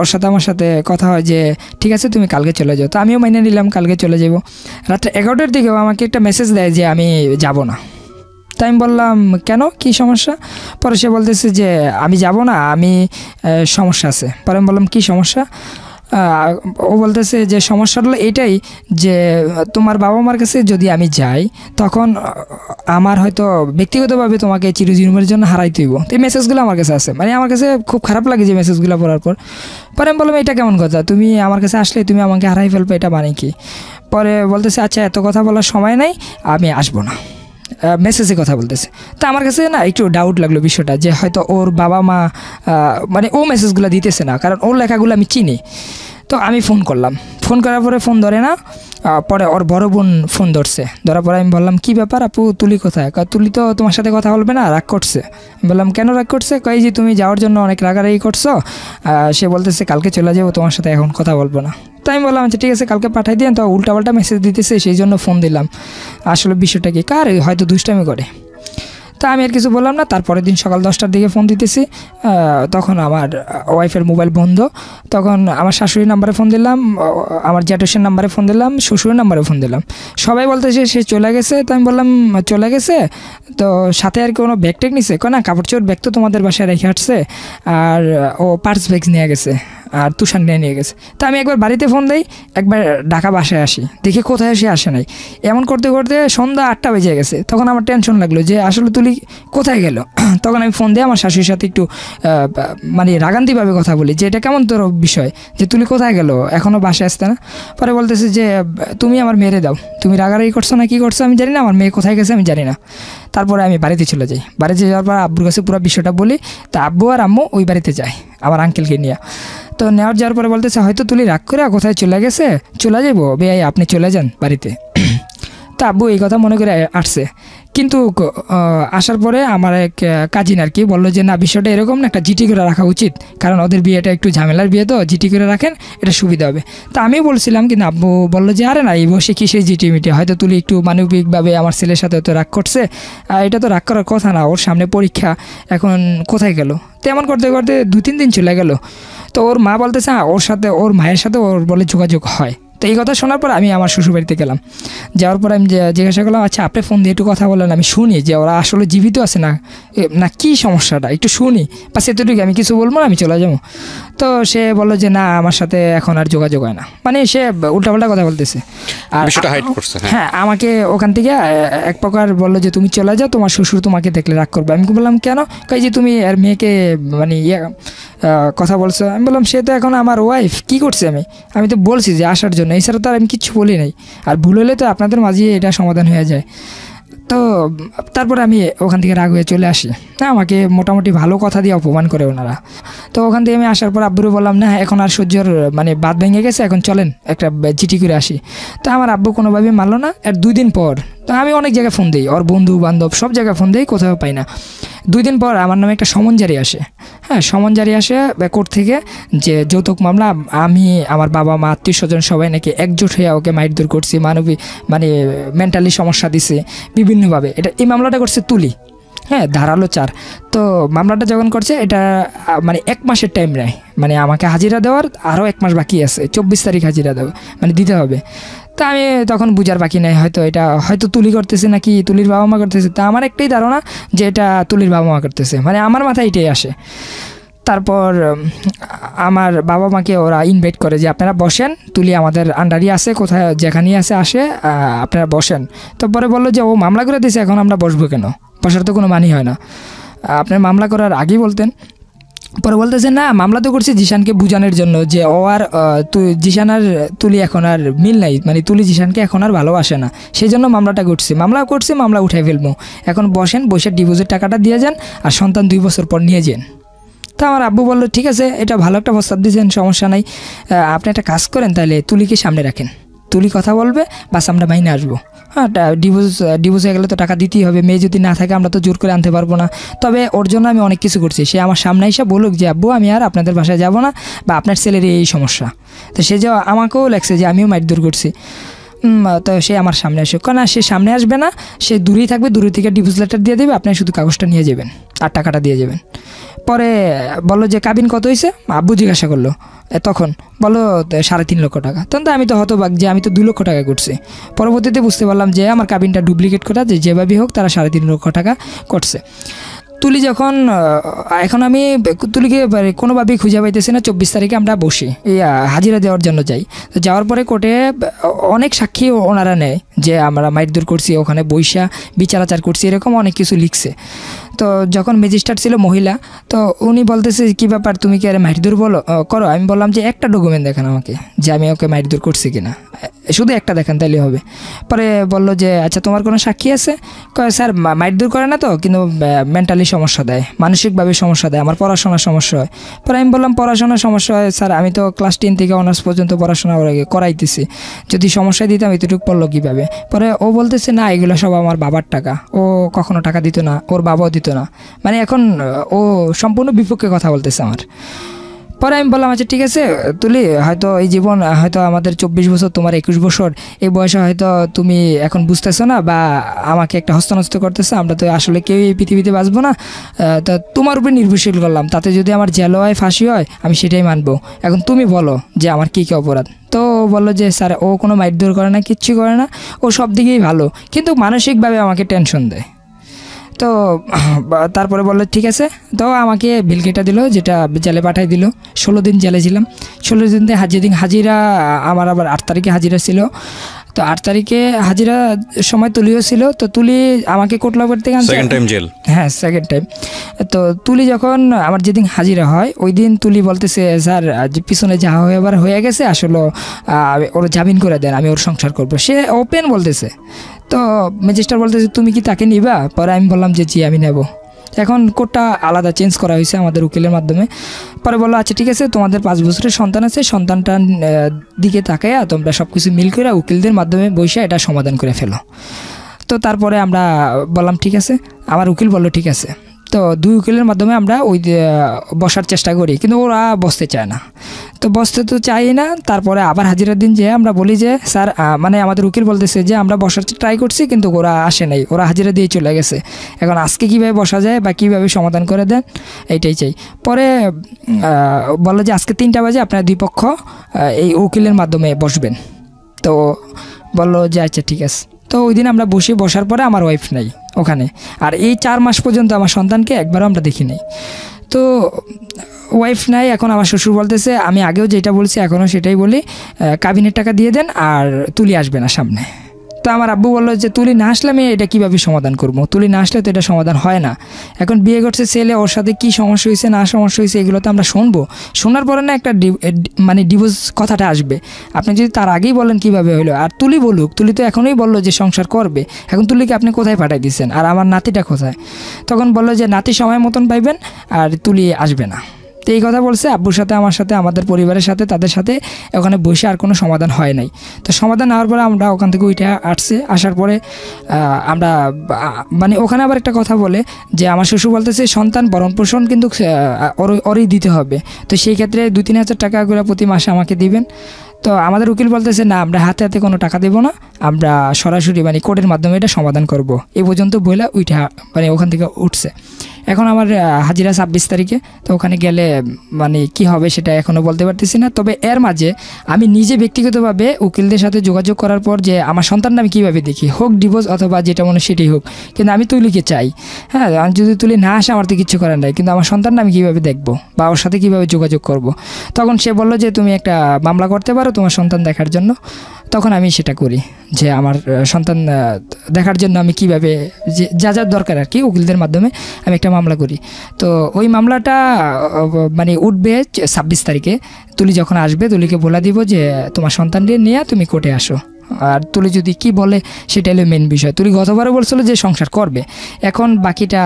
ওর সাথে আমার সাথে কথা হয় যে ঠিক আছে তুমি কালকে চলে যাও। তো আমিও মাইনে নিলাম কালকে চলে যাব। রাত্রে 11টার দিকেও আমাকে একটা মেসেজ দেয় যে আমি যাব না। তাই আমি বললাম কেন, কী সমস্যা? পরে সে বলতেছে যে আমি যাব না, আমি সমস্যা আছে। পরে আমি বললাম কী সমস্যা? ও বলতেছে যে সমস্যা হলো এটাই যে তোমার বাবা মার কাছে যদি আমি যাই তখন আমার হয়তো ব্যক্তিগতভাবে তোমাকে চিরজীবনের জন্য হারাইতে হইব। তো এই মেসেজগুলো আমার কাছে আছে, মানে আমার কাছে খুব খারাপ লাগে যে মেসেজগুলো পড়ার পর। পরে আমি বললাম এটা কেমন কথা, তুমি আমার কাছে আসলে তুমি আমাকে হারাই ফেলবে, এটা মানে কি? পরে বলতেছে আচ্ছা এত কথা বলার সময় নাই, আমি আসবো না। মেসেজে কথা বলতেছে। তো আমার কাছে না একটু ডাউট লাগলো বিষয়টা, যে হয়তো ওর বাবা মা মানে ও মেসেজগুলো দিতেছে না, কারণ ওর লেখাগুলো আমি চিনি। তো আমি ফোন করলাম, ফোন করার পরে ফোন ধরে না। পরে ওর বড় বোন ফোন ধরছে, ধরার পরে আমি বললাম কী ব্যাপার আপু, তুলি কোথায়? তুলি তো তোমার সাথে কথা বলবে না, রাগ করছে। বললাম কেন রাগ করছে? কই যে তুমি যাওয়ার জন্য অনেক রাগারাগি করছো, সে বলতেছে কালকে চলে যাবো, তোমার সাথে এখন কথা বলবো না। তাই আমি বললাম আচ্ছা ঠিক আছে কালকে পাঠাই দিন। তো উল্টাপাল্টা মেসেজ দিতেছে, সেই জন্য ফোন দিলাম। আসলে বিষয়টা কি, কার হয়তো দুষ্টামি করে। তা আমি আর কিছু বললাম না। তারপরের দিন সকাল 10টার দিকে ফোন দিতেছি, তখন আমার ওয়াইফের মোবাইল বন্ধ। তখন আমার শাশুড়ির নাম্বারে ফোন দিলাম, আমার জ্যাঠুসের নাম্বারে ফোন দিলাম, শ্বশুরের নাম্বারে ফোন দিলাম। সবাই বলতেছে সে চলে গেছে। তো আমি বললাম চলে গেছে তো সাথে আর কোনো ব্যাগ ট্যাগ নিছে? না কাপড় চোপড় ব্যাগ তো তোমাদের বাসায় রেখে আসছে, আর ও পার্স ব্যাগ নিয়ে গেছে, আর তুষার নিয়ে গেছে। তা আমি একবার বাড়িতে ফোন দিই, একবার ঢাকা বাসায় আসি, দেখি কোথায় আসে নাই। এমন করতে করতে সন্ধ্যা 8টা বেজে গেছে। তখন আমার টেনশন লাগলো যে আসলে তুলি কোথায় গেল। তখন আমি ফোন দিয়ে আমার শাশুড়ির সাথে একটু মানে রাগান্তিভাবে কথা বলি যে এটা কেমন তোর বিষয়, যে তুলি কোথায় গেল, এখনও বাসায় আসতে না? পরে বলতেছে যে তুমি আমার মেরে দাও, তুমি রাগারাগি করছো না কি করছো আমি জানি না, আমার মেয়ে কোথায় গেছে আমি জানি না। তারপরে আমি বাড়িতে চলে যাই। বাড়িতে যাওয়ার পর আব্বুর কাছে পুরো বিষয়টা বলি। তা আব্বু আর আম্মু ওই বাড়িতে যায় আমার আঙ্কেলকে নিয়ে। তো যাওয়ার পরে বলতেছে হয়তো তুলি রাগ করে কোথায় চলে গেছে, চলে যাবো বেয়াই, আপনি চলে যান বাড়িতে। তো আব্বু এই কথা মনে করে আসছে। কিন্তু আসার পরে আমার এক কাজিন আর কি বললো যে না বিষয়টা এরকম না, একটা জিটি করে রাখা উচিত, কারণ ওদের বিয়েটা একটু ঝামেলার বিয়ে, তো জিটি করে রাখেন, এটা সুবিধা হবে। তা আমিও বলছিলাম, কিন্তু আব্বু বললো যে আরে না এই বসে কিসের জিটি মিটি, হয়তো তুলি একটু মানবিকভাবে আমার ছেলের সাথে হয়তো রাগ করছে, এটা তো রাগ করার কথা না, ওর সামনে পরীক্ষা, এখন কোথায় গেল। তেমন করতে করতে 2-3 দিন চলে গেল। তো ওর মা বলতেছে ওর সাথে ওর মায়ের সাথে ওর বলে যোগাযোগ হয়। তো এই কথা শোনার পর আমি আমার শ্বশুরবাড়িতে গেলাম। যাওয়ার পর আমি জিজ্ঞাসা করলাম আচ্ছা আপনি ফোন দিয়ে একটু কথা বলেন, আমি শুনি যে ওরা আসলে জীবিত আছে না, না কী সমস্যাটা একটু শুনি, বাস এতটুকু, আমি কিছু বলবো না, আমি চলে যাবো। তো সে বললো যে না আমার সাথে এখন আর যোগাযোগ হয় না, মানে সে উল্টাপাল্টা কথা বলতেছে। আর হ্যাঁ আমাকে ওখান থেকে এক প্রকার বললো যে তুমি চলে যাও, তোমার শ্বশুর তোমাকে দেখলে রাগ করবে। আমি বললাম কেন? কই যে তুমি আর মেয়েকে মানে কথা বলছো। আমি বললাম সে তো এখন আমার ওয়াইফ, কি করছি আমি তো বলছি যে আসার জন্য, এছাড়া তো আর আমি কিচ্ছু বলি নাই। আর ভুল হলে তো আপনাদের মাঝে এটা সমাধান হয়ে যায়। তো তারপরে আমি ওখান থেকে রাগ হয়ে চলে আসি। আমাকে মোটামুটি ভালো কথা দিয়ে অপমান করে ওনারা। তো ওখান থেকে আমি আসার পর আব্বুরে বললাম না এখন আর সহ্যর মানে বাদ ভেঙে গেছে, এখন চলেন একটা চিঠি করে আসি। তো আমার আব্বু কোনোভাবেই মানলো না। আর 2 দিন পর তো আমি অনেক জায়গায় ফোন দিই, ওর বন্ধু বান্ধব সব জায়গায় ফোন দিই, কোথাও পাই না। 2 দিন পর আমার নামে একটা সমন জারি আসে। হ্যাঁ সমন জারি আসে কোর্ট থেকে যে যৌতুক মামলা, আমি আমার বাবা মা আত্মীয় স্বজন সবাই নাকি একজোট হয়ে ওকে মারধর করছি, মানে মেন্টালি সমস্যা দিছে বিভিন্নভাবে। এই মামলাটা করছে তুলি, হ্যাঁ ধারালো 4। তো মামলাটা যখন করছে এটা মানে 1 মাসের টাইম নেয়, মানে আমাকে হাজিরা দেওয়ার আরও 1 মাস বাকি আছে, 24 তারিখ হাজিরা দেবে মানে দিতে হবে। তা আমি তখন বুঝার বাকি নাই, হয়তো তুলি করতেছে নাকি তুলির বাবা মা করতেছে। তা আমার একটাই ধারণা যে এটা তুলির বাবা মা করতেছে, মানে আমার মাথায় এটাই আসে। তারপর আমার বাবা মাকে ওরা ইনভাইট করে যে আপনারা বসেন, তুলি আমাদের আন্ডারই আছে, কোথায় যেখানেই আছে আসে, আপনারা বসেন। তারপরে বললো যে ও মামলা করে দিয়েছে, এখন আমরা বসবো কেন? বসার তো কোনো মানি হয় না, আপনার মামলা করার আগেই বলতেন। পরে বলতেছে না মামলা তো করছি জিশানকে বুঝানোর জন্য যে ও আর জিশান আর তুলি এখন আর মিল নাই, মানে তুলি জিশানকে এখন আর ভালোবাসে না, সেই জন্য মামলা করছি, মামলা উঠাই ফেলবো। এখন বসেন, বসে ডিভোর্সের টাকাটা দিয়ে যান, আর সন্তান 2 বছর পর নিয়ে যান। তো আমার আব্বু বললো ঠিক আছে, এটা ভালো একটা প্রস্তাব দিয়েছেন, সমস্যা নাই, আপনি একটা কাজ করেন তাহলে তুলিকে সামনে রাখেন, তুলি কথা বলবে, বাস আমরা মাইনে আসবো। হ্যাঁ ডিভোর্স হয়ে গেলে তো টাকা দিতেই হবে, মেয়ে যদি না থাকে আমরা তো জোর করে আনতে পারবো না। তবে ওর জন্য আমি অনেক কিছু করছি, সে আমার সামনে এসে বলুক যে আব্বু আমি আর আপনাদের বাসায় যাব না, বা আপনার ছেলের এই সমস্যা। তো সে যে আমাকেও লাগছে যে আমিও মারধর করছি। তো সে আমার সামনে আসুক, না সে সামনে আসবে না, সে দূরেই থাকবে, দূরে থেকে ডিভোর্স লেটার দিয়ে দেবে, আপনি শুধু কাগজটা নিয়ে যাবেন আর টাকাটা দিয়ে যাবেন। পরে বললো যে কাবিন কত হয়েছে? আব্বু জিজ্ঞাসা করলো, তখন বলো 3.5 লক্ষ টাকা। তখন তো আমি তো হতবাক যে আমি তো 2 লক্ষ টাকা করছি। পরবর্তীতে বুঝতে পারলাম যে আমার কাবিনটা ডুপ্লিকেট করা, যেভাবেই হোক তারা 3.5 লক্ষ টাকা করছে। তুলি যখন এখন আমি তুলিকে কোনোভাবেই খুঁজে পাইতেছি না। 24 তারিখে আমরা বসি হাজিরা দেওয়ার জন্য যাই। তো যাওয়ার পরে কোর্টে অনেক সাক্ষী ওনারা নেয় যে আমরা মারধর করছি, ওখানে বৈশা বিচার আচার করছি, এরকম অনেক কিছু লিখছে। তো যখন ম্যাজিস্ট্রেট ছিল মহিলা, তো উনি বলতেছে কী ব্যাপার তুমি কি আরে মারধর করো? আমি বললাম যে একটা ডকুমেন্ট দেখান আমাকে যে আমি ওকে মারধর করছি কিনা, শুধু একটা দেখান তাইলে হবে। পরে বললো যে আচ্ছা তোমার কোনো সাক্ষী আছে? কয় স্যার মারধর করে না তো, কিন্তু মেন্টালি সমস্যা দেয়, মানসিকভাবে সমস্যা দেয়, আমার পড়াশোনার সমস্যা হয়। পরে আমি বললাম পড়াশোনার সমস্যা হয় স্যার, আমি তো ক্লাস 10 থেকে অনার্স পর্যন্ত পড়াশোনা করাইতেছি, যদি সমস্যা দিতাম এতটুকু পড়লো কীভাবে? পরে ও বলতেছে না এগুলো সব আমার বাবার টাকা, ও কখনো টাকা দিত না, ওর বাবাও দিত না, মানে এখন ও সম্পূর্ণ বিপক্ষে কথা বলতেছে আমার। পরে আমি বললাম আচ্ছা ঠিক আছে তুলি, হয়তো এই জীবন হয়তো আমাদের 24 বছর, তোমার 21 বছর, এই বয়সে হয়তো তুমি এখন বুঝতেছো না বা আমাকে একটা হস্তনস্ত করতেছো, আমরা তো আসলে কেউই এই পৃথিবীতে বাঁচবো না, তা তোমার উপরে নির্ভরশীল করলাম, তাতে যদি আমার জেল হয় ফাঁসি হয় আমি সেটাই মানবো, এখন তুমি বলো যে আমার কী কী অপরাধ। তো বললো যে স্যার ও কোনো মারধর করে না, কিচ্ছু করে না, ও সব দিকেই ভালো, কিন্তু মানসিকভাবে আমাকে টেনশন দেয়। তো তারপরে বললো ঠিক আছে, তো আমাকে বিল কেটে দিল, যেটা জেলে পাঠাই দিল। 16 দিন জেলে ছিলাম। 16 দিন যেদিন হাজিরা, আমার আবার 8 তারিখে হাজিরা ছিল। তো 8 তারিখে হাজিরা সময় তুলিও ছিল। তো তুলি আমাকে কোটলাপুর থেকে আনছে, সেকেন্ড টাইম জেল। হ্যাঁ সেকেন্ড টাইম। তো তুলি যখন আমার যেদিন হাজিরা হয় ওই দিন তুলি বলতেছে স্যার পিছনে যা হয়ে গেছে আসলে ওর জামিন করে দেন, আমি ওর সংসার করবো, সে ওপেন বলতেছে। তো ম্যাজিস্ট্রেট বলতেছে তুমি কি তাকে নিবা? পরে আমি বললাম যে জি আমি নেব। এখন কোর্টটা আলাদা চেঞ্জ করা হয়েছে আমাদের উকিলের মাধ্যমে। পরে বললো আচ্ছা ঠিক আছে, তোমাদের 5 বছরের সন্তান আছে, সন্তানটার দিকে তাকাইয়া তোমরা সব কিছু মিল করে উকিলদের মাধ্যমে বসে এটা সমাধান করে ফেলো। তো তারপরে আমরা বললাম ঠিক আছে, আমার উকিল বললো ঠিক আছে। তো 2 উকিলের মাধ্যমে আমরা ওই বসার চেষ্টা করি, কিন্তু ওরা বসতে চায় না। তো বসতে তো চাই না। তারপরে আবার হাজিরার দিন যে আমরা বলি যে স্যার, মানে আমাদের উকিল বলতেছে যে আমরা বসার ট্রাই করছি কিন্তু ওরা আসে নাই, ওরা হাজিরা দিয়ে চলে গেছে, এখন আজকে কীভাবে বসা যায় বা কীভাবে সমাধান করে দেন এইটাই চাই। পরে বললো যে আজকে 3টা বাজে আপনারা 2 পক্ষ এই উকিলের মাধ্যমে বসবেন। তো বললো যে আচ্ছা ঠিক আছে। তো ওই দিন আমরা বসার পরে আমার ওয়াইফ নাই ওখানে, আর এই 4 মাস পর্যন্ত আমার সন্তানকে একবারও আমরা দেখি নাই। তো ওয়াইফ নাই। এখন আমার শ্বশুর বলতেছে, আমি আগেও যেটা বলছি এখনও সেটাই বলি, কাবিনের টাকা দিয়ে দেন আর তুলি আসবে না সামনে। তো আমার আব্বু বললো যে তুলি না আসলে আমি এটা কীভাবে সমাধান করবো, তুলি না আসলে তো এটা সমাধান হয় না। এখন বিয়ে করছে ছেলে, ওর সাথে কী সমস্যা হয়েছে না সমস্যা হয়েছে এগুলো তো আমরা শুনবো, শোনার পরে না একটা মানে ডিভোর্স কথাটা আসবে। আপনি যদি তার আগেই বলেন কীভাবে হলো, আর তুলি বলুক, তুলি তো এখনই বললো যে সংসার করবে, এখন তুলিকে আপনি কোথায় পাঠাই দিচ্ছেন আর আমার নাতিটা কোথায়? তখন বললো যে নাতি সময় মতন পাইবেন আর তুলি আসবে না। তো এই কথা বলছে আব্বুর সাথে, আমার সাথে, আমাদের পরিবারের সাথে, তাদের সাথে ওখানে বসে আর কোনো সমাধান হয় নাই। তো সমাধান হওয়ার পরে আমরা ওখান থেকে উঠে আসার পরে আমরা মানে ওখানে আবার একটা কথা বলে যে আমার শ্বশুর বলতেছে সন্তান ভরণ পোষণ কিন্তু ওরই দিতে হবে, তো সেই ক্ষেত্রে 2-3 হাজার টাকা করে প্রতি মাসে আমাকে দিবেন। তো আমাদের উকিল বলতেছে না, আমরা হাতে হাতে কোনো টাকা দেবো না, আমরা সরাসরি মানে কোর্টের মাধ্যমে এটা সমাধান করব। এই পর্যন্ত বইলা উঠা মানে ওখান থেকে উঠছে। এখন আমার হাজিরা 26 তারিখে, তো ওখানে গেলে মানে কি হবে সেটা এখনও বলতে পারতেছি না। তবে এর মাঝে আমি নিজে ব্যক্তিগতভাবে উকিলদের সাথে যোগাযোগ করার পর যে আমার সন্তানটা আমি কীভাবে দেখি, হোক ডিভোর্স অথবা যেটা মনে সেটাই হোক, কিন্তু আমি তুলিকে চাই। হ্যাঁ, আমি যদি তুলি না আসে আমার তো কিচ্ছু করার নাই, কিন্তু আমার সন্তানটা আমি কীভাবে দেখবো বা ওর সাথে কীভাবে যোগাযোগ করব। তখন সে বললো যে তুমি একটা মামলা করতে পারো তোমার সন্তান দেখার জন্য। তখন আমি সেটা করি যে আমার সন্তান দেখার জন্য আমি কিভাবে যা যা দরকার আর কি উকিলদের মাধ্যমে আমি একটা মামলা করি। তো ওই মামলাটা মানে উঠবে 26 তারিখে। তুলি যখন আসবে তুলিকে বলে দিব যে তোমার সন্তানকে নিয়ে তুমি কোর্টে আসো। আর তুলি যদি কি বলে সেটা হলো মেন বিষয়। তুলি গতবারও বলছিল যে সংসার করবে, এখন বাকিটা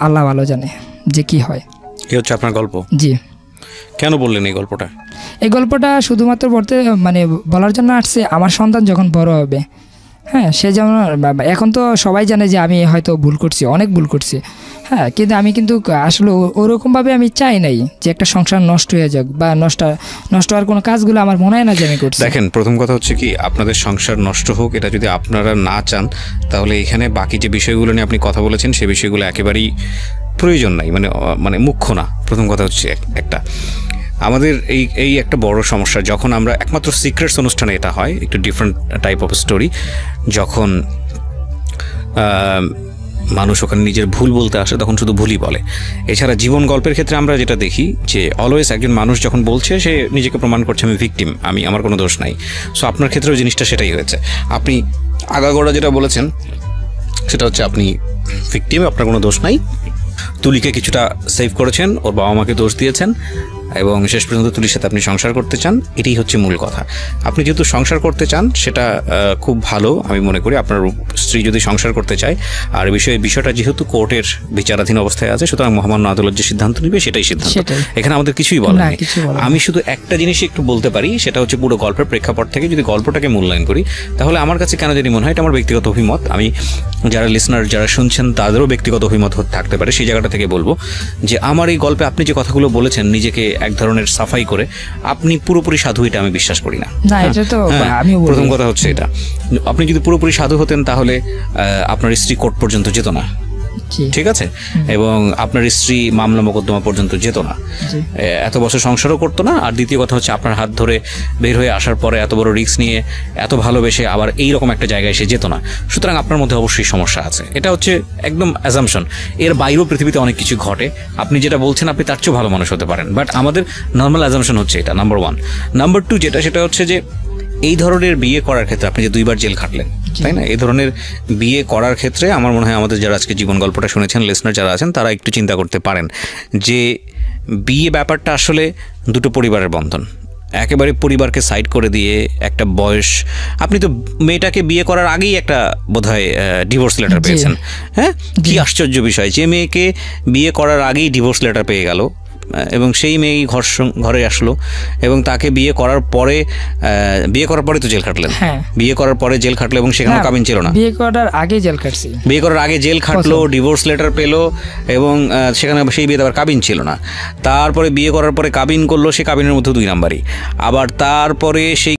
আল্লাহ ভালো জানে যে কি হয়। কি হচ্ছে আপনার গল্প? জি। কেন বললেন এই গল্পটা? এই গল্পটা শুধুমাত্র মানে বলার জন্য আসছে আমার সন্তান যখন বড় হবে, হ্যাঁ, সে যেমন এখন তো সবাই জানে যে আমি হয়তো ভুল করছি, অনেক ভুল করছি, হ্যাঁ, কিন্তু আমি কিন্তু আসলে ওরকমভাবে আমি চাই নাই যে একটা সংসার নষ্ট হয়ে যাক বা নষ্ট হওয়ার কোনো কাজগুলো আমার মনে হয় না যে আমি করছি। দেখেন, প্রথম কথা হচ্ছে কি, আপনাদের সংসার নষ্ট হোক এটা যদি আপনারা না চান, তাহলে এখানে বাকি যে বিষয়গুলো নিয়ে আপনি কথা বলেছেন সে বিষয়গুলো একেবারেই প্রয়োজন নাই, মানে মুখ্য না। প্রথম কথা হচ্ছে একটা আমাদের এই একটা বড় সমস্যা, যখন আমরা একমাত্র সিক্রেটস অনুষ্ঠানে এটা হয়, একটু ডিফারেন্ট টাইপ অফ স্টোরি, যখন মানুষ ওখানে নিজের ভুল বলতে আসে তখন শুধু ভুলই বলে। এছাড়া জীবন গল্পের ক্ষেত্রে আমরা যেটা দেখি যে অলওয়েজ একজন মানুষ যখন বলছে সে নিজেকে প্রমাণ করছে আমি ভিকটিম, আমার কোনো দোষ নাই। সো আপনার ক্ষেত্রেও জিনিসটা সেটাই হয়েছে। আপনি আগাগোড়া যেটা বলেছেন সেটা হচ্ছে আপনি ভিকটিম, আপনার কোনো দোষ নাই। তুলিকে কিছুটা সেভ করেছেন, ওর বাবা মাকে দোষ দিয়েছেন এবং শেষ পর্যন্ত তুলির সাথে আপনি সংসার করতে চান, এটাই হচ্ছে মূল কথা। আপনি যেহেতু সংসার করতে চান সেটা খুব ভালো আমি মনে করি। আপনার স্ত্রী যদি সংসার করতে চায়, আর বিষয়টা যেহেতু কোর্টের বিচারাধীন অবস্থায় আছে, সুতরাং মহামান্য আদালত যে সিদ্ধান্ত নেবে সেটাই সিদ্ধান্ত, এখানে আমাদের কিছুই বলার নেই। আমি শুধু একটা জিনিস একটু বলতে পারি, সেটা হচ্ছে পুরো গল্পের প্রেক্ষাপট থেকে যদি গল্পটাকে মূল্যায়ন করি, তাহলে আমার কাছে কেন জানি মনে হয়, এটা আমার ব্যক্তিগত অভিমত, আমি যারা লিসনার যারা শুনছেন তাদেরও ব্যক্তিগত অভিমত থাকতে পারে, সেই জায়গাটা থেকে বলবো যে আমার এই গল্পে আপনি যে কথাগুলো বলেছেন নিজেকে এক ধরনের সাফাই করে, আপনি পুরোপুরি সাধু এটা আমি বিশ্বাস করি না। প্রথম কথা হচ্ছে এটা, আপনি যদি পুরোপুরি সাধু হতেন তাহলে আপনার স্ত্রী কোর্ট পর্যন্ত যেত না, ঠিক আছে, এবং আপনার স্ত্রী মামলা মোকদ্দমা পর্যন্ত যেত না, এত বছর সংসারও করতো না। আর দ্বিতীয় কথা হচ্ছে আপনার হাত ধরে বের হয়ে আসার পরে এত বড় রিস্ক নিয়ে এত ভালোবেসে আবার এইরকম একটা জায়গায় এসে যেত না। সুতরাং আপনার মধ্যে অবশ্যই সমস্যা আছে, এটা হচ্ছে একদম অ্যাজাম্পশন। এর বাইরেও পৃথিবীতে অনেক কিছু ঘটে, আপনি যেটা বলছেন আপনি তার চেয়েও ভালো মানুষ হতে পারেন, বাট আমাদের নর্মাল অ্যাজাম্পশন হচ্ছে এটা, নাম্বার 1। নাম্বার 2 সেটা হচ্ছে যে এই ধরনের বিয়ে করার ক্ষেত্রে আপনি যে 2বার জেল খাটলেন, তাই না, এই ধরনের বিয়ে করার ক্ষেত্রে আমার মনে হয় আমাদের যারা আজকে জীবন গল্পটা শুনেছেন, লিসনার যারা আছেন, তারা একটু চিন্তা করতে পারেন যে বিয়ে ব্যাপারটা আসলে দুটো পরিবারের বন্ধন। একেবারে পরিবারকে সাইড করে দিয়ে একটা বয়স, আপনি তো মেয়েটাকে বিয়ে করার আগেই একটা বোধহয় ডিভোর্স লেটার পেয়েছেন, হ্যাঁ, কি আশ্চর্য বিষয় যে মেয়েকে বিয়ে করার আগেই ডিভোর্স লেটার পেয়ে গেল এবং সেই মেয়ে ঘরে আসলো এবং তাকে বিয়ে করার পরে তো জেল খাটলেন, বিয়ে করার পরে জেল খাটলো এবং সেখানে কাবিন ছিল না, বিয়ে করার আগে জেল কাটছি, বিয়ে করার আগে জেল খাটলো, ডিভোর্স লেটার পেলো এবং সেখানে সেই বিয়েতে আবার কাবিন ছিল না। তারপরে বিয়ে করার পরে কাবিন করলো, সে কাবিনের মধ্যে 2 নাম্বারই, আবার তারপরে সেই